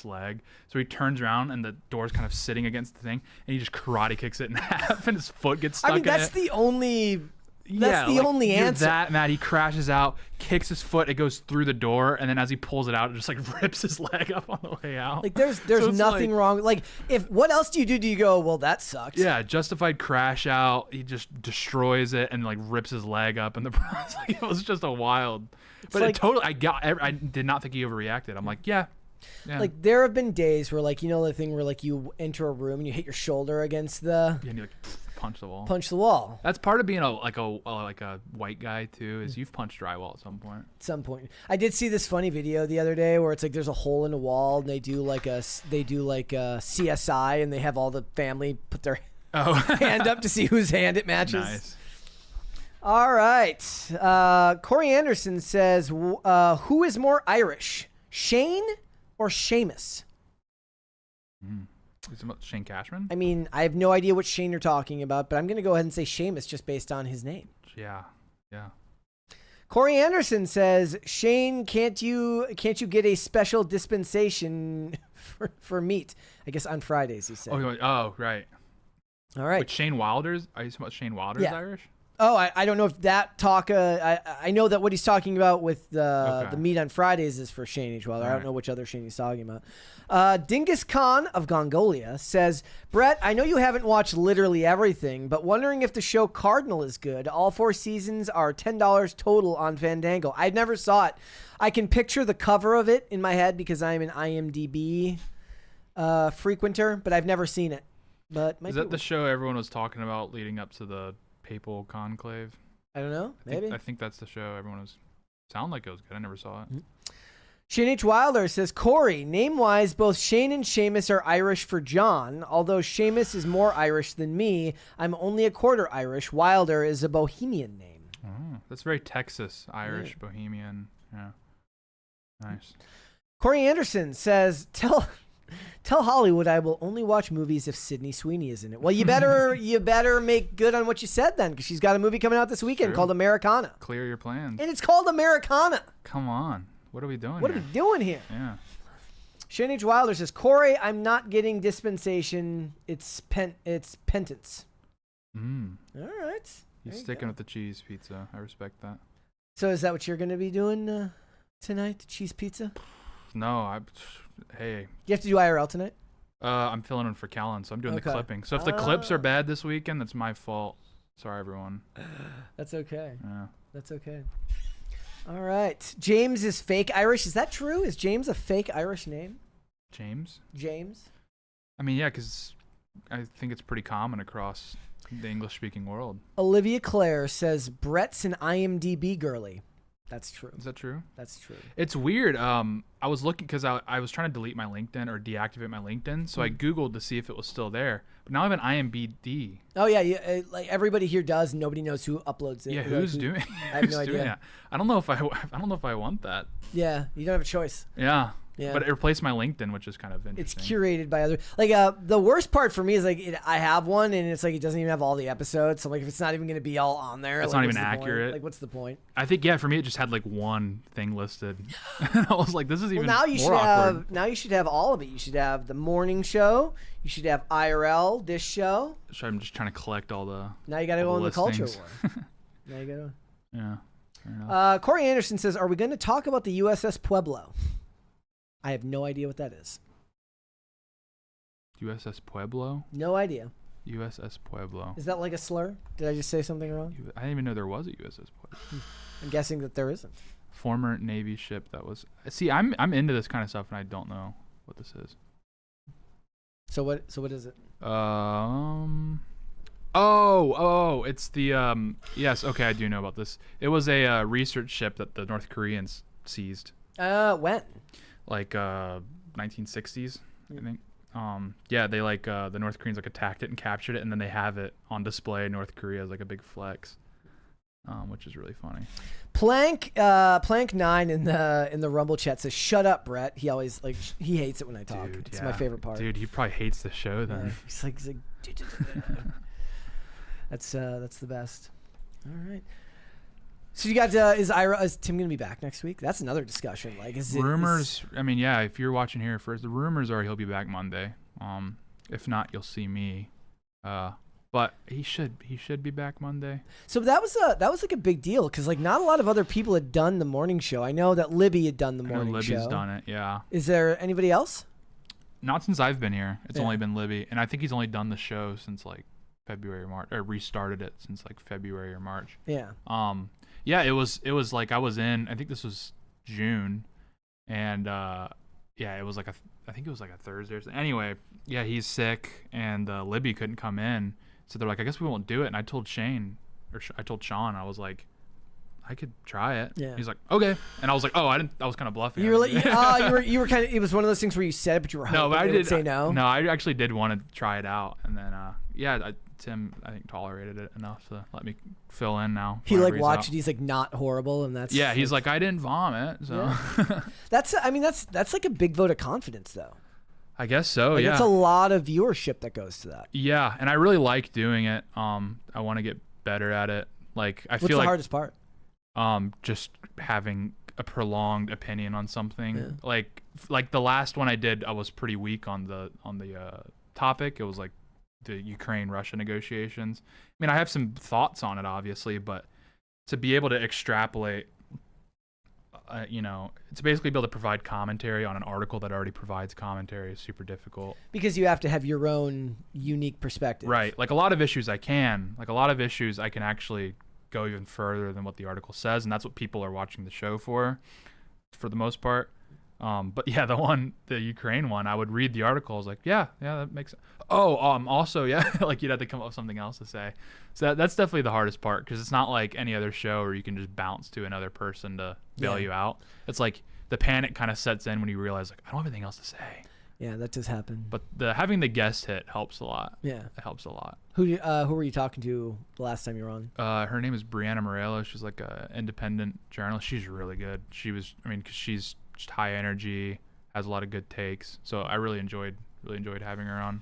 S2: leg. So he turns around and the door's kind of sitting against the thing, and he just karate kicks it in half, and his foot gets stuck.
S1: I mean, that's
S2: in it.
S1: the only. That's the only answer.
S2: That mad, he crashes out, kicks his foot, it goes through the door, and then as he pulls it out, it just like rips his leg up on the way out.
S1: Like there's nothing wrong. Like what else do you do? Do you go, well, that sucks?
S2: Yeah, justified crash out. He just destroys it and like rips his leg up in the process. Like, it was just a wild. But
S1: like,
S2: it totally, I did not think he overreacted. I'm like, yeah.
S1: Like there have been days where like, you know, the thing where like you enter a room and you hit your shoulder against the.
S2: Yeah, and you like punch the wall.
S1: Punch the wall.
S2: That's part of being a white guy too. Is you've punched drywall at some point.
S1: At some point, I did see this funny video the other day where it's like there's a hole in the wall and they do like a CSI and they have all the family put their hand up to see whose hand it matches.
S2: Nice.
S1: All right. Corey Anderson says, who is more Irish, Shane or Seamus?
S2: Is it about Shane Cashman?
S1: I mean, I have no idea what Shane you're talking about, but I'm going to go ahead and say Seamus just based on his name.
S2: Yeah.
S1: Corey Anderson says, Shane, can't you get a special dispensation for meat? I guess on Fridays, he said.
S2: Oh, right.
S1: All right.
S2: But Shane Wilder's, are you talking about Shane Wilder's Irish?
S1: Oh, I don't know if that talk. I know that what he's talking about with the meat on Fridays is for Shane H. Wilder. Right. I don't know which other Shane he's talking about. Dingus Khan of Gongolia says, Brett, I know you haven't watched literally everything, but wondering if the show Cardinal is good. All 4 seasons are $10 total on Fandango. I never saw it. I can picture the cover of it in my head because I'm an IMDb frequenter, but I've never seen it. But
S2: is that the show everyone was talking about leading up to the Papal Conclave?
S1: I don't know. Maybe.
S2: I think that's the show everyone was. Sound like it was good. I never saw it.
S1: Shane H. Wilder says, Corey, name-wise, both Shane and Seamus are Irish for John. Although Seamus is more Irish than me, I'm only a quarter Irish. Wilder is a Bohemian name.
S2: Oh, that's very Texas, Irish, Bohemian. Yeah. Nice.
S1: Corey Anderson says, tell Tell Hollywood I will only watch movies if Sydney Sweeney is in it. Well, you better make good on what you said then, because she's got a movie coming out this weekend called Americana.
S2: Clear your plans.
S1: And it's called Americana.
S2: Come on. What are we doing
S1: What
S2: here?
S1: are we doing here?
S2: Yeah.
S1: Shane H. Wilder says, Corey, I'm not getting dispensation. It's penance.
S2: Mm.
S1: All right.
S2: He's sticking with the cheese pizza. I respect that.
S1: So is that what you're going to be doing tonight? The cheese pizza?
S2: No, hey.
S1: You have to do IRL tonight?
S2: I'm filling in for Callan, so I'm doing the
S1: Okay.
S2: clipping. So if the clips are bad this weekend, that's my fault. Sorry, everyone.
S1: That's okay.
S2: Yeah.
S1: That's okay. All right. James is fake Irish. Is that true? Is James a fake Irish name?
S2: James?
S1: James?
S2: I mean, yeah, because I think it's pretty common across the English-speaking world.
S1: Olivia Clare says, Brett's an IMDb girly. That's true.
S2: Is that true?
S1: That's true.
S2: It's weird. I was looking because I was trying to delete my LinkedIn or deactivate my LinkedIn, so I Googled to see if it was still there. But now I have an IMDb.
S1: Oh, yeah. Like everybody here does. Nobody knows who uploads it.
S2: Yeah, who's doing it?
S1: I have no idea.
S2: I don't know if I want that.
S1: Yeah, you don't have a choice.
S2: Yeah.
S1: Yeah.
S2: But it replaced my LinkedIn, which is kind of
S1: It's
S2: interesting.
S1: curated by other. Like the worst part for me is like I have one and it's like it doesn't even have all the episodes. So like if it's not even going to be all on there,
S2: It's
S1: like,
S2: not
S1: what's
S2: even
S1: the point?
S2: accurate.
S1: Like what's the point?
S2: I think for me it just had like one thing listed. And I was like, this is even
S1: Well, now you
S2: more awkward.
S1: you should have all of it. You should have the morning show. You should have IRL, this show.
S2: So I'm just trying to collect all the.
S1: Now you got to go
S2: all
S1: on the culture
S2: listings.
S1: war. Now you got to.
S2: Yeah. Fair enough.
S1: Corey Anderson says, "Are we going to talk about the USS Pueblo?" I have no idea what that is.
S2: USS Pueblo.
S1: No idea.
S2: USS Pueblo.
S1: Is that like a slur? Did I just say something wrong?
S2: I didn't even know there was a USS Pueblo.
S1: I'm guessing that there isn't.
S2: Former Navy ship that was. See, I'm into this kind of stuff, and I don't know what this is.
S1: So what is it?
S2: It's the yes, okay, I do know about this. It was a research ship that the North Koreans seized.
S1: When?
S2: Like 1960s, I think. Yeah, they the North Koreans attacked it and captured it, and then they have it on display in North Korea as like a big flex, which is really funny.
S1: Plank 9 in the Rumble chat says, "Shut up, Brett." He always he hates it when I talk.
S2: Dude,
S1: it's my favorite part.
S2: Dude, he probably hates the show then.
S1: Yeah, he's like that's the best. All right. So you got is Tim gonna be back next week? That's another discussion. Like
S2: Rumors. I mean, yeah. If you're watching here first, the rumors are he'll be back Monday. If not, you'll see me. But he should be back Monday.
S1: So that was like a big deal because like not a lot of other people had done the morning show. I know that Libby had done the morning show.
S2: Libby's done it. Yeah.
S1: Is there anybody else?
S2: Not since I've been here. It's only been Libby, and I think he's only done the show since like February or March, or restarted it since like February or March.
S1: Yeah.
S2: Yeah, it was like I was in, I think this was June, and yeah, it was like I think it was like a Thursday or something. Anyway, yeah, he's sick, and Libby couldn't come in, so they're like, I guess we won't do it. And I told Sean, I was like, I could try it.
S1: Yeah.
S2: He's like, okay, and I was like, oh, I was kind of bluffing.
S1: You were you were kind of. It was one of those things where you said it, but you were hoping
S2: no, but I
S1: they
S2: did
S1: would say no.
S2: No, I actually did want to try it out, and then yeah, Tim I think tolerated it enough to let me fill in now.
S1: He like watched it. He's like not horrible, and that's
S2: yeah. He's like I didn't vomit, so
S1: yeah. That's like a big vote of confidence though.
S2: I guess so.
S1: Like,
S2: yeah,
S1: it's a lot of viewership that goes to that.
S2: Yeah, and I really like doing it. I want to get better at it. Like I
S1: What's
S2: feel
S1: the
S2: like
S1: hardest part?
S2: Just having a prolonged opinion on something.
S1: Yeah.
S2: Like the last one I did, I was pretty weak on the topic. It was like the Ukraine-Russia negotiations. I mean, I have some thoughts on it, obviously, but to be able to extrapolate, to basically be able to provide commentary on an article that already provides commentary is super difficult.
S1: Because you have to have your own unique perspective.
S2: Right. Like a lot of issues I can actually go even further than what the article says, and that's what people are watching the show for the most part. But yeah, the Ukraine one, I would read the article. I was like, yeah, that makes sense. Also, yeah, like you'd have to come up with something else to say. So that's definitely the hardest part, because it's not like any other show where you can just bounce to another person to bail you out. It's like the panic kind of sets in when you realize, like, I don't have anything else to say.
S1: Yeah, that does happen.
S2: But having the guest hit helps a lot.
S1: Yeah,
S2: it helps a lot.
S1: Who were you talking to the last time you were on?
S2: Her name is Brianna Morello. She's like an independent journalist. She's really good. Because she's just high energy, has a lot of good takes. So I really enjoyed having her on.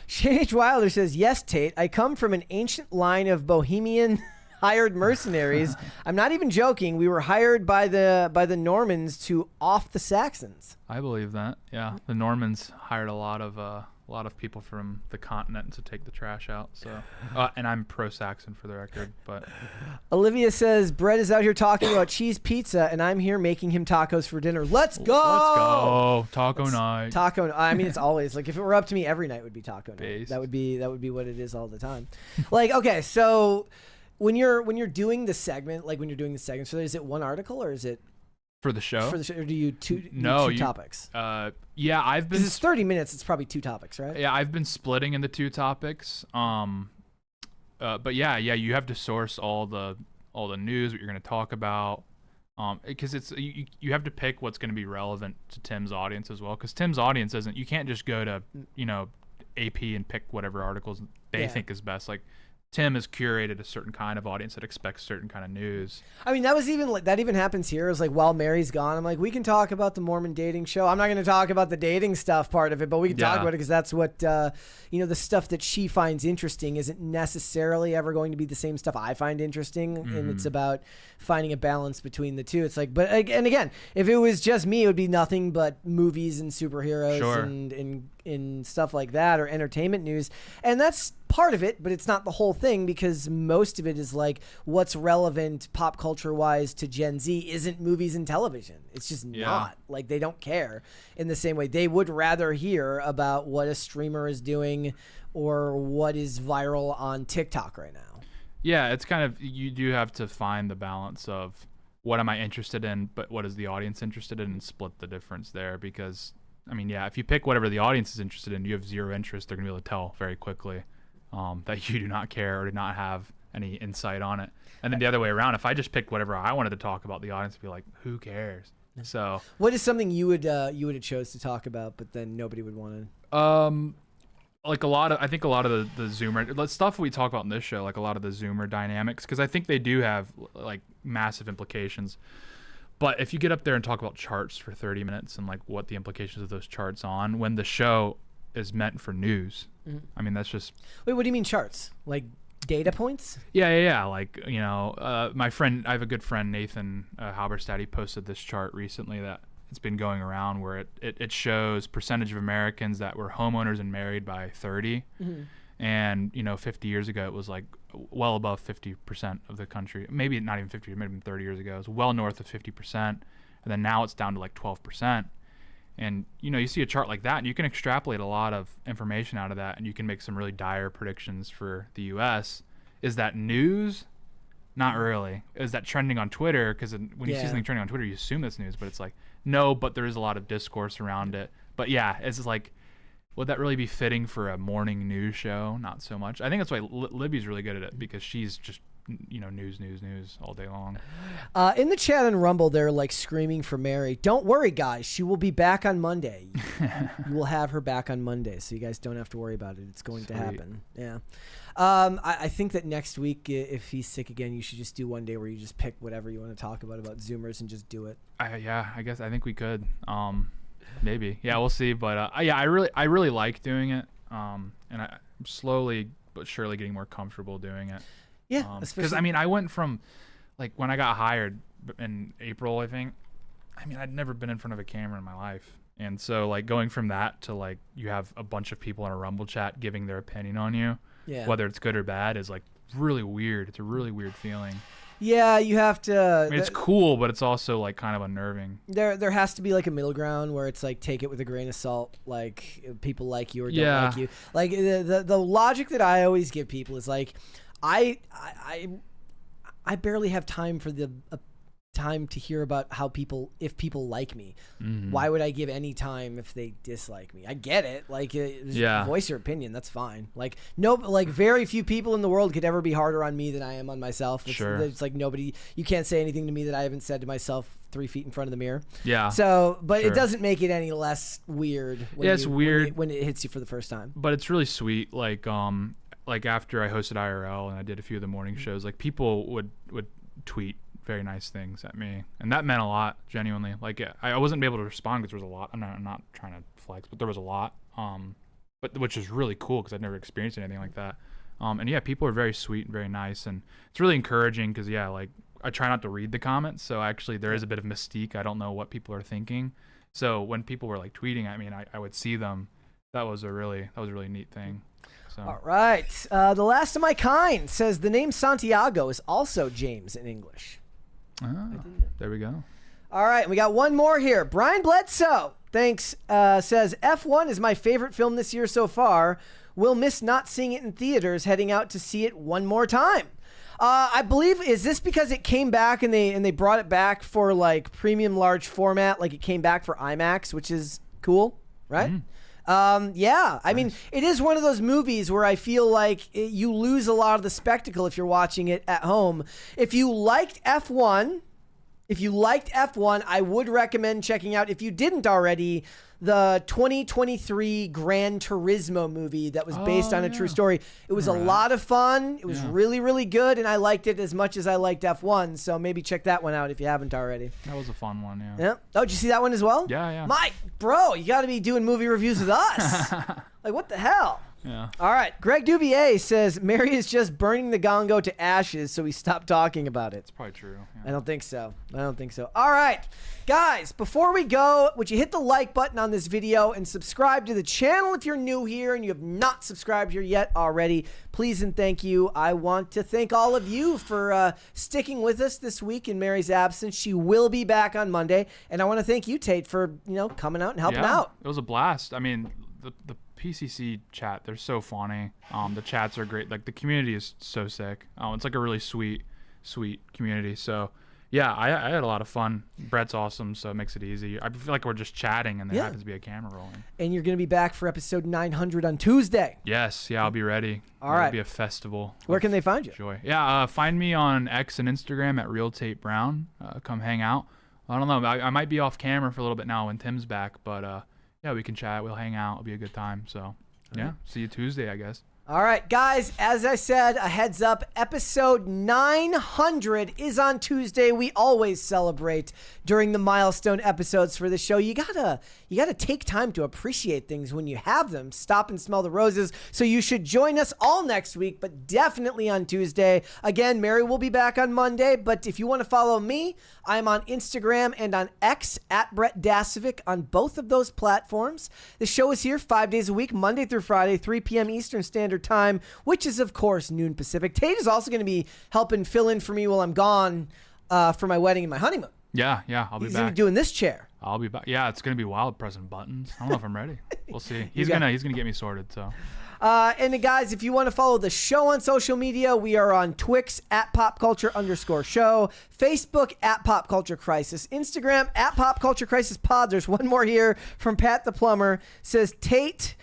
S1: Shane H. Wilder says, yes, Tate, I come from an ancient line of Bohemian hired mercenaries. I'm not even joking. We were hired by the Normans to off the Saxons.
S2: I believe that. Yeah, the Normans hired a lot of people from the continent to take the trash out. So, and I'm pro-Saxon for the record. But
S1: Olivia says, Brett is out here talking about cheese pizza, and I'm here making him tacos for dinner. Let's go!
S2: Let's go! Taco night.
S1: Taco. I mean, it's always like if it were up to me, every night would be taco night.
S2: Based.
S1: That would be what it is all the time. Like, okay, so when you're doing the segment, so is it one article or is it
S2: for the show?
S1: For the show, or do you two topics?
S2: Yeah, I've been.
S1: It's 30 minutes. It's probably 2 topics, right?
S2: Yeah, I've been splitting into 2 topics. But yeah, you have to source all the news, what you're going to talk about, because it's you have to pick what's going to be relevant to Tim's audience as well. Because Tim's audience isn't. You can't just go to AP and pick whatever articles they think is best. Like, Tim has curated a certain kind of audience that expects certain kind of news.
S1: I mean, that even happens here. It's like, while Mary's gone, I'm like, we can talk about the Mormon dating show. I'm not going to talk about the dating stuff part of it, but we can talk about it because that's what, the stuff that she finds interesting isn't necessarily ever going to be the same stuff I find interesting. And it's about finding a balance between the two. It's like, and again, if it was just me, it would be nothing but movies and superheroes and stuff like that, or entertainment news. And that's part of it, but it's not the whole thing, because most of it is like what's relevant pop culture wise to Gen Z isn't movies and television. It's just not. Like, they don't care in the same way. They would rather hear about what a streamer is doing or what is viral on TikTok right now.
S2: Yeah, it's kind of, you do have to find the balance of what am I interested in, but what is the audience interested in, and split the difference there. Because I mean, if you pick whatever the audience is interested in, you have zero interest, they're gonna be able to tell very quickly that you do not care or do not have any insight on it. And then the other way around, if I just picked whatever I wanted to talk about, the audience would be like, who cares? So
S1: what is something you would have chose to talk about, but then nobody would want to?
S2: Like I think a lot of the Zoomer stuff we talk about in this show, like a lot of the Zoomer dynamics, because I think they do have like massive implications. But if you get up there and talk about charts for 30 minutes and like what the implications of those charts on, when the show is meant for news, I mean, that's just...
S1: Wait, what do you mean charts? Like data points?
S2: Yeah. Like, my friend, I have a good friend, Nathan Halberstadt, he posted this chart recently that it's been going around where it shows percentage of Americans that were homeowners and married by 30. And, 50 years ago, it was like well above 50% of the country. Maybe not even 50, maybe 30 years ago. It was well north of 50%. And then now it's down to like 12%. And, you see a chart like that, and you can extrapolate a lot of information out of that, and you can make some really dire predictions for the U.S. Is that news? Not really. Is that trending on Twitter? Because when you see something trending on Twitter, you assume it's news, but it's like, no, but there is a lot of discourse around it. But yeah, it's like, would that really be fitting for a morning news show? Not so much. I think that's why Libby's really good at it, because she's just, news all day long.
S1: In the chat and Rumble, they're like screaming for Mary. Don't worry, guys. She will be back on Monday. You will have her back on Monday, so you guys don't have to worry about it. It's going to happen. Yeah. I think that next week, if he's sick again, you should just do one day where you just pick whatever you want to talk about Zoomers and just do it.
S2: I guess I think we could. Maybe. Yeah, we'll see. But I really like doing it. And I'm slowly but surely getting more comfortable doing it.
S1: Yeah,
S2: because I went from like when I got hired in April, I think. I'd never been in front of a camera in my life. And so like going from that to like you have a bunch of people in a Rumble chat giving their opinion on you, whether it's good or bad, is like really weird. It's a really weird feeling.
S1: Yeah, you have to...
S2: it's cool, but it's also like kind of unnerving.
S1: There has to be like a middle ground where it's like take it with a grain of salt. Like people like you or don't like you. Like the logic that I always give people is like, I barely have time for the time to hear about if people like me. Why would I give any time if they dislike me? I get it. Like, voice your opinion. That's fine. Like, very few people in the world could ever be harder on me than I am on myself. It's like nobody. You can't say anything to me that I haven't said to myself 3 feet in front of the mirror. Yeah. So, but it doesn't make it any less weird.
S2: It's weird
S1: when it hits you for the first time.
S2: But it's really sweet. Like after I hosted IRL and I did a few of the morning shows, like people would tweet very nice things at me, and that meant a lot, genuinely. Like, I wasn't able to respond because there was a lot. I'm not trying to flex, but there was a lot. But which is really cool because I've never experienced anything like that. And yeah, people are very sweet and very nice, and it's really encouraging because yeah, like I try not to read the comments, so actually there is a bit of mystique. I don't know what people are thinking, so when people were like tweeting at me and I would see them, that was a really neat thing. So.
S1: All right, the last of my kind says the name Santiago is also James in English.
S2: There we go.
S1: All right, we got one more here. Brian Bledsoe, thanks, says F1 is my favorite film this year so far. Will miss not seeing it in theaters, heading out to see it one more time. I believe, is this because it came back and they brought it back for like premium large format, like it came back for IMAX, which is cool, right? Yeah, I mean, it is one of those movies where I feel like you lose a lot of the spectacle if you're watching it at home. If you liked F1, I would recommend checking out, if you didn't already, the 2023 Gran Turismo movie that was based on a true story. It was a lot of fun. It was really, really good, and I liked it as much as I liked F1, so maybe check that one out if you haven't already.
S2: That was a fun one,
S1: Yeah. Oh, did you see that one as well?
S2: Yeah.
S1: Mike, bro, you got to be doing movie reviews with us. Like, what the hell?
S2: Yeah.
S1: All right. Greg Duvier says Mary is just burning the gongo to ashes, so we stopped talking about it.
S2: It's probably true. Yeah.
S1: I don't think so. All right. Guys, before we go, would you hit the like button on this video and subscribe to the channel if you're new here and you have not subscribed here yet already? Please and thank you. I want to thank all of you for sticking with us this week in Mary's absence. She will be back on Monday. And I want to thank you, Tate, for coming out and helping out.
S2: It was a blast. I mean, the PCC chat, they're so funny. The chats are great. Like, the community is so sick. It's like a really sweet community. So yeah, I had a lot of fun. Brett's awesome, so it makes it easy. I feel like we're just chatting and there happens to be a camera rolling.
S1: And you're going to be back for episode 900 on Tuesday.
S2: Yes, yeah, I'll be ready.
S1: All right.
S2: It'll be a festival.
S1: Where can they find you?
S2: Joy. Yeah, find me on X and Instagram at Real Tate Brown. Come hang out. I don't know. I might be off camera for a little bit now when Tim's back, but yeah, we can chat. We'll hang out. It'll be a good time. So yeah, see you Tuesday, I guess.
S1: All right, guys, as I said, a heads up, episode 900 is on Tuesday. We always celebrate during the milestone episodes for the show. You gotta take time to appreciate things when you have them. Stop and smell the roses. So you should join us all next week, but definitely on Tuesday. Again, Mary will be back on Monday, but if you want to follow me, I'm on Instagram and on X at Brett Dasovic on both of those platforms. The show is here 5 days a week, Monday through Friday, 3 p.m. Eastern Standard Time, which is, of course, noon Pacific. Tate is also going to be helping fill in for me while I'm gone for my wedding and my honeymoon.
S2: Yeah, I'll be
S1: He's
S2: back.
S1: He's doing this chair.
S2: I'll be back. Yeah, it's going to be wild pressing buttons. I don't know if I'm ready. We'll see. He's gonna get me sorted, so.
S1: And then, guys, if you want to follow the show on social media, we are on Twix at popculture_show, Facebook at popculturecrisis, Instagram at popculturecrisispod. There's one more here from Pat the Plumber. Says Tate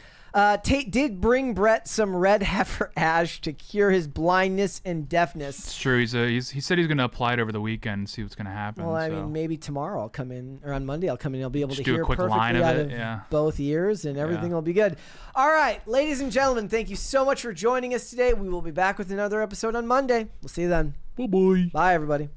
S1: did bring Brett some red heifer ash to cure his blindness and deafness.
S2: It's true. He said he's going to apply it over the weekend and see what's going to happen.
S1: Well, I mean, maybe tomorrow I'll come in, or on Monday I'll come in. I'll be able to
S2: do
S1: hear
S2: a quick
S1: perfectly
S2: line of
S1: out
S2: it,
S1: of both ears, and everything will be good. All right, ladies and gentlemen, thank you so much for joining us today. We will be back with another episode on Monday. We'll see you then.
S2: Bye-bye.
S1: Bye, everybody.